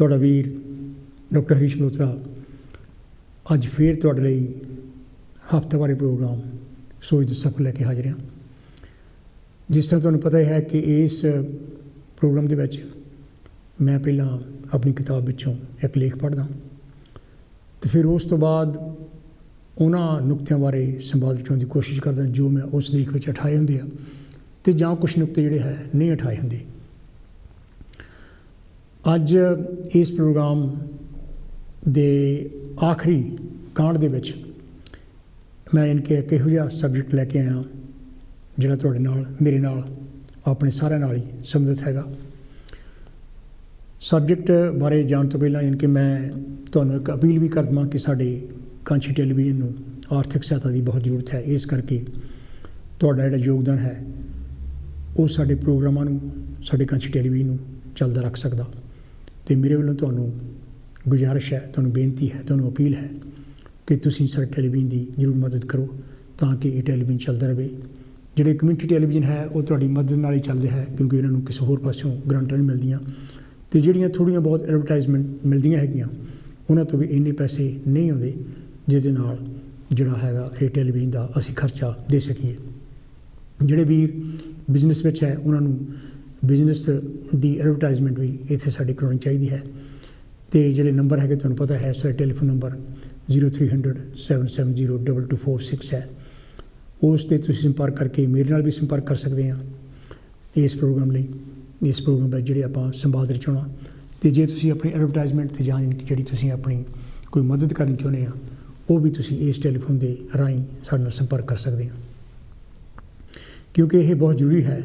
ਤੁਹਾਡਾ ਵੀਰ ਡਾਕਟਰ ਹਰੀਸ਼ ਮਲਹੋਤਰਾ ਅੱਜ ਫਿਰ ਤੁਹਾਡੇ ਲਈ ਹਫ਼ਤਾਵਾਰੀ ਪ੍ਰੋਗਰਾਮ ਸੋਚ ਦਾ ਸਫ਼ਰ ਲੈ ਕੇ ਹਾਜ਼ਰ ਹਾਂ। ਜਿਸ ਤਰ੍ਹਾਂ ਤੁਹਾਨੂੰ ਪਤਾ ਹੈ ਕਿ ਇਸ ਪ੍ਰੋਗਰਾਮ ਦੇ ਵਿੱਚ ਮੈਂ ਪਹਿਲਾਂ ਆਪਣੀ ਕਿਤਾਬ ਵਿੱਚੋਂ ਇੱਕ ਲੇਖ ਪੜ੍ਹਦਾ ਅਤੇ ਫਿਰ ਉਸ ਤੋਂ ਬਾਅਦ ਉਹਨਾਂ ਨੁਕਤਿਆਂ ਬਾਰੇ ਸੰਵਾਦ ਰਚਾਉਣ ਦੀ ਕੋਸ਼ਿਸ਼ ਕਰਦਾ ਜੋ ਮੈਂ ਉਸ ਲੇਖ ਵਿੱਚ ਉਠਾਏ ਹੁੰਦੇ ਆ ਅਤੇ ਜਾਂ ਕੁਛ ਨੁਕਤੇ ਜਿਹੜੇ ਹੈ ਨਹੀਂ ਉਠਾਏ ਹੁੰਦੇ। ਅੱਜ ਇਸ ਪ੍ਰੋਗਰਾਮ ਦੇ ਆਖਰੀ ਕਾਂਡ ਦੇ ਵਿੱਚ ਮੈਂ ਇਨਕੇ ਇੱਕ ਇਹੋ ਜਿਹਾ ਸਬਜੈਕਟ ਲੈ ਕੇ ਆਇਆ ਜਿਹੜਾ ਤੁਹਾਡੇ ਨਾਲ ਮੇਰੇ ਨਾਲ ਆਪਣੇ ਸਾਰਿਆਂ ਨਾਲ ਹੀ ਸੰਬੰਧਿਤ ਹੈਗਾ। ਸਬਜੈਕਟ ਬਾਰੇ ਜਾਣ ਤੋਂ ਪਹਿਲਾਂ ਇਨਕੇ ਮੈਂ ਤੁਹਾਨੂੰ ਇੱਕ ਅਪੀਲ ਵੀ ਕਰ ਦੇਵਾਂ ਕਿ ਸਾਡੇ ਕਾਂਚੀ ਟੈਲੀਵਿਜ਼ਨ ਨੂੰ ਆਰਥਿਕ ਸਹਾਇਤਾ ਦੀ ਬਹੁਤ ਜ਼ਰੂਰਤ ਹੈ। ਇਸ ਕਰਕੇ ਤੁਹਾਡਾ ਜਿਹੜਾ ਯੋਗਦਾਨ ਹੈ ਉਹ ਸਾਡੇ ਪ੍ਰੋਗਰਾਮਾਂ ਨੂੰ, ਸਾਡੇ ਕਾਂਚੀ ਟੈਲੀਵਿਜ਼ਨ ਨੂੰ ਚੱਲਦਾ ਰੱਖ ਸਕਦਾ। ਅਤੇ ਮੇਰੇ ਵੱਲੋਂ ਤੁਹਾਨੂੰ ਗੁਜ਼ਾਰਿਸ਼ ਹੈ, ਤੁਹਾਨੂੰ ਬੇਨਤੀ ਹੈ, ਤੁਹਾਨੂੰ ਅਪੀਲ ਹੈ ਕਿ ਤੁਸੀਂ ਸਾਡੇ ਟੈਲੀਵਿਜ਼ਨ ਦੀ ਜ਼ਰੂਰ ਮਦਦ ਕਰੋ ਤਾਂ ਕਿ ਇਹ ਟੈਲੀਵਿਜ਼ਨ ਚੱਲਦਾ ਰਹੇ। ਜਿਹੜੇ ਕਮਿਊਨਿਟੀ ਟੈਲੀਵਿਜ਼ਨ ਹੈ ਉਹ ਤੁਹਾਡੀ ਮਦਦ ਨਾਲ ਹੀ ਚੱਲਦੇ ਹੈ ਕਿਉਂਕਿ ਇਹਨਾਂ ਨੂੰ ਕਿਸੇ ਹੋਰ ਪਾਸਿਓਂ ਗਰਾਂਟਾਂ ਨਹੀਂ ਮਿਲਦੀਆਂ ਅਤੇ ਜਿਹੜੀਆਂ ਥੋੜ੍ਹੀਆਂ ਬਹੁਤ ਐਡਵਰਟਾਈਜ਼ਮੈਂਟ ਮਿਲਦੀਆਂ ਹੈਗੀਆਂ ਉਹਨਾਂ ਤੋਂ ਵੀ ਇੰਨੇ ਪੈਸੇ ਨਹੀਂ ਆਉਂਦੇ ਜਿਹਦੇ ਨਾਲ ਜਿਹੜਾ ਹੈਗਾ ਇਹ ਟੈਲੀਵਿਜ਼ਨ ਦਾ ਅਸੀਂ ਖਰਚਾ ਦੇ ਸਕੀਏ। ਜਿਹੜੇ ਵੀਰ ਬਿਜ਼ਨਸ ਵਿੱਚ ਹੈ ਉਹਨਾਂ ਨੂੰ ਬਿਜ਼ਨਸ ਦੀ ਐਡਵਰਟਾਈਜ਼ਮੈਂਟ ਵੀ ਇੱਥੇ ਸਾਡੀ ਕਰਾਉਣੀ ਚਾਹੀਦੀ ਹੈ। ਅਤੇ ਜਿਹੜੇ ਨੰਬਰ ਹੈਗੇ ਤੁਹਾਨੂੰ ਪਤਾ ਹੈ, ਸਾਡਾ ਟੈਲੀਫੋਨ ਨੰਬਰ 0300 770 2246 ਹੈ। ਉਸ 'ਤੇ ਤੁਸੀਂ ਸੰਪਰਕ ਕਰਕੇ ਮੇਰੇ ਨਾਲ ਵੀ ਸੰਪਰਕ ਕਰ ਸਕਦੇ ਹਾਂ ਇਸ ਪ੍ਰੋਗਰਾਮ ਲਈ। ਇਸ ਪ੍ਰੋਗਰਾਮ ਵਿੱਚ ਜਿਹੜੇ ਆਪਾਂ ਸੰਵਾਦ ਰਚਾਉਣਾ ਅਤੇ ਜੇ ਤੁਸੀਂ ਆਪਣੀ ਐਡਵਰਟਾਈਜ਼ਮੈਂਟ 'ਤੇ ਜਾਂ ਜਿਹੜੀ ਤੁਸੀਂ ਆਪਣੀ ਕੋਈ ਮਦਦ ਕਰਨੀ ਚਾਹੁੰਦੇ ਆ ਉਹ ਵੀ ਤੁਸੀਂ ਇਸ ਟੈਲੀਫੋਨ ਦੇ ਰਾਹੀਂ ਸਾਡੇ ਨਾਲ ਸੰਪਰਕ ਕਰ ਸਕਦੇ ਹੋ ਕਿਉਂਕਿ ਇਹ ਬਹੁਤ ਜ਼ਰੂਰੀ ਹੈ।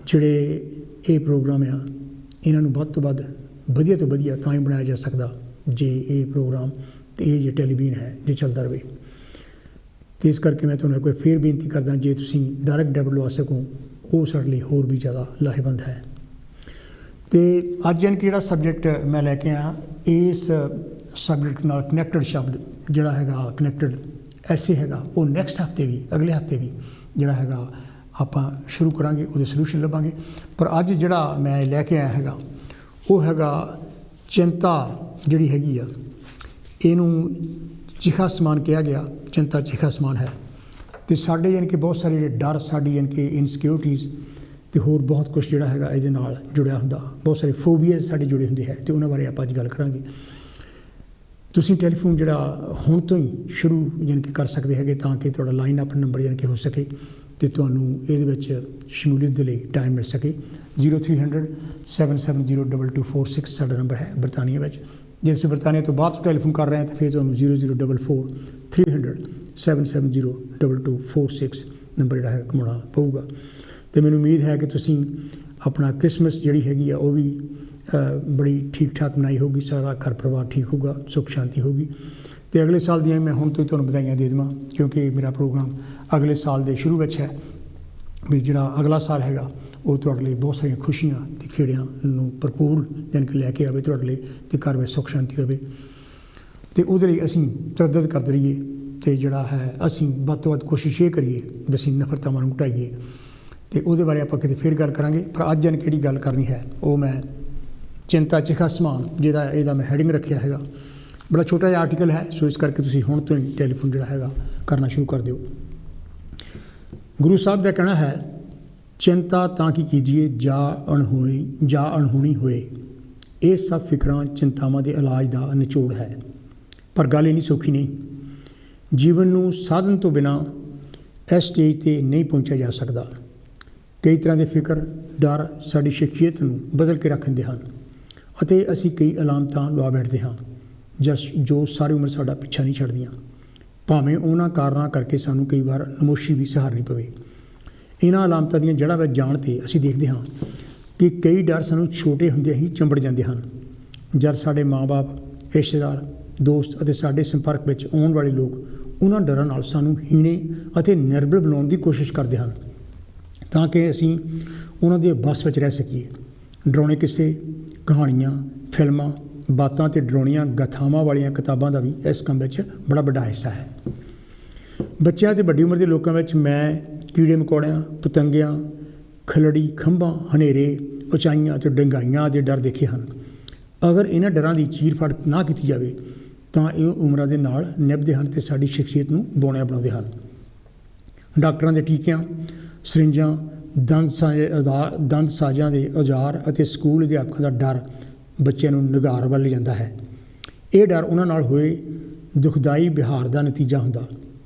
ਜਿਹੜੇ ਇਹ ਪ੍ਰੋਗਰਾਮ ਆ ਇਹਨਾਂ ਨੂੰ ਵੱਧ ਤੋਂ ਵੱਧ ਵਧੀਆ ਤੋਂ ਵਧੀਆ ਤਾਂ ਹੀ ਬਣਾਇਆ ਜਾ ਸਕਦਾ ਜੇ ਇਹ ਪ੍ਰੋਗਰਾਮ ਅਤੇ ਇਹ ਜੇ ਟੈਲੀਵਿਜ਼ਨ ਹੈ ਜੇ ਚੱਲਦਾ ਰਹੇ। ਅਤੇ ਇਸ ਕਰਕੇ ਮੈਂ ਤੁਹਾਨੂੰ ਇੱਕ ਵਾਰ ਫਿਰ ਬੇਨਤੀ ਕਰਦਾ ਜੇ ਤੁਸੀਂ ਡਾਇਰੈਕਟ ਡੈਬਿਟ ਲਵਾ ਸਕੋ ਉਹ ਸਾਡੇ ਲਈ ਹੋਰ ਵੀ ਜ਼ਿਆਦਾ ਲਾਹੇਵੰਦ ਹੈ। ਅਤੇ ਅੱਜ ਯਾਨੀ ਕਿ ਜਿਹੜਾ ਸਬਜੈਕਟ ਮੈਂ ਲੈ ਕੇ ਆਇਆ ਇਸ ਸਬਜੈਕਟ ਨਾਲ ਕਨੈਕਟਡ ਸ਼ਬਦ ਜਿਹੜਾ ਹੈਗਾ ਕਨੈਕਟਡ ਐਸੇ ਹੈਗਾ ਉਹ ਨੈਕਸਟ ਹਫ਼ਤੇ ਵੀ ਅਗਲੇ ਹਫ਼ਤੇ ਵੀ ਜਿਹੜਾ ਹੈਗਾ ਆਪਾਂ ਸ਼ੁਰੂ ਕਰਾਂਗੇ, ਉਹਦੇ ਸਲਿਊਸ਼ਨ ਲੱਭਾਂਗੇ। ਪਰ ਅੱਜ ਜਿਹੜਾ ਮੈਂ ਲੈ ਕੇ ਆਇਆ ਹੈਗਾ ਉਹ ਹੈਗਾ ਚਿੰਤਾ ਜਿਹੜੀ ਹੈਗੀ ਆ ਇਹਨੂੰ ਚਿਖਾ ਸਮਾਨ ਕਿਹਾ ਗਿਆ। ਚਿੰਤਾ ਚਿਖਾ ਸਮਾਨ ਹੈ ਅਤੇ ਸਾਡੇ ਯਾਨੀ ਕਿ ਬਹੁਤ ਸਾਰੇ ਜਿਹੜੇ ਡਰ ਸਾਡੀ ਯਾਨੀ ਕਿ ਇਨਸਿਕਿਉਰਿਟੀਜ਼ ਅਤੇ ਹੋਰ ਬਹੁਤ ਕੁਛ ਜਿਹੜਾ ਹੈਗਾ ਇਹਦੇ ਨਾਲ ਜੁੜਿਆ ਹੁੰਦਾ। ਬਹੁਤ ਸਾਰੇ ਫੋਬੀਆਜ਼ ਸਾਡੇ ਜੁੜੇ ਹੁੰਦੇ ਹੈ ਅਤੇ ਉਹਨਾਂ ਬਾਰੇ ਆਪਾਂ ਅੱਜ ਗੱਲ ਕਰਾਂਗੇ। ਤੁਸੀਂ ਟੈਲੀਫੋਨ ਜਿਹੜਾ ਹੁਣ ਤੋਂ ਹੀ ਸ਼ੁਰੂ ਯਾਨੀ ਕਿ ਕਰ ਸਕਦੇ ਹੈਗੇ ਤਾਂ ਕਿ ਤੁਹਾਡਾ ਲਾਈਨ ਅਪ ਨੰਬਰ ਯਾਨੀ ਕਿ ਹੋ ਸਕੇ ਅਤੇ ਤੁਹਾਨੂੰ ਇਹਦੇ ਵਿੱਚ ਸ਼ਮੂਲੀਅਤ ਦੇ ਲਈ ਟਾਈਮ ਮਿਲ ਸਕੇ। 0300 770 2246 ਸਾਡਾ ਨੰਬਰ ਹੈ ਬਰਤਾਨੀਆ ਵਿੱਚ। ਜੇ ਤੁਸੀਂ ਬਰਤਾਨੀਆ ਤੋਂ ਬਾਅਦ ਟੈਲੀਫੋਨ ਕਰ ਰਹੇ ਹੋ ਤਾਂ ਫਿਰ ਤੁਹਾਨੂੰ 0044 300 770 2246 ਨੰਬਰ ਜਿਹੜਾ ਹੈ ਘੁਮਾਉਣਾ ਪਊਗਾ। ਅਤੇ ਮੈਨੂੰ ਉਮੀਦ ਹੈ ਕਿ ਤੁਸੀਂ ਆਪਣਾ ਕ੍ਰਿਸਮਸ ਜਿਹੜੀ ਹੈਗੀ ਆ ਉਹ ਵੀ ਬੜੀ ਠੀਕ ਠਾਕ ਮਨਾਈ ਹੋਊਗੀ, ਸਾਰਾ ਘਰ ਪਰਿਵਾਰ ਠੀਕ ਹੋਊਗਾ, ਸੁੱਖ ਸ਼ਾਂਤੀ ਹੋਊਗੀ। ਅਤੇ ਅਗਲੇ ਸਾਲ ਦੀਆਂ ਮੈਂ ਹੁਣ ਤੋਂ ਹੀ ਤੁਹਾਨੂੰ ਵਧਾਈਆਂ ਦੇ ਦੇਵਾਂ ਕਿਉਂਕਿ ਮੇਰਾ ਪ੍ਰੋਗਰਾਮ ਅਗਲੇ ਸਾਲ ਦੇ ਸ਼ੁਰੂ ਵਿੱਚ ਹੈ ਵੀ ਜਿਹੜਾ ਅਗਲਾ ਸਾਲ ਹੈਗਾ ਉਹ ਤੁਹਾਡੇ ਲਈ ਬਹੁਤ ਸਾਰੀਆਂ ਖੁਸ਼ੀਆਂ ਅਤੇ ਖੇੜਿਆਂ ਨੂੰ ਭਰਪੂਰ ਯਾਨੀ ਕਿ ਲੈ ਕੇ ਆਵੇ ਤੁਹਾਡੇ ਲਈ ਅਤੇ ਘਰ ਵਿੱਚ ਸੁੱਖ ਸ਼ਾਂਤੀ ਰਹੇ। ਅਤੇ ਉਹਦੇ ਲਈ ਅਸੀਂ ਤਰੱਦਦ ਕਰਦੇ ਰਹੀਏ ਅਤੇ ਜਿਹੜਾ ਹੈ ਅਸੀਂ ਵੱਧ ਤੋਂ ਵੱਧ ਕੋਸ਼ਿਸ਼ ਇਹ ਕਰੀਏ ਵੀ ਅਸੀਂ ਨਫ਼ਰਤਾਵਾਂ ਨੂੰ ਘਟਾਈਏ ਅਤੇ ਉਹਦੇ ਬਾਰੇ ਆਪਾਂ ਕਿਤੇ ਫਿਰ ਗੱਲ ਕਰਾਂਗੇ। ਪਰ ਅੱਜ ਯਾਨੀ ਕਿਹੜੀ ਗੱਲ ਕਰਨੀ ਹੈ ਉਹ ਮੈਂ ਚਿੰਤਾ ਚਿਖਾ ਸਮਾਨ ਇਹਦਾ ਮੈਂ ਹੈਡਿੰਗ ਰੱਖਿਆ ਹੈਗਾ। ਬੜਾ ਛੋਟਾ ਜਿਹਾ ਆਰਟੀਕਲ ਹੈ ਸੋ ਇਸ ਕਰਕੇ ਤੁਸੀਂ ਹੁਣ ਤੋਂ ਹੀ ਟੈਲੀਫੋਨ ਜਿਹੜਾ ਹੈਗਾ ਕਰਨਾ ਸ਼ੁਰੂ ਕਰ ਦਿਓ। ਗੁਰੂ ਸਾਹਿਬ ਦਾ ਕਹਿਣਾ ਹੈ ਚਿੰਤਾ ਤਾਂ ਕੀ ਕੀਜੀਏ ਜਾ ਅਣਹੋਣੀ ਹੋਏ। ਇਹ ਸਭ ਫਿਕਰਾਂ ਚਿੰਤਾਵਾਂ ਦੇ ਇਲਾਜ ਦਾ ਨਿਚੋੜ ਹੈ। ਪਰ ਗੱਲ ਇੰਨੀ ਸੌਖੀ ਨਹੀਂ। ਜੀਵਨ ਨੂੰ ਸਾਧਨ ਤੋਂ ਬਿਨਾਂ ਇਸ ਸਟੇਜ 'ਤੇ ਨਹੀਂ ਪਹੁੰਚਿਆ ਜਾ ਸਕਦਾ। ਕਈ ਤਰ੍ਹਾਂ ਦੇ ਫਿਕਰ ਡਰ ਸਾਡੀ ਸ਼ਖਸੀਅਤ ਨੂੰ ਬਦਲ ਕੇ ਰੱਖ ਦਿੰਦੇ ਹਨ ਅਤੇ ਅਸੀਂ ਕਈ ਅਲਾਮਤਾਂ ਲਵਾ ਬੈਠਦੇ ਹਾਂ ਜੋ ਸਾਰੀ ਉਮਰ ਸਾਡਾ ਪਿੱਛਾ ਨਹੀਂ ਛੱਡਦੀਆਂ ਭਾਵੇਂ ਉਹਨਾਂ ਕਾਰਨਾਂ ਕਰਕੇ ਸਾਨੂੰ ਕਈ ਵਾਰ ਨਮੋਸ਼ੀ ਵੀ ਸਹਾਰਨੀ ਪਵੇ। ਇਹਨਾਂ ਅਲਾਮਤਾਂ ਦੀਆਂ ਜੜ੍ਹਾਂ ਵਿੱਚ ਜਾਣ 'ਤੇ ਅਸੀਂ ਦੇਖਦੇ ਹਾਂ ਕਿ ਕਈ ਡਰ ਸਾਨੂੰ ਛੋਟੇ ਹੁੰਦਿਆਂ ਹੀ ਚੰਬੜ ਜਾਂਦੇ ਹਨ। ਜਦ ਸਾਡੇ ਮਾਂ-ਬਾਪ, ਰਿਸ਼ਤੇਦਾਰ, ਦੋਸਤ ਅਤੇ ਸਾਡੇ ਸੰਪਰਕ ਵਿੱਚ ਆਉਣ ਵਾਲੇ ਲੋਕ ਉਹਨਾਂ ਡਰਾਂ ਨਾਲ ਸਾਨੂੰ ਹੀਣੇ ਅਤੇ ਨਿਰਬਲ ਬਣਾਉਣ ਦੀ ਕੋਸ਼ਿਸ਼ ਕਰਦੇ ਹਨ ਤਾਂ ਕਿ ਅਸੀਂ ਉਹਨਾਂ ਦੇ ਵੱਸ ਵਿੱਚ ਰਹਿ ਸਕੀਏ। ਡਰਾਉਣੇ ਕਿੱਸੇ, ਕਹਾਣੀਆਂ, ਫਿਲਮਾਂ, ਬਾਤਾਂ ਅਤੇ ਡਰਾਉਣੀਆਂ ਗਾਥਾਵਾਂ ਵਾਲੀਆਂ ਕਿਤਾਬਾਂ ਦਾ ਵੀ ਇਸ ਕੰਮ ਵਿੱਚ ਬੜਾ ਵੱਡਾ ਹਿੱਸਾ ਹੈ। ਬੱਚਿਆਂ ਅਤੇ ਵੱਡੀ ਉਮਰ ਦੇ ਲੋਕਾਂ ਵਿੱਚ ਮੈਂ ਕੀੜੇ ਮਕੌੜਿਆਂ, ਪਤੰਗਿਆਂ, ਖਲੜੀ, ਖੰਭਾਂ, ਹਨੇਰੇ, ਉਚਾਈਆਂ ਅਤੇ ਡੰਗਾਈਆਂ ਦੇ ਡਰ ਦੇਖੇ ਹਨ। ਅਗਰ ਇਹਨਾਂ ਡਰਾਂ ਦੀ ਚੀਰ-ਫਾੜ ਨਾ ਕੀਤੀ ਜਾਵੇ ਤਾਂ ਇਹ ਉਮਰਾਂ ਦੇ ਨਾਲ ਨਿਭਦੇ ਹਨ ਅਤੇ ਸਾਡੀ ਸ਼ਖਸੀਅਤ ਨੂੰ ਬੋਣਿਆ ਬਣਾਉਂਦੇ ਹਨ। ਡਾਕਟਰਾਂ ਦੇ ਟੀਕਿਆਂ, ਸਰਿੰਜਾਂ, ਦੰਦ ਸਾਜ਼ਾਂ ਦੇ ਔਜ਼ਾਰ ਅਤੇ ਸਕੂਲ ਅਧਿਆਪਕਾਂ ਦਾ ਡਰ ਬੱਚਿਆਂ ਨੂੰ ਨਿਗਾਰ ਵੱਲ ਲਿਜਾਂਦਾ ਹੈ। ਇਹ ਡਰ ਉਹਨਾਂ ਨਾਲ ਹੋਏ ਦੁਖਦਾਈ ਵਿਹਾਰ ਦਾ ਨਤੀਜਾ ਹੁੰਦਾ।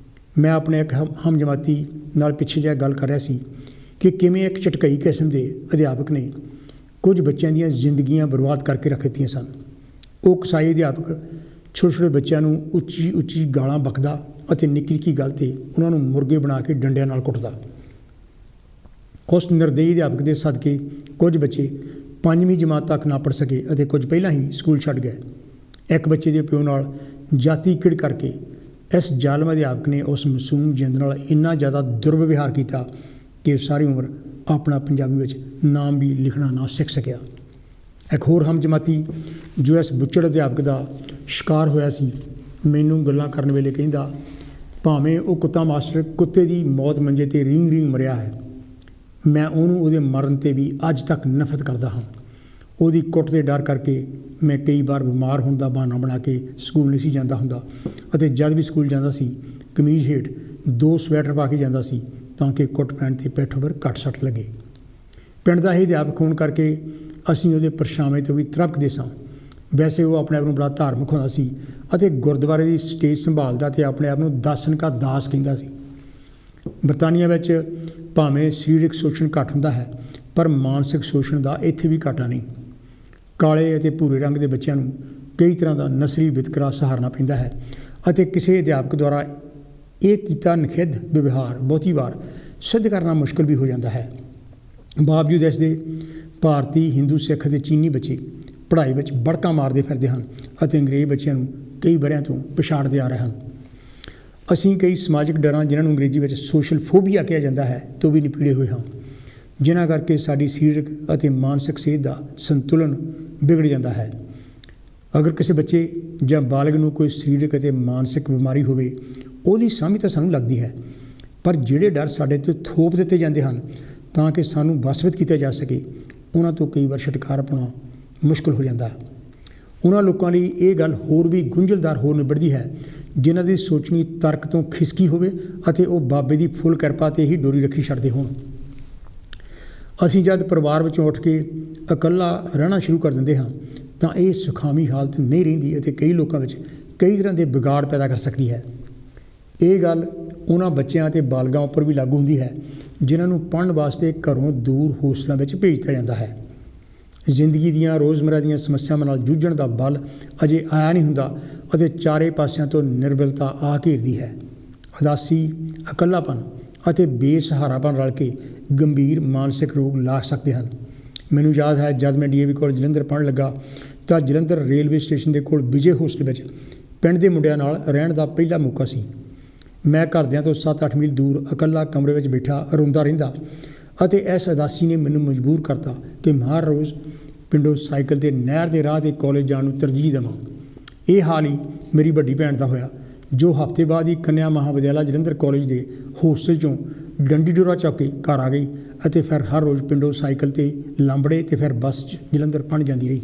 ਮੈਂ ਆਪਣੇ ਇੱਕ ਹਮਜਮਾਤੀ ਨਾਲ ਪਿੱਛੇ ਜਿਹੇ ਗੱਲ ਕਰ ਰਿਹਾ ਸੀ ਕਿ ਕਿਵੇਂ ਇੱਕ ਝਟਕਈ ਕਿਸਮ ਦੇ ਅਧਿਆਪਕ ਨੇ ਕੁਝ ਬੱਚਿਆਂ ਦੀਆਂ ਜ਼ਿੰਦਗੀਆਂ ਬਰਬਾਦ ਕਰਕੇ ਰੱਖ ਦਿੱਤੀਆਂ ਸਨ। ਉਹ ਕਸਾਈ ਅਧਿਆਪਕ ਛੋਟੇ ਛੋਟੇ ਬੱਚਿਆਂ ਨੂੰ ਉੱਚੀ ਉੱਚੀ ਗਾਲਾਂ ਬਕਦਾ ਅਤੇ ਨਿੱਕੀ ਨਿੱਕੀ ਗੱਲ 'ਤੇ ਉਹਨਾਂ ਨੂੰ ਮੁਰਗੇ ਬਣਾ ਕੇ ਡੰਡਿਆਂ ਨਾਲ ਕੁੱਟਦਾ। ਉਸ ਨਿਰਦਈ ਅਧਿਆਪਕ ਦੇ ਸਦਕੇ ਕੁਝ ਬੱਚੇ 5ਵੀਂ ਜਮਾਤ ਤੱਕ ਨਾ ਪੜ੍ਹ ਸਕੇ ਅਤੇ ਕੁਝ ਪਹਿਲਾਂ ਹੀ ਸਕੂਲ ਛੱਡ ਗਏ। ਇੱਕ ਬੱਚੇ ਦੇ ਪਿਓ ਨਾਲ ਜਾਤੀ ਕਿੜ ਕਰਕੇ ਇਸ ਜ਼ਾਲਮ ਅਧਿਆਪਕ ਨੇ ਉਸ ਮਾਸੂਮ ਜਿੰਦ ਨਾਲ ਇੰਨਾ ਜ਼ਿਆਦਾ ਦੁਰਵਿਵਹਾਰ ਕੀਤਾ ਕਿ ਸਾਰੀ ਉਮਰ ਆਪਣਾ ਪੰਜਾਬੀ ਵਿੱਚ ਨਾਮ ਵੀ ਲਿਖਣਾ ਨਾ ਸਿੱਖ ਸਕਿਆ। ਇੱਕ ਹੋਰ ਹਮਜਮਾਤੀ ਜੋ ਇਸ ਬੁੱਚੜ ਅਧਿਆਪਕ ਦਾ ਸ਼ਿਕਾਰ ਹੋਇਆ ਸੀ, ਮੈਨੂੰ ਗੱਲਾਂ ਕਰਨ ਵੇਲੇ ਕਹਿੰਦਾ, ਭਾਵੇਂ ਉਹ ਕੁੱਤਾ ਮਾਸਟਰ ਕੁੱਤੇ ਦੀ ਮੌਤ ਮੰਜੇ 'ਤੇ ਰੀਂਗ ਰੀਂਗ ਮਰਿਆ ਹੈ, ਮੈਂ ਉਹਨੂੰ ਉਹਦੇ ਮਰਨ 'ਤੇ ਵੀ ਅੱਜ ਤੱਕ ਨਫ਼ਰਤ ਕਰਦਾ ਹਾਂ। ਉਹਦੀ ਕੁੱਟ ਦੇ ਡਰ ਕਰਕੇ ਮੈਂ ਕਈ ਵਾਰ ਬਿਮਾਰ ਹੋਣ ਦਾ ਬਹਾਨਾ ਬਣਾ ਕੇ ਸਕੂਲ ਨਹੀਂ ਸੀ ਜਾਂਦਾ ਹੁੰਦਾ ਅਤੇ ਜਦ ਵੀ ਸਕੂਲ ਜਾਂਦਾ ਸੀ ਕਮੀਜ਼ ਹੇਠ 2 ਸਵੈਟਰ ਪਾ ਕੇ ਜਾਂਦਾ ਸੀ ਤਾਂ ਕਿ ਕੁੱਟ ਪੈਣ 'ਤੇ ਪਿੱਠ ਉੱਪਰ ਘੱਟ ਸੱਟ ਲੱਗੇ। ਪਿੰਡ ਦਾ ਹੀ ਅਧਿਆਪਕ ਹੋਣ ਕਰਕੇ ਅਸੀਂ ਉਹਦੇ ਪਰਛਾਵੇਂ ਤੋਂ ਵੀ ਤ੍ਰਭਕਦੇ ਸਾਂ। ਵੈਸੇ ਉਹ ਆਪਣੇ ਆਪ ਨੂੰ ਬੜਾ ਧਾਰਮਿਕ ਹੁੰਦਾ ਸੀ ਅਤੇ ਗੁਰਦੁਆਰੇ ਦੀ ਸਟੇਜ ਸੰਭਾਲਦਾ ਅਤੇ ਆਪਣੇ ਆਪ ਨੂੰ ਦਾਸਨ ਕਾ ਦਾਸ ਕਹਿੰਦਾ ਸੀ। ਬਰਤਾਨੀਆ ਵਿੱਚ ਭਾਵੇਂ ਸਰੀਰਕ ਸ਼ੋਸ਼ਣ ਘੱਟ ਹੁੰਦਾ ਹੈ, ਪਰ ਮਾਨਸਿਕ ਸ਼ੋਸ਼ਣ ਦਾ ਇੱਥੇ ਵੀ ਘਾਟਾ ਨਹੀਂ। ਕਾਲੇ ਅਤੇ ਭੂਰੇ ਰੰਗ ਦੇ ਬੱਚਿਆਂ ਨੂੰ ਕਈ ਤਰ੍ਹਾਂ ਦਾ ਨਸਲੀ ਵਿਤਕਰਾ ਸਹਾਰਨਾ ਪੈਂਦਾ ਹੈ ਅਤੇ ਕਿਸੇ ਅਧਿਆਪਕ ਦੁਆਰਾ ਇਹ ਕੀਤਾ ਨਿਖਿੱਧ ਵਿਵਹਾਰ ਬਹੁਤੀ ਵਾਰ ਸਿੱਧ ਕਰਨਾ ਮੁਸ਼ਕਿਲ ਵੀ ਹੋ ਜਾਂਦਾ ਹੈ। ਬਾਵਜੂਦ ਇਸ ਦੇ ਭਾਰਤੀ, ਹਿੰਦੂ, ਸਿੱਖ ਅਤੇ ਚੀਨੀ ਬੱਚੇ ਪੜ੍ਹਾਈ ਵਿੱਚ ਬੜਕਾਂ ਮਾਰਦੇ ਫਿਰਦੇ ਹਨ ਅਤੇ ਅੰਗਰੇਜ਼ ਬੱਚਿਆਂ ਨੂੰ ਕਈ ਵਰ੍ਹਿਆਂ ਤੋਂ ਪਛਾੜਦੇ ਆ ਰਹੇ ਹਨ। ਅਸੀਂ ਕਈ ਸਮਾਜਿਕ ਡਰਾਂ, ਜਿਨ੍ਹਾਂ ਨੂੰ ਅੰਗਰੇਜ਼ੀ ਵਿੱਚ ਸੋਸ਼ਲ ਫੋਬੀਆ ਕਿਹਾ ਜਾਂਦਾ ਹੈ, ਤੋਂ ਵੀ ਨਿਪੀੜੇ ਹੋਏ ਹਾਂ, ਜਿਨ੍ਹਾਂ ਕਰਕੇ ਸਾਡੀ ਸਰੀਰਕ ਅਤੇ ਮਾਨਸਿਕ ਸਿਹਤ ਦਾ ਸੰਤੁਲਨ ਵਿਗੜ ਜਾਂਦਾ ਹੈ। ਅਗਰ ਕਿਸੇ ਬੱਚੇ ਜਾਂ ਬਾਲਗ ਨੂੰ ਕੋਈ ਸਰੀਰਕ ਅਤੇ ਮਾਨਸਿਕ ਬਿਮਾਰੀ ਹੋਵੇ, ਉਹਦੀ ਸਮਝ ਤਾਂ ਸਾਨੂੰ ਲੱਗਦੀ ਹੈ, ਪਰ ਜਿਹੜੇ ਡਰ ਸਾਡੇ 'ਤੇ ਥੋਪ ਦਿੱਤੇ ਜਾਂਦੇ ਹਨ ਤਾਂ ਕਿ ਸਾਨੂੰ ਵਸਵਿਤ ਕੀਤਾ ਜਾ ਸਕੇ, ਉਹਨਾਂ ਤੋਂ ਕਈ ਵਾਰ ਛੁਟਕਾਰਾ ਪਾਉਣਾ ਮੁਸ਼ਕਿਲ ਹੋ ਜਾਂਦਾ ਹੈ। ਉਹਨਾਂ ਲੋਕਾਂ ਲਈ ਇਹ ਗੱਲ ਹੋਰ ਵੀ ਗੁੰਝਲਦਾਰ ਹੋ ਨਿਬੜਦੀ ਹੈ ਜਿਨ੍ਹਾਂ ਦੀ ਸੋਚਣੀ ਤਰਕ ਤੋਂ ਖਿਸਕੀ ਹੋਵੇ ਅਤੇ ਉਹ ਬਾਬੇ ਦੀ ਫੁੱਲ ਕਿਰਪਾ 'ਤੇ ਹੀ ਡੋਰੀ ਰੱਖੀ ਛੱਡਦੇ ਹੋਣ। ਅਸੀਂ ਜਦ ਪਰਿਵਾਰ ਵਿੱਚੋਂ ਉੱਠ ਕੇ ਇਕੱਲਾ ਰਹਿਣਾ ਸ਼ੁਰੂ ਕਰ ਦਿੰਦੇ ਹਾਂ ਤਾਂ ਇਹ ਸੁਖਾਵੀਂ ਹਾਲਤ ਨਹੀਂ ਰਹਿੰਦੀ ਅਤੇ ਕਈ ਲੋਕਾਂ ਵਿੱਚ ਕਈ ਤਰ੍ਹਾਂ ਦੇ ਵਿਗਾੜ ਪੈਦਾ ਕਰ ਸਕਦੀ ਹੈ। ਇਹ ਗੱਲ ਉਹਨਾਂ ਬੱਚਿਆਂ ਅਤੇ ਬਾਲਗਾਂ ਉੱਪਰ ਵੀ ਲਾਗੂ ਹੁੰਦੀ ਹੈ ਜਿਨ੍ਹਾਂ ਨੂੰ ਪੜ੍ਹਨ ਵਾਸਤੇ ਘਰੋਂ ਦੂਰ ਹੋਸਟਲਾਂ ਵਿੱਚ ਭੇਜ ਦਿੱਤਾ ਜਾਂਦਾ ਹੈ। ਜ਼ਿੰਦਗੀ ਦੀਆਂ ਰੋਜ਼ਮਰਾ ਦੀਆਂ ਸਮੱਸਿਆਵਾਂ ਨਾਲ ਜੂਝਣ ਦਾ ਬਲ ਅਜੇ ਆਇਆ ਨਹੀਂ ਹੁੰਦਾ ਅਤੇ ਚਾਰੇ ਪਾਸਿਆਂ ਤੋਂ ਨਿਰਬਲਤਾ ਆ ਘੇਰਦੀ ਹੈ। ਉਦਾਸੀ, ਇਕੱਲਾਪਨ ਅਤੇ ਬੇਸਹਾਰਾਪਨ ਰਲ ਕੇ ਗੰਭੀਰ ਮਾਨਸਿਕ ਰੋਗ ਲਾ ਸਕਦੇ ਹਨ। ਮੈਨੂੰ ਯਾਦ ਹੈ ਜਦ ਮੈਂ DAV ਕਾਲਜ ਜਲੰਧਰ ਪੜ੍ਹਨ ਲੱਗਾ ਤਾਂ ਜਲੰਧਰ ਰੇਲਵੇ ਸਟੇਸ਼ਨ ਦੇ ਕੋਲ ਵਿਜੇ ਹੋਸਟਲ ਵਿੱਚ ਪਿੰਡ ਦੇ ਮੁੰਡਿਆਂ ਨਾਲ ਰਹਿਣ ਦਾ ਪਹਿਲਾ ਮੌਕਾ ਸੀ। ਮੈਂ ਘਰਦਿਆਂ ਤੋਂ 7-8 ਮੀਲ ਦੂਰ ਇਕੱਲਾ ਕਮਰੇ ਵਿੱਚ ਬੈਠਾ ਰੋਂਦਾ ਰਹਿੰਦਾ ਅਤੇ ਇਸ ਉਦਾਸੀ ਨੇ ਮੈਨੂੰ ਮਜਬੂਰ ਕਰਤਾ ਕਿ ਮੈਂ ਹਰ ਰੋਜ਼ ਪਿੰਡੋਂ ਸਾਈਕਲ 'ਤੇ ਨਹਿਰ ਦੇ ਰਾਹ 'ਤੇ ਕਾਲਜ ਜਾਣ ਨੂੰ ਤਰਜੀਹ ਦੇਵਾਂ। ਇਹ ਹਾਲ ਹੀ ਮੇਰੀ ਵੱਡੀ ਭੈਣ ਦਾ ਹੋਇਆ, ਜੋ ਹਫ਼ਤੇ ਬਾਅਦ ਹੀ ਕੰਨਿਆ ਮਹਾਵਿਦਿਆਲਾ ਜਲੰਧਰ ਕਾਲਜ ਦੇ ਹੋਸਟਲ 'ਚੋਂ ਡੰਡੀ ਡੋਰਾ ਚੁੱਕ ਕੇ ਘਰ ਆ ਗਈ ਅਤੇ ਫਿਰ ਹਰ ਰੋਜ਼ ਪਿੰਡੋਂ ਸਾਈਕਲ 'ਤੇ ਲਾਂਬੜੇ ਅਤੇ ਫਿਰ ਬੱਸ 'ਚ ਜਲੰਧਰ ਪੜ੍ਹਨ ਜਾਂਦੀ ਰਹੀ।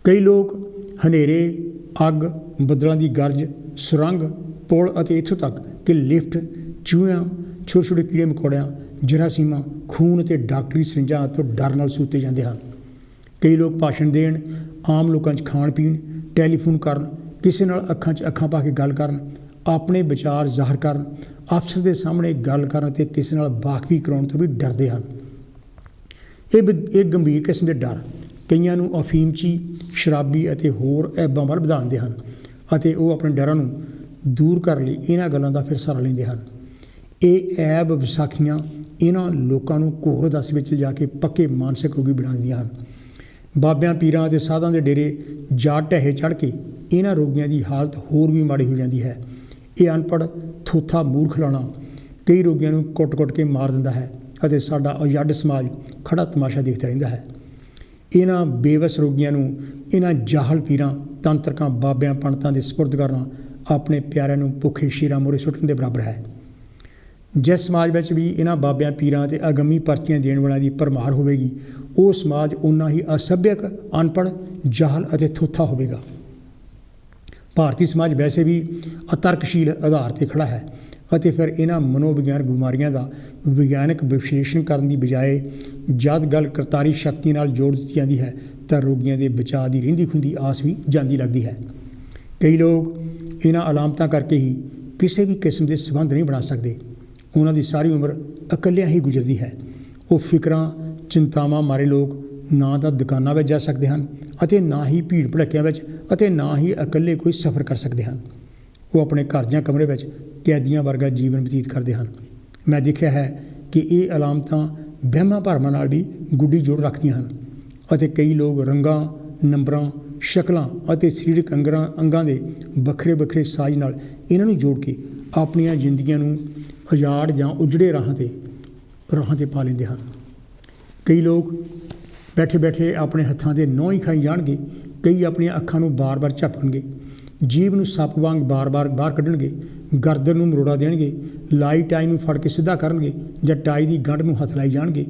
ਕਈ ਲੋਕ ਹਨੇਰੇ, ਅੱਗ, ਬੱਦਲਾਂ ਦੀ ਗਰਜ, ਸੁਰੰਗ, ਪੁਲ ਅਤੇ ਇੱਥੋਂ ਤੱਕ ਕਿ ਲਿਫਟ, ਚੂਹਿਆਂ, ਛੋਟੇ ਛੋਟੇ ਕੀੜੇ ਮਕੌੜਿਆਂ, ਜਰਾਸੀਮਾਂ, ਖੂਨ ਅਤੇ ਡਾਕਟਰੀ ਸਰਿੰਜਾਂ ਤੋਂ ਡਰ ਨਾਲ ਸੂਤੇ ਜਾਂਦੇ ਹਨ। ਕਈ ਲੋਕ ਭਾਸ਼ਣ ਦੇਣ, ਆਮ ਲੋਕਾਂ 'ਚ ਖਾਣ ਪੀਣ, ਟੈਲੀਫੋਨ ਕਰਨ, ਕਿਸੇ ਨਾਲ ਅੱਖਾਂ 'ਚ ਅੱਖਾਂ ਪਾ ਕੇ ਗੱਲ ਕਰਨ, ਆਪਣੇ ਵਿਚਾਰ ਜ਼ਾਹਰ ਕਰਨ, ਅਫਸਰ ਦੇ ਸਾਹਮਣੇ ਗੱਲ ਕਰਨ ਅਤੇ ਕਿਸੇ ਨਾਲ ਵਾਕਫੀ ਕਰਾਉਣ ਤੋਂ ਵੀ ਡਰਦੇ ਹਨ। ਇਹ ਗੰਭੀਰ ਕਿਸਮ ਦੇ ਡਰ ਕਈਆਂ ਨੂੰ ਅਫੀਮਚੀ, ਸ਼ਰਾਬੀ ਅਤੇ ਹੋਰ ਐਬਾਂ ਵੱਲ ਵਧਾਉਂਦੇ ਹਨ ਅਤੇ ਉਹ ਆਪਣੇ ਡਰਾਂ ਨੂੰ ਦੂਰ ਕਰਨ ਲਈ ਇਹਨਾਂ ਗੱਲਾਂ ਦਾ ਫਿਰ ਸਹਾਰਾ ਲੈਂਦੇ ਹਨ। ਇਹ ਐਬ ਵਿਸਾਖੀਆਂ ਇਹਨਾਂ ਲੋਕਾਂ ਨੂੰ ਘੋਰ ਉਦਾਸੀ ਵਿੱਚ ਲਿਜਾ ਕੇ ਪੱਕੇ ਮਾਨਸਿਕ ਰੋਗੀ ਬਣਾ ਦਿੰਦੀਆਂ ਹਨ। ਬਾਬਿਆਂ, ਪੀਰਾਂ ਅਤੇ ਸਾਧਾਂ ਦੇ ਡੇਰੇ ਜਾ ਢਹਿ ਚੜ੍ਹ ਕੇ ਇਹਨਾਂ ਰੋਗੀਆਂ ਦੀ ਹਾਲਤ ਹੋਰ ਵੀ ਮਾੜੀ ਹੋ ਜਾਂਦੀ ਹੈ। ਇਹ ਅਨਪੜ੍ਹ, ਥੋਥਾ, ਮੂਰਖ ਲਾਉਣਾ ਕਈ ਰੋਗੀਆਂ ਨੂੰ ਕੁੱਟ-ਕੁੱਟ ਕੇ ਮਾਰ ਦਿੰਦਾ ਹੈ ਅਤੇ ਸਾਡਾ ਅਯੱਡ ਸਮਾਜ ਖੜਾ ਤਮਾਸ਼ਾ ਦੇਖਦਾ ਰਹਿੰਦਾ ਹੈ। ਇਹਨਾਂ ਬੇਵਸ ਰੋਗੀਆਂ ਨੂੰ ਇਹਨਾਂ ਜਾਹਲ ਪੀਰਾਂ, ਤੰਤਰਕਾਂ, ਬਾਬਿਆਂ, ਪੰਡਤਾਂ ਦੇ ਸਪੁਰਦ ਕਰਨਾ ਆਪਣੇ ਪਿਆਰਿਆਂ ਨੂੰ ਭੁੱਖੇ ਸ਼ੇਰਾਂ ਮੂਹਰੇ ਸੁੱਟਣ ਦੇ ਬਰਾਬਰ ਹੈ। जिस समाज में भी इन्हां बाबियां पीरां ते अगमी पर्चियां देण वालियां दी भरमार होवेगी वो समाज उन्ना ही असभ्यक अनपढ़ जाहल अते थोथा होवेगा। भारतीय समाज वैसे भी अतर्कशील आधार ते खड़ा है ਅਤੇ ਫਿਰ ਇਹਨਾਂ ਮਨੋਵਿਗਿਆਨਕ ਬਿਮਾਰੀਆਂ ਦਾ ਵਿਗਿਆਨਕ ਵਿਸ਼ਲੇਸ਼ਣ ਕਰਨ ਦੀ ਬਜਾਏ ਜਦ ਗੱਲ ਕਰਤਾਰੀ ਸ਼ਕਤੀ ਨਾਲ ਜੋੜ ਦਿੱਤੀ ਜਾਂਦੀ ਹੈ ਤਾਂ ਰੋਗੀਆਂ ਦੇ ਬਚਾਅ ਦੀ ਰਹਿੰਦੀ ਖੁੰਦੀ ਆਸ ਵੀ ਜਾਂਦੀ ਲੱਗਦੀ ਹੈ। ਕਈ ਲੋਕ ਇਹਨਾਂ ਅਲਾਮਤਾਂ ਕਰਕੇ ਹੀ ਕਿਸੇ ਵੀ ਕਿਸਮ ਦੇ ਸੰਬੰਧ ਨਹੀਂ ਬਣਾ ਸਕਦੇ। ਉਹਨਾਂ ਦੀ ਸਾਰੀ ਉਮਰ ਇਕੱਲਿਆਂ ਹੀ ਗੁਜ਼ਰਦੀ ਹੈ। ਉਹ ਫਿਕਰਾਂ ਚਿੰਤਾਵਾਂ ਮਾਰੇ ਲੋਕ ਨਾ ਤਾਂ ਦੁਕਾਨਾਂ ਵਿੱਚ ਜਾ ਸਕਦੇ ਹਨ ਅਤੇ ਨਾ ਹੀ ਭੀੜ ਭੜੱਕਿਆਂ ਵਿੱਚ ਅਤੇ ਨਾ ਹੀ ਇਕੱਲੇ ਕੋਈ ਸਫ਼ਰ ਕਰ ਸਕਦੇ ਹਨ। ਉਹ ਆਪਣੇ ਘਰ ਜਾਂ ਕਮਰੇ ਵਿੱਚ ਕੈਦੀਆਂ ਵਰਗਾ ਜੀਵਨ ਬਤੀਤ ਕਰਦੇ ਹਨ। ਮੈਂ ਦੇਖਿਆ ਹੈ ਕਿ ਇਹ ਅਲਾਮਤਾਂ ਵਹਿਮਾਂ ਭਰਮਾਂ ਨਾਲ ਵੀ ਗੁੱਡੀ ਜੋੜ ਰੱਖਦੀਆਂ ਹਨ ਅਤੇ ਕਈ ਲੋਕ ਰੰਗਾਂ ਨੰਬਰਾਂ ਸ਼ਕਲਾਂ ਅਤੇ ਸਰੀਰਕ ਅੰਗਾਂ ਦੇ ਵੱਖਰੇ ਵੱਖਰੇ ਸਾਜ਼ ਨਾਲ ਇਹਨਾਂ ਨੂੰ ਜੋੜ ਕੇ ਆਪਣੀਆਂ ਜ਼ਿੰਦਗੀਆਂ ਨੂੰ ਉਜਾੜ ਜਾਂ ਉਜੜੇ ਰਾਹਾਂ 'ਤੇ ਪਾ ਲੈਂਦੇ ਹਨ। ਕਈ ਲੋਕ ਬੈਠੇ ਬੈਠੇ ਆਪਣੇ ਹੱਥਾਂ ਦੇ ਨਹੁੰ ਹੀ ਖਾਈ ਜਾਣਗੇ। ਕਈ ਆਪਣੀਆਂ ਅੱਖਾਂ ਨੂੰ ਬਾਰ-ਬਾਰ ਝਪਕਣਗੇ, ਜੀਭ ਨੂੰ ਸੱਪ ਵਾਂਗ ਬਾਰ-ਬਾਰ ਬਾਹਰ ਕੱਢਣਗੇ, ਗਰਦਨ ਨੂੰ ਮਰੋੜਾ ਦੇਣਗੇ, ਲਾਈ ਟਾਈ ਨੂੰ ਫੜ ਕੇ ਸਿੱਧਾ ਕਰਨਗੇ ਜਾਂ ਟਾਈ ਦੀ ਗੰਢ ਨੂੰ ਹੱਥ ਲਾਈ ਜਾਣਗੇ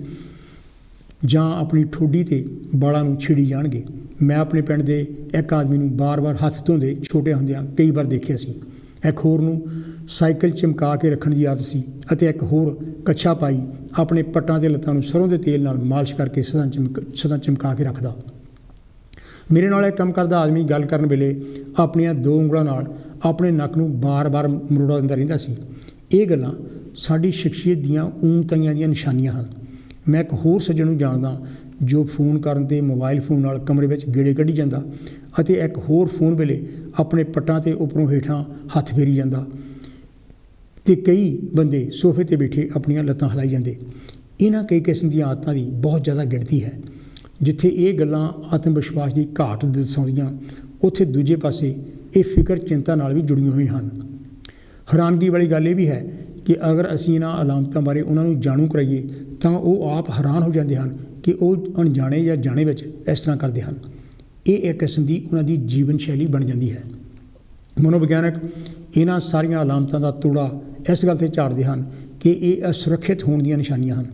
ਜਾਂ ਆਪਣੀ ਠੋਡੀ 'ਤੇ ਵਾਲਾਂ ਨੂੰ ਛੇੜੀ ਜਾਣਗੇ। ਮੈਂ ਆਪਣੇ ਪਿੰਡ ਦੇ ਇੱਕ ਆਦਮੀ ਨੂੰ ਬਾਰ-ਬਾਰ ਹੱਥ ਧੋਂਦੇ ਛੋਟੇ ਹੁੰਦਿਆਂ ਕਈ ਵਾਰ ਦੇਖਿਆ ਸੀ। ਇੱਕ ਹੋਰ ਨੂੰ ਸਾਈਕਲ ਚਮਕਾ ਕੇ ਰੱਖਣ ਦੀ ਆਦਤ ਸੀ ਅਤੇ ਇੱਕ ਹੋਰ ਕੱਛਾ ਪਾਈ ਆਪਣੇ ਪੱਟਾਂ ਅਤੇ ਲੱਤਾਂ ਨੂੰ ਸਰੋਂ ਦੇ ਤੇਲ ਨਾਲ ਮਾਲਿਸ਼ ਕਰਕੇ ਸਦਾ ਚਮਕਾ ਕੇ ਰੱਖਦਾ। ਮੇਰੇ ਨਾਲ ਇਹ ਕੰਮ ਕਰਦਾ ਆਦਮੀ ਗੱਲ ਕਰਨ ਵੇਲੇ ਆਪਣੀਆਂ 2 ਉਂਗਲਾਂ ਨਾਲ ਆਪਣੇ ਨੱਕ ਨੂੰ ਬਾਰ-ਬਾਰ ਮਰੋੜਾ ਦਿੰਦਾ ਰਹਿੰਦਾ ਸੀ। ਇਹ ਗੱਲਾਂ ਸਾਡੀ ਸ਼ਖਸੀਅਤ ਦੀਆਂ ਊਣਤਾਈਆਂ ਦੀਆਂ ਨਿਸ਼ਾਨੀਆਂ ਹਨ। ਮੈਂ ਇੱਕ ਹੋਰ ਸੱਜਣ ਨੂੰ ਜਾਣਦਾ ਜੋ ਫੋਨ ਕਰਨ 'ਤੇ ਮੋਬਾਈਲ ਫੋਨ ਨਾਲ ਕਮਰੇ ਵਿੱਚ ਗੇੜੇ ਕੱਢੀ ਜਾਂਦਾ ਅਤੇ ਇੱਕ ਹੋਰ ਫੋਨ ਵੇਲੇ ਆਪਣੇ ਪੱਟਾਂ 'ਤੇ ਉੱਪਰੋਂ ਹੇਠਾਂ ਹੱਥ ਫੇਰੀ ਜਾਂਦਾ ਅਤੇ ਕਈ ਬੰਦੇ ਸੋਫੇ 'ਤੇ ਬੈਠੇ ਆਪਣੀਆਂ ਲੱਤਾਂ ਹਿਲਾਈ ਜਾਂਦੇ। ਇਹਨਾਂ ਕਈ ਕਿਸਮ ਦੀਆਂ ਆਦਤਾਂ ਦੀ ਬਹੁਤ ਜ਼ਿਆਦਾ ਗਿਣਤੀ ਹੈ। ਜਿੱਥੇ ਇਹ ਗੱਲਾਂ ਆਤਮ ਵਿਸ਼ਵਾਸ ਦੀ ਘਾਟ ਦਰਸਾਉਂਦੀਆਂ ਉੱਥੇ ਦੂਜੇ ਪਾਸੇ ਇਹ ਫਿਕਰ ਚਿੰਤਾ ਨਾਲ ਵੀ ਜੁੜੀਆਂ ਹੋਈਆਂ ਹਨ। ਹੈਰਾਨਗੀ ਵਾਲੀ ਗੱਲ ਇਹ ਵੀ ਹੈ ਕਿ ਅਗਰ ਅਸੀਂ ਇਹਨਾਂ ਅਲਾਮਤਾਂ ਬਾਰੇ ਉਹਨਾਂ ਨੂੰ ਜਾਣੂ ਕਰਾਈਏ ਤਾਂ ਉਹ ਆਪ ਹੈਰਾਨ ਹੋ ਜਾਂਦੇ ਹਨ ਕਿ ਉਹ ਅਣਜਾਣੇ ਜਾਂ ਜਾਣੇ ਵਿੱਚ ਇਸ ਤਰ੍ਹਾਂ ਕਰਦੇ ਹਨ। ਇਹ ਇੱਕ ਕਿਸਮ ਦੀ ਉਹਨਾਂ ਦੀ ਜੀਵਨ ਸ਼ੈਲੀ ਬਣ ਜਾਂਦੀ ਹੈ। ਮਨੋਵਿਗਿਆਨਕ ਇਹਨਾਂ ਸਾਰੀਆਂ ਅਲਾਮਤਾਂ ਦਾ ਤੋੜਾ ਇਸ ਗੱਲ 'ਤੇ ਝਾੜਦੇ ਹਨ ਕਿ ਇਹ ਅਸੁਰੱਖਿਅਤ ਹੋਣ ਦੀਆਂ ਨਿਸ਼ਾਨੀਆਂ ਹਨ।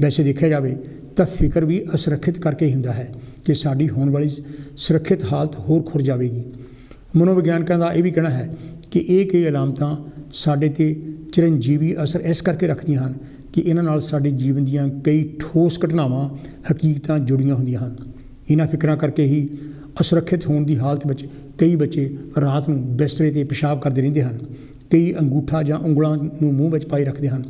ਵੈਸੇ ਦੇਖਿਆ ਜਾਵੇ ਤਾਂ ਫਿਕਰ ਵੀ ਅਸੁਰੱਖਿਅਤ ਕਰਕੇ ਹੀ ਹੁੰਦਾ ਹੈ ਕਿ ਸਾਡੀ ਹੋਣ ਵਾਲੀ ਸੁਰੱਖਿਅਤ ਹਾਲਤ ਹੋਰ ਖੁਰ ਜਾਵੇਗੀ। ਮਨੋਵਿਗਿਆਨਕਾਂ ਦਾ ਇਹ ਵੀ ਕਹਿਣਾ ਹੈ ਕਿ ਇਹ ਕਈ ਅਲਾਮਤਾਂ ਸਾਡੇ 'ਤੇ ਚਿਰੰਜੀਵੀ ਅਸਰ ਇਸ ਕਰਕੇ ਰੱਖਦੀਆਂ ਹਨ ਕਿ ਇਹਨਾਂ ਨਾਲ ਸਾਡੇ ਜੀਵਨ ਦੀਆਂ ਕਈ ਠੋਸ ਘਟਨਾਵਾਂ ਹਕੀਕਤਾਂ ਜੁੜੀਆਂ ਹੁੰਦੀਆਂ ਹਨ। ਇਹਨਾਂ ਫਿਕਰਾਂ ਕਰਕੇ ਹੀ ਅਸੁਰੱਖਿਅਤ ਹੋਣ ਦੀ ਹਾਲਤ ਵਿੱਚ ਕਈ ਬੱਚੇ ਰਾਤ ਨੂੰ ਬਿਸਤਰੇ 'ਤੇ ਪਿਸ਼ਾਬ ਕਰਦੇ ਰਹਿੰਦੇ ਹਨ। ਕਈ ਅੰਗੂਠਾ ਜਾਂ ਉਂਗਲਾਂ ਨੂੰ ਮੂੰਹ ਵਿੱਚ ਪਾਈ ਰੱਖਦੇ ਹਨ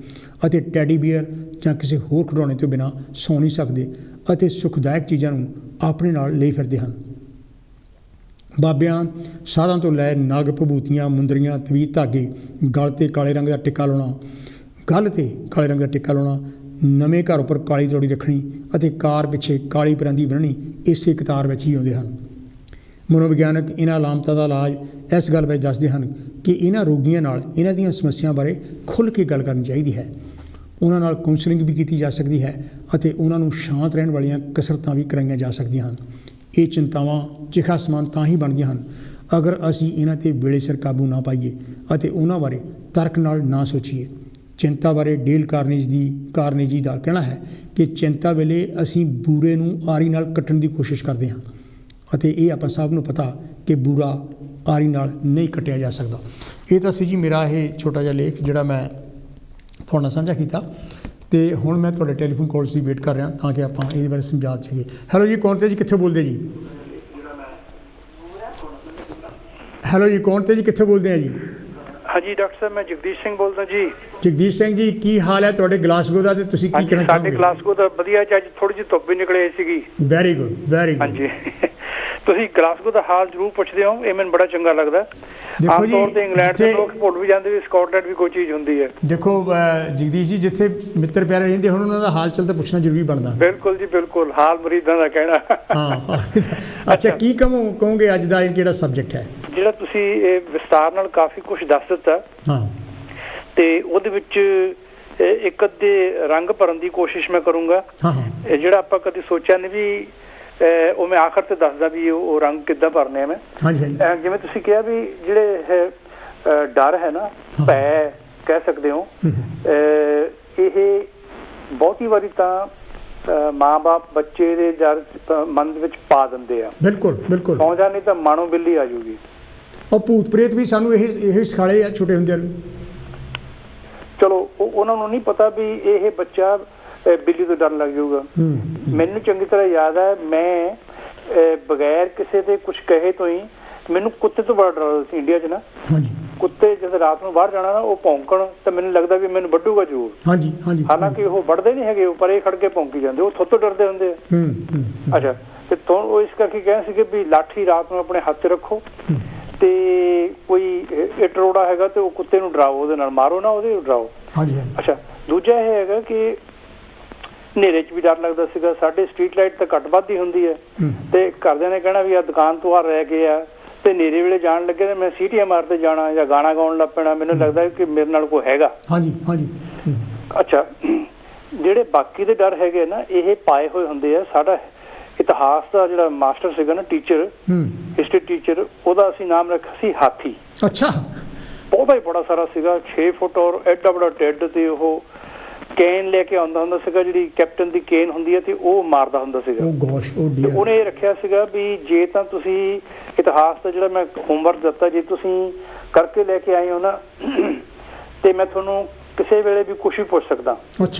ਅਤੇ ਟੈਡੀ ਬੀਅਰ ਜਾਂ ਕਿਸੇ ਹੋਰ ਖਿਡੌਣੇ ਤੋਂ ਬਿਨਾਂ ਸੌਂ ਨਹੀਂ ਸਕਦੇ ਅਤੇ ਸੁਖਦਾਇਕ ਚੀਜ਼ਾਂ ਨੂੰ ਆਪਣੇ ਨਾਲ ਲਈ ਫਿਰਦੇ ਹਨ। ਬਾਬਿਆਂ ਸਾਧਾਂ ਤੋਂ ਲੈ ਨਗ ਭਬੂਤੀਆਂ ਮੁੰਦਰੀਆਂ ਤਵੀਤ ਧਾਗੇ ਗਲ 'ਤੇ ਕਾਲੇ ਰੰਗ ਦਾ ਟਿੱਕਾ ਲਾਉਣਾ ਨਵੇਂ ਘਰ ਉੱਪਰ ਕਾਲੀ ਤੌੜੀ ਰੱਖਣੀ ਅਤੇ ਕਾਰ ਪਿੱਛੇ ਕਾਲੀ ਪਰਾਂਦੀ ਬੰਨ੍ਹਣੀ ਇਸੇ ਕਤਾਰ ਵਿੱਚ ਹੀ ਆਉਂਦੇ ਹਨ। ਮਨੋਵਿਗਿਆਨਕ ਇਹਨਾਂ ਅਲਾਮਤਾਂ ਦਾ ਇਲਾਜ ਇਸ ਗੱਲ ਵਿੱਚ ਦੱਸਦੇ ਹਨ ਕਿ ਇਹਨਾਂ ਰੋਗੀਆਂ ਨਾਲ ਇਹਨਾਂ ਦੀਆਂ ਸਮੱਸਿਆਵਾਂ ਬਾਰੇ ਖੁੱਲ੍ਹ ਕੇ ਗੱਲ ਕਰਨੀ ਚਾਹੀਦੀ ਹੈ। ਉਹਨਾਂ ਨਾਲ ਕਾਉਂਸਲਿੰਗ ਵੀ ਕੀਤੀ ਜਾ ਸਕਦੀ ਹੈ ਅਤੇ ਉਹਨਾਂ ਨੂੰ ਸ਼ਾਂਤ ਰਹਿਣ ਵਾਲੀਆਂ ਕਸਰਤਾਂ ਵੀ ਕਰਾਈਆਂ ਜਾ ਸਕਦੀਆਂ ਹਨ। ਇਹ ਚਿੰਤਾਵਾਂ ਚਿਖਾ ਸਮਾਨ ਤਾਂ ਹੀ ਬਣਦੀਆਂ ਹਨ ਅਗਰ ਅਸੀਂ ਇਹਨਾਂ 'ਤੇ ਵੇਲੇ ਸਿਰ ਕਾਬੂ ਨਾ ਪਾਈਏ ਅਤੇ ਉਹਨਾਂ ਬਾਰੇ ਤਰਕ ਨਾਲ ਨਾ ਸੋਚੀਏ। ਚਿੰਤਾ ਬਾਰੇ ਡੇਲ ਕਾਰਨੇਜੀ ਦਾ ਕਹਿਣਾ ਹੈ ਕਿ ਚਿੰਤਾ ਵੇਲੇ ਅਸੀਂ ਬੂਰੇ ਨੂੰ ਆਰੀ ਨਾਲ ਕੱਟਣ ਦੀ ਕੋਸ਼ਿਸ਼ ਕਰਦੇ ਹਾਂ ਅਤੇ ਇਹ ਆਪਾਂ ਸਭ ਨੂੰ ਪਤਾ ਕਿ ਬੂਰਾ ਆਰੀ ਨਾਲ ਨਹੀਂ ਕੱਟਿਆ ਜਾ ਸਕਦਾ। ਇਹ ਤਾਂ ਸੀ ਜੀ ਮੇਰਾ ਇਹ ਛੋਟਾ ਜਿਹਾ ਲੇਖ ਜਿਹੜਾ ਮੈਂ ਤੁਹਾਡੇ ਨਾਲ ਸਾਂਝਾ ਕੀਤਾ ਅਤੇ ਹੁਣ ਮੈਂ ਤੁਹਾਡੇ ਟੈਲੀਫੋਨ ਕਾਲਸ ਦੀ ਵੇਟ ਕਰ ਰਿਹਾ ਤਾਂ ਕਿ ਆਪਾਂ ਇਹਦੇ ਬਾਰੇ ਸਮਝਾ ਸਕੀਏ। ਹੈਲੋ ਜੀ, ਕੌਣ 'ਤੇ ਜੀ, ਕਿੱਥੋਂ ਬੋਲਦੇ ਜੀ? ਹੈਲੋ ਜੀ, ਕੌਣ 'ਤੇ ਜੀ, ਕਿੱਥੋਂ ਬੋਲਦੇ ਆ ਜੀ? ਹਾਂਜੀ ਡਾਕਟਰ ਸਾਹਿਬ, ਮੈਂ ਜਗਦੀਸ਼ ਸਿੰਘ ਬੋਲਦਾ ਜੀ। ਜਗਦੀਸ਼ ਸਿੰਘ ਜੀ, ਕੀ ਹਾਲ ਹੈ ਤੁਹਾਡੇ ਗਲਾਸਗੋ ਦਾ ਅਤੇ ਤੁਸੀਂ ਕੀ ਕਹਿਣਾ ਚਾਹੋਗੇ? ਸਾਡੇ ਗਲਾਸਗੋ ਦਾ ਵਧੀਆ, ਅੱਜ ਥੋੜ੍ਹੀ ਜਿਹੀ ਧੁੱਪ ਵੀ ਨਿਕਲੇ ਸੀਗੀ। Very good. ਹਾਂਜੀ, ਤੁਸੀਂ ਗਲਾਸਗੋ ਦਾ ਹਾਲ ਜ਼ਰੂਰ ਪੁੱਛਦੇ ਹੋ, ਇਹ ਮੈਨੂੰ ਬੜਾ ਚੰਗਾ ਲੱਗਦਾ। ਆਮ ਤੌਰ 'ਤੇ ਇੰਗਲੈਂਡ ਦੇ ਲੋਕ ਭੁੱਲ ਵੀ ਜਾਂਦੇ ਵੀ ਸਕਾਟਲੈਂਡ ਵੀ ਕੋਈ ਚੀਜ਼ ਹੁੰਦੀ ਹੈ। ਦੇਖੋ ਜਗਦੀਸ਼ ਜੀ, ਜਿੱਥੇ ਮਿੱਤਰ ਪਿਆਰੇ ਰਹਿੰਦੇ ਹੁਣ ਉਹਨਾਂ ਦਾ ਹਾਲ ਚਾਲ ਤਾਂ ਪੁੱਛਣਾ ਜ਼ਰੂਰੀ ਬਣਦਾ। ਬਿਲਕੁਲ ਜੀ, ਬਿਲਕੁਲ, ਹਾਲ ਮਰੀਜ਼ਾਂ ਦਾ ਕਹਿਣਾ। ਹਾਂ ਅੱਛਾ, ਕੀ ਕਹੋਗੇ ਅੱਜ ਦਾ ਇਹ ਕਿਹੜਾ ਸਬਜੈਕਟ ਹੈ ਜਿਹੜਾ ਤੁਸੀਂ ਇਹ ਵਿਸਤਾਰ ਨਾਲ ਕਾਫੀ ਕੁਝ ਦੱਸ ਦਿੱਤਾ? ਹਾਂ, ਤੇ ਉਹਦੇ ਵਿੱਚ ਇੱਕ ਅੱਧੇ ਰੰਗ ਭਰਨ ਦੀ ਕੋਸ਼ਿਸ਼ ਮੈਂ ਕਰੂੰਗਾ। ਹਾਂ, ਜਿਹੜਾ ਆਪਾਂ ਕਦੇ ਸੋਚਿਆ ਨਹੀਂ ਵੀ ਉਹ ਮੈਂ ਆਖਰ ਤੇ ਦੱਸਦਾ ਵੀ ਉਹ ਰੰਗ ਕਿੱਦਾਂ ਭਰਨੇ ਆ ਮੈਂ। ਹਾਂਜੀ, ਜਿਵੇਂ ਤੁਸੀਂ ਕਿਹਾ ਵੀ ਜਿਹੜੇ ਡਰ ਹੈ ਨਾ, ਭੈ, ਕਹਿ ਸਕਦੇ ਹੋ। ਇਹ ਬਹੁਤੀ ਵਾਰੀ ਤਾਂ ਮਾਂ-ਬਾਪ ਬੱਚੇ ਦੇ ਮਨ ਦੇ ਵਿੱਚ ਪਾ ਦਿੰਦੇ ਆ। ਬਿਲਕੁਲ ਬਿਲਕੁਲ, ਸੌਂ ਜਾ ਨਹੀਂ ਤਾਂ ਮਾਣੋ ਬਿੱਲੀ ਆ ਜੂਗੀ। ਉਹ ਭੂਤ ਪ੍ਰੇਤ ਵੀ ਸਾਨੂੰ ਇਹ ਸਿਖਾਲੇ ਆ ਛੋਟੇ ਹੁੰਦਿਆਂ ਨੂੰ। ਚਲੋ ਉਹਨਾਂ ਨੂੰ ਨਹੀਂ ਪਤਾ ਵੀ ਇਹ ਬੱਚਾ ਬਿੱਲੀ ਤੋਂ ਡਰ ਲੱਗ ਜਾਊਗਾ। ਮੈਨੂੰ ਚੰਗੀ ਤਰ੍ਹਾਂ ਯਾਦ ਹੈ, ਮੈਂ ਬਗੈਰ ਕਿਸੇ ਦੇ ਕੁਝ ਕਹੇ ਤੋਂ ਹੀ ਮੈਨੂੰ ਕੁੱਤੇ ਤੋਂ ਬੜਾ ਡਰ ਸੀ ਇੰਡੀਆ 'ਚ ਨਾ। ਕੁੱਤੇ ਜਦੋਂ ਰਾਤ ਨੂੰ ਬਾਹਰ ਜਾਣਾ ਨਾ, ਉਹ ਭੌਂਕਣ ਤਾਂ ਮੈਨੂੰ ਲੱਗਦਾ ਵੀ ਮੈਨੂੰ ਵੱਢੂਗਾ ਜ਼ਰੂਰ। ਹਾਲਾਂਕਿ ਉਹ ਵੱਢਦੇ ਨਹੀਂ ਹੈਗੇ, ਉਹ ਪਰੇ ਖੜ ਕੇ ਭੌਂਕੀ ਜਾਂਦੇ, ਉਹ ਥੋਤੋਂ ਡਰਦੇ ਹੁੰਦੇ ਆ। ਅੱਛਾ, ਤੇ ਉਹ ਇਸ ਕਰਕੇ ਕਹੇ ਸੀਗੇ ਵੀ ਲਾਠੀ ਰਾਤ ਨੂੰ ਆਪਣੇ ਹੱਥ 'ਚ ਰੱਖੋ, ਤੇ ਕੋਈ ਇੱਟ ਰੋੜਾ ਹੈਗਾ ਤੇ ਉਹ ਕੁੱਤੇ ਨੂੰ ਡਰਾਓ, ਉਹਦੇ ਨਾਲ ਮਾਰੋ ਨਾ, ਉਹਦੇ ਡਰਾਓ। ਅੱਛਾ, ਦੂਜਾ ਇਹ ਹੈਗਾ ਕਿ ਹਨੇਰੇ 'ਚ ਵੀ ਡਰ ਲੱਗਦਾ ਸੀਗਾ। ਸਾਡੇ ਸਟਰੀਟ ਲਾਈਟ ਤਾਂ ਘੱਟ ਵੱਧ ਹੀ ਹੁੰਦੀ ਹੈ, ਤੇ ਘਰਦਿਆਂ ਨੇ ਕਹਿਣਾ ਵੀ ਆ ਦੁਕਾਨ ਤੋਂ ਆ ਰਹਿ ਗਏ ਆ, ਤੇ ਹਨੇਰੇ ਵੇਲੇ ਜਾਣ ਲੱਗੇ ਤੇ ਮੈਂ ਸੀਟੀਆਂ ਮਾਰਦੇ ਜਾਣਾ ਜਾਂ ਗਾਣਾ ਗਾਉਣ ਲੱਗ ਪੈਣਾ। ਮੈਨੂੰ ਲੱਗਦਾ ਕਿ ਮੇਰੇ ਨਾਲ ਕੋਈ ਹੈਗਾ। ਅੱਛਾ, ਜਿਹੜੇ ਬਾਕੀ ਦੇ ਡਰ ਹੈਗੇ ਨਾ, ਇਹ ਪਾਏ ਹੋਏ ਹੁੰਦੇ ਆ। ਸਾਡਾ ਇਤਿਹਾਸ ਦਾ ਜਿਹੜਾ ਮਾਸਟਰ ਸੀਗਾ ਨਾ, ਟੀਚਰ, ਹਿਸਟਰੀ ਟੀਚਰ, ਉਹਦਾ ਅਸੀਂ ਨਾਮ ਰੱਖਿਆ ਸੀ ਹਾਥੀ। ਅੱਛਾ, ਬਹੁਤਾ ਹੀ ਬੜਾ ਸਾਰਾ ਸੀਗਾ, 6 ਫੁੱਟ ਔਰ ਐਡਾ ਬੜਾ ਢਿੱਡ, ਤੇ ਉਹ ਕੇਨ ਲੈ ਕੇ ਆਉਂਦਾ ਹੁੰਦਾ ਸੀਗਾ, ਜਿਹੜੀ ਕੈਪਟਨ ਦੀ ਕੇਨ ਹੁੰਦੀ ਹੈ, ਤੇ ਉਹ ਮਾਰਦਾ ਹੁੰਦਾ ਸੀਗਾ। ਉਹਨੇ ਇਹ ਰੱਖਿਆ ਸੀਗਾ ਵੀ ਜੇ ਤਾਂ ਤੁਸੀਂ ਇਤਿਹਾਸ ਦਾ ਜਿਹੜਾ ਮੈਂ ਹੋਮਵਰਕ ਦਿੱਤਾ, ਜੇ ਤੁਸੀਂ ਕਰਕੇ ਲੈ ਕੇ ਆਏ ਹੋ ਨਾ, ਤੇ ਮੈਂ ਤੁਹਾਨੂੰ ਕਿਸੇ ਵੇਲੇ ਵੀ ਕੁਛ ਵੀ ਪੁੱਛ ਸਕਦਾ।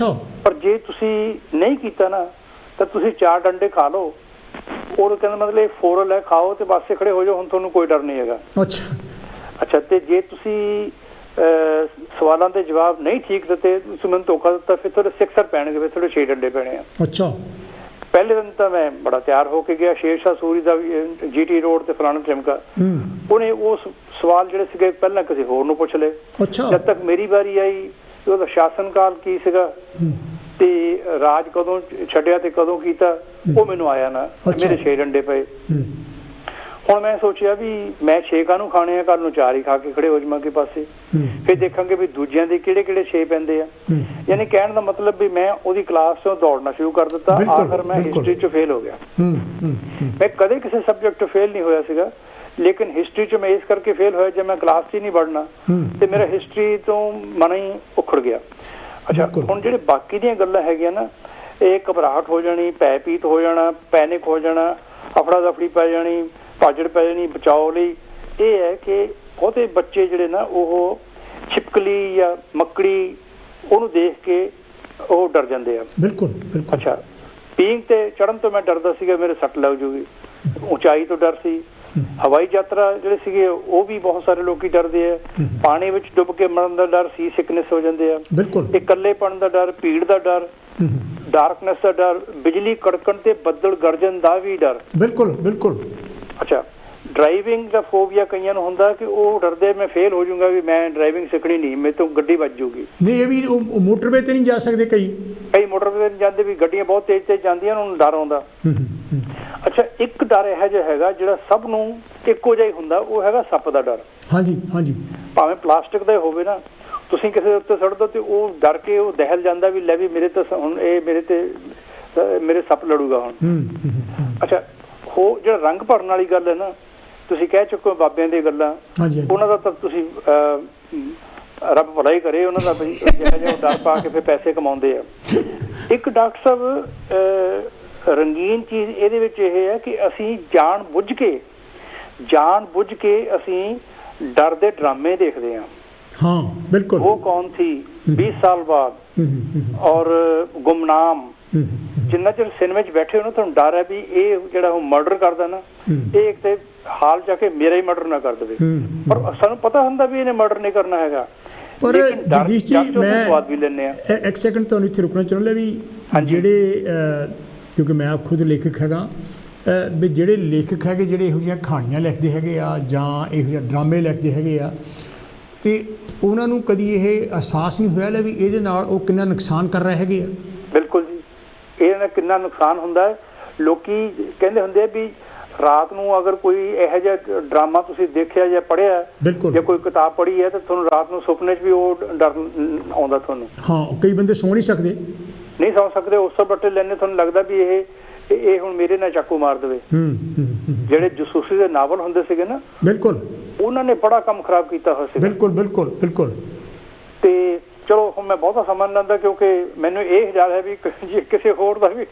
ਪਰ ਜੇ ਤੁਸੀਂ ਨਹੀਂ ਕੀਤਾ ਨਾ, ਤਾਂ ਤੁਸੀਂ 4 ਡੰਡੇ ਖਾ ਲਓ। ਉਹ ਕਹਿੰਦਾ ਮਤਲਬ ਫੋਰਲ ਹੈ, ਖਾਓ ਤੇ ਪਾਸੇ ਖੜੇ ਹੋ ਜਾਓ, ਹੁਣ ਤੁਹਾਨੂੰ ਕੋਈ ਡਰ ਨਹੀਂ ਹੈਗਾ। ਅੱਛਾ, ਤੇ ਜੇ ਤੁਸੀਂ ਸਵਾਲਾਂ ਦੇ ਜਵਾਬ ਨਹੀਂ ਠੀਕ ਦਿੱਤੇ, ਤੁਸੀਂ ਮੈਨੂੰ ਧੋਖਾ ਦਿੱਤਾ, ਫਿਰ ਤੁਹਾਡੇ 6 ਪੈਣਗੇ, ਫਿਰ ਤੁਹਾਡੇ 6 ਡੰਡੇ ਪੈਣੇ ਆ। ਪਹਿਲੇ ਦਿਨ ਤਾਂ ਮੈਂ ਬੜਾ ਤਿਆਰ ਹੋ ਕੇ ਗਿਆ, ਸ਼ੇਰਸ਼ਾਹ ਸੂਰੀ ਦਾ GT ਰੋਡ ਤੇ ਫਲਾਣਾ ਚਮਕਾ। ਉਹਨੇ ਉਹ ਸਵਾਲ ਜਿਹੜੇ ਸੀਗੇ ਪਹਿਲਾਂ ਕਿਸੇ ਹੋਰ ਨੂੰ ਪੁੱਛ ਲਏ। ਜਦ ਤੱਕ ਮੇਰੀ ਵਾਰੀ ਆਈ, ਉਹਦਾ ਸ਼ਾਸਨ ਕਾਲ ਕੀ ਸੀਗਾ, ਤੇ ਰਾਜ ਕਦੋਂ ਛੱਡਿਆ ਤੇ ਕਦੋਂ ਕੀਤਾ, ਉਹ ਮੈਨੂੰ ਆਇਆ ਨਾ, ਮੇਰੇ 6 ਡੰਡੇ ਪਏ। ਹੁਣ ਮੈਂ ਸੋਚਿਆ ਵੀ ਮੈਂ 6 ਕਾਹਨੂੰ ਖਾਣੇ ਆ, ਕੱਲ ਨੂੰ 4 ਹੀ ਖਾ ਕੇ ਖੜੇ ਹੋ ਜਾਵਾਂਗੇ ਪਾਸੇ, ਫਿਰ ਦੇਖਾਂਗੇ ਵੀ ਦੂਜਿਆਂ ਦੇ ਕਿਹੜੇ ਕਿਹੜੇ 6 ਪੈਂਦੇ ਆ। ਯਾਨੀ ਕਹਿਣ ਦਾ ਮਤਲਬ ਵੀ ਮੈਂ ਉਹਦੀ ਕਲਾਸ ਤੋਂ ਦੌੜਨਾ ਸ਼ੁਰੂ ਕਰ ਦਿੱਤਾ। ਆਖਰ ਮੈਂ ਹਿਸਟਰੀ 'ਚ ਫੇਲ ਹੋ ਗਿਆ। ਮੈਂ ਕਦੇ ਕਿਸੇ ਸਬਜੈਕਟ 'ਚ ਫੇਲ ਨਹੀਂ ਹੋਇਆ ਸੀਗਾ, ਲੇਕਿਨ ਹਿਸਟਰੀ 'ਚ ਮੈਂ ਇਸ ਕਰਕੇ ਫੇਲ ਹੋਇਆ ਜੇ ਮੈਂ ਕਲਾਸ 'ਚ ਹੀ ਨਹੀਂ ਵੜਨਾ, ਤੇ ਮੇਰਾ ਹਿਸਟਰੀ ਤੋਂ ਮਨ ਹੀ ਉਖੜ ਗਿਆ। ਅੱਛਾ, ਹੁਣ ਜਿਹੜੇ ਬਾਕੀ ਦੀਆਂ ਗੱਲਾਂ ਹੈਗੀਆਂ ਨਾ, ਇਹ ਘਬਰਾਹਟ ਹੋ ਜਾਣੀ, ਭੈ ਭੀਤ ਹੋ ਜਾਣਾ, ਪੈਨਿਕ ਹੋ ਜਾਣਾ, ਅਫੜਾ ਦਫੜੀ ਪੈ ਜਾਣੀ, ਭਾਜੜ ਪੈ ਜਾਣੀ ਬਚਾਓ ਲਈ, ਇਹ ਹੈ ਕਿ ਬਹੁਤੇ ਬੱਚੇ ਜਿਹੜੇ ਨਾ, ਉਹ ਛਿਪਕਲੀ ਜਾਂ ਮੱਕੜੀ ਉਹਨੂੰ ਦੇਖ ਕੇ ਉਹ ਡਰ ਜਾਂਦੇ ਆ। ਅੱਛਾ, ਪੀਂਘ ਤੇ ਚੜ੍ਹਨ ਤੋਂ ਮੈਂ ਡਰਦਾ ਸੀਗਾ, ਮੇਰੇ ਸੱਟ ਲੱਗ ਜੂਗੀ। ਉਚਾਈ ਤੋਂ ਡਰ ਸੀ। ਹਵਾਈ ਯਾਤਰਾ ਜਿਹੜੇ ਸੀਗੇ, ਉਹ ਵੀ ਬਹੁਤ ਸਾਰੇ ਲੋਕੀ ਡਰਦੇ ਆ। ਪਾਣੀ ਵਿੱਚ ਡੁੱਬ ਕੇ ਮਰਨ ਦਾ ਡਰ, ਸੀ ਸਿਕਨੈਸ ਹੋ ਜਾਂਦੇ ਆ। ਇਕੱਲੇਪਣ ਦਾ ਡਰ, ਭੀੜ ਦਾ ਡਰ, ਡਾਰਕਨੈਸ ਦਾ ਡਰ, ਬਿਜਲੀ ਕੜਕਣ ਤੇ ਬੱਦਲ ਗਰਜਣ ਦਾ ਵੀ ਡਰ। ਅੱਛਾ, ਡਰਾਈਵਿੰਗ ਦਾ ਫੋਬੀਆ ਕਈਆਂ ਨੂੰ ਹੁੰਦਾ ਕਿ ਉਹ ਡਰਦੇ ਮੈਂ ਫੇਲ ਹੋ ਜਾਊਂਗਾ, ਵੀ ਮੈਂ ਡਰਾਈਵਿੰਗ ਸਿੱਖਣੀ ਨਹੀਂ, ਮੇਰੇ ਤੋਂ ਗੱਡੀ ਵੱਜ ਜੂਗੀ। ਨਹੀਂ, ਇਹ ਵੀ ਮੋਟਰਵੇ ਤੇ ਨਹੀਂ ਜਾ ਸਕਦੇ, ਕਈ ਮੋਟਰਵੇ ਤੇ ਨਹੀਂ ਜਾਂਦੇ, ਵੀ ਗੱਡੀਆਂ ਬਹੁਤ ਤੇਜ਼ ਤੇਜ਼ ਜਾਂਦੀਆਂ, ਉਹਨਾਂ ਨੂੰ ਡਰ ਆਉਂਦਾ। ਅੱਛਾ, ਇੱਕ ਡਰ ਇਹੋ ਜਿਹਾ ਹੈਗਾ ਜਿਹੜਾ ਸਭ ਨੂੰ ਇੱਕੋ ਜਿਹਾ ਹੀ ਹੁੰਦਾ, ਉਹ ਹੈਗਾ ਸੱਪ ਦਾ ਡਰ। ਭਾਵੇਂ ਪਲਾਸਟਿਕ ਦਾ ਹੋਵੇ ਨਾ, ਤੁਸੀਂ ਕਿਸੇ ਦੇ ਉੱਤੇ ਸੁੱਟ ਦਿਓ ਤੇ ਉਹ ਡਰ ਕੇ ਉਹ ਦਹਿਲ ਜਾਂਦਾ ਵੀ ਲੈ ਵੀ ਮੇਰੇ ਤੇ ਹੁਣ ਇਹ ਮੇਰੇ ਸੱਪ ਲੜੂਗਾ ਹੁਣ। ਅੱਛਾ, ਉਹ ਜਿਹੜਾ ਰੰਗ ਭਰਨ ਵਾਲੀ ਗੱਲ ਹੈ ਨਾ, ਤੁਸੀਂ ਕਹਿ ਚੁੱਕੋ ਬਾਬਿਆਂ ਦੀਆਂ ਗੱਲਾਂ, ਉਹਨਾਂ ਦਾ ਤਾਂ ਤੁਸੀਂ ਰੱਬ ਭਲਾ ਹੀ ਕਰੇ, ਉਹਨਾਂ ਦਾ ਜਿਹੜਾ ਜਿਹਾ ਡਰ ਪਾ ਕੇ ਫਿਰ ਪੈਸੇ ਕਮਾਉਂਦੇ ਆ। ਇੱਕ ਡਾਕਟਰ ਸਾਹਿਬ ਰੰਗੀਨ ਚੀਜ਼ ਇਹਦੇ ਵਿੱਚ ਇਹ ਹੈ ਕਿ ਅਸੀਂ ਜਾਣ ਬੁੱਝ ਕੇ ਅਸੀਂ ਡਰ ਦੇ ਡਰਾਮੇ ਦੇਖਦੇ ਹਾਂ। ਉਹ ਕੌਣ ਥੀ 20 ਸਾਲ ਬਾਅਦ, ਔਰ ਗੁਮਨਾਮ, ਜਿੰਨਾ ਚਿਰ ਸਿਨੇਮੇ 'ਚ ਬੈਠੇ ਹੋ ਨਾ, ਤੁਹਾਨੂੰ ਡਰ ਹੈ ਵੀ ਇਹ ਜਿਹੜਾ ਉਹ ਮਰਡਰ ਕਰਦਾ ਨਾ, ਇਹ ਇੱਕ ਤੇ ਹਾਲ ਜਾ ਕੇ ਮੇਰਾ ਹੀ ਮਰਡਰ ਨਾ ਕਰ ਦੇਵੇ। ਪਰ ਸਾਨੂੰ ਪਤਾ ਹੁੰਦਾ ਵੀ ਇਹਨੇ ਮਰਡਰ ਨਹੀਂ ਕਰਨਾ ਹੈਗਾ। ਪਰ ਜਗਦੀਸ਼ ਜੀ, ਮੈਂ ਸਵਾਦ ਵੀ ਲੈਂਦੇ ਆ। ਇੱਕ ਸੈਕਿੰਡ ਤੁਹਾਨੂੰ ਇੱਥੇ ਰੁਕਣਾ ਚਾਹੁੰਦਾ ਵੀ ਜਿਹੜੇ, ਕਿਉਂਕਿ ਮੈਂ ਆਪ ਖੁਦ ਲੇਖਕ ਹੈਗਾ, ਵੀ ਜਿਹੜੇ ਲੇਖਕ ਹੈਗੇ, ਜਿਹੜੇ ਇਹੋ ਜਿਹੀਆਂ ਕਹਾਣੀਆਂ ਲਿਖਦੇ ਹੈਗੇ ਆ ਜਾਂ ਇਹੋ ਜਿਹੇ ਡਰਾਮੇ ਲਿਖਦੇ ਹੈਗੇ ਆ, ਤੇ ਉਹਨਾਂ ਨੂੰ ਕਦੀ ਇਹ ਅਹਿਸਾਸ ਨਹੀਂ ਹੋਇਆ ਲੈ ਵੀ ਇਹਦੇ ਨਾਲ ਉਹ ਕਿੰਨਾ ਨੁਕਸਾਨ ਕਰ ਰਹੇ ਹੈਗੇ ਆ? ਬਿਲਕੁਲ ਜੀ, ਇਹਦੇ ਨਾਲ ਕਿੰਨਾ ਨੁਕਸਾਨ ਹੁੰਦਾ ਹੈ। ਲੋਕੀ ਕਹਿੰਦੇ ਹੁੰਦੇ ਆ ਵੀ ਰਾਤ ਨੂੰ ਅਗਰ ਕੋਈ ਇਹੋ ਜਿਹਾ ਡਰਾਮਾ ਤੁਸੀਂ ਦੇਖਿਆ ਜਾਂ ਪੜ੍ਹਿਆ, ਜਾਂ ਕੋਈ ਕਿਤਾਬ ਪੜ੍ਹੀ ਹੈ, ਤਾਂ ਤੁਹਾਨੂੰ ਰਾਤ ਨੂੰ ਸੁਪਨੇ 'ਚ ਵੀ ਉਹ ਡਰ ਆਉਂਦਾ ਤੁਹਾਨੂੰ। ਕਈ ਬੰਦੇ ਸੌ ਨਹੀਂ ਸਕਦੇ, ਉਸ ਤੋਂ ਬੱਟੇ ਲੈਣੇ, ਤੁਹਾਨੂੰ ਲੱਗਦਾ ਵੀ ਇਹ ਹੁਣ ਮੇਰੇ ਨਾਲ ਚਾਕੂ ਮਾਰ ਦੇਵੇ। ਜਿਹੜੇ ਜਸੂਸੀ ਦੇ ਨਾਵਲ ਹੁੰਦੇ ਸੀਗੇ ਨਾ, ਉਹਨਾਂ ਨੇ ਬੜਾ ਕੰਮ ਖਰਾਬ ਕੀਤਾ ਹੋਇਆ ਸੀ। ਤੇ ਟੈਲੀਫੋਨ ਮੈਂ ਬਹੁਤਾ ਸਮਾਂ ਨਹੀਂ ਲੈਂਦਾ, ਕਿਉਂਕਿ ਮੈਨੂੰ ਇਹ ਖਿਆਲ ਹੈ ਵੀ ਜੇ ਕਿਸੇ ਹੋਰ ਦਾ ਵੀ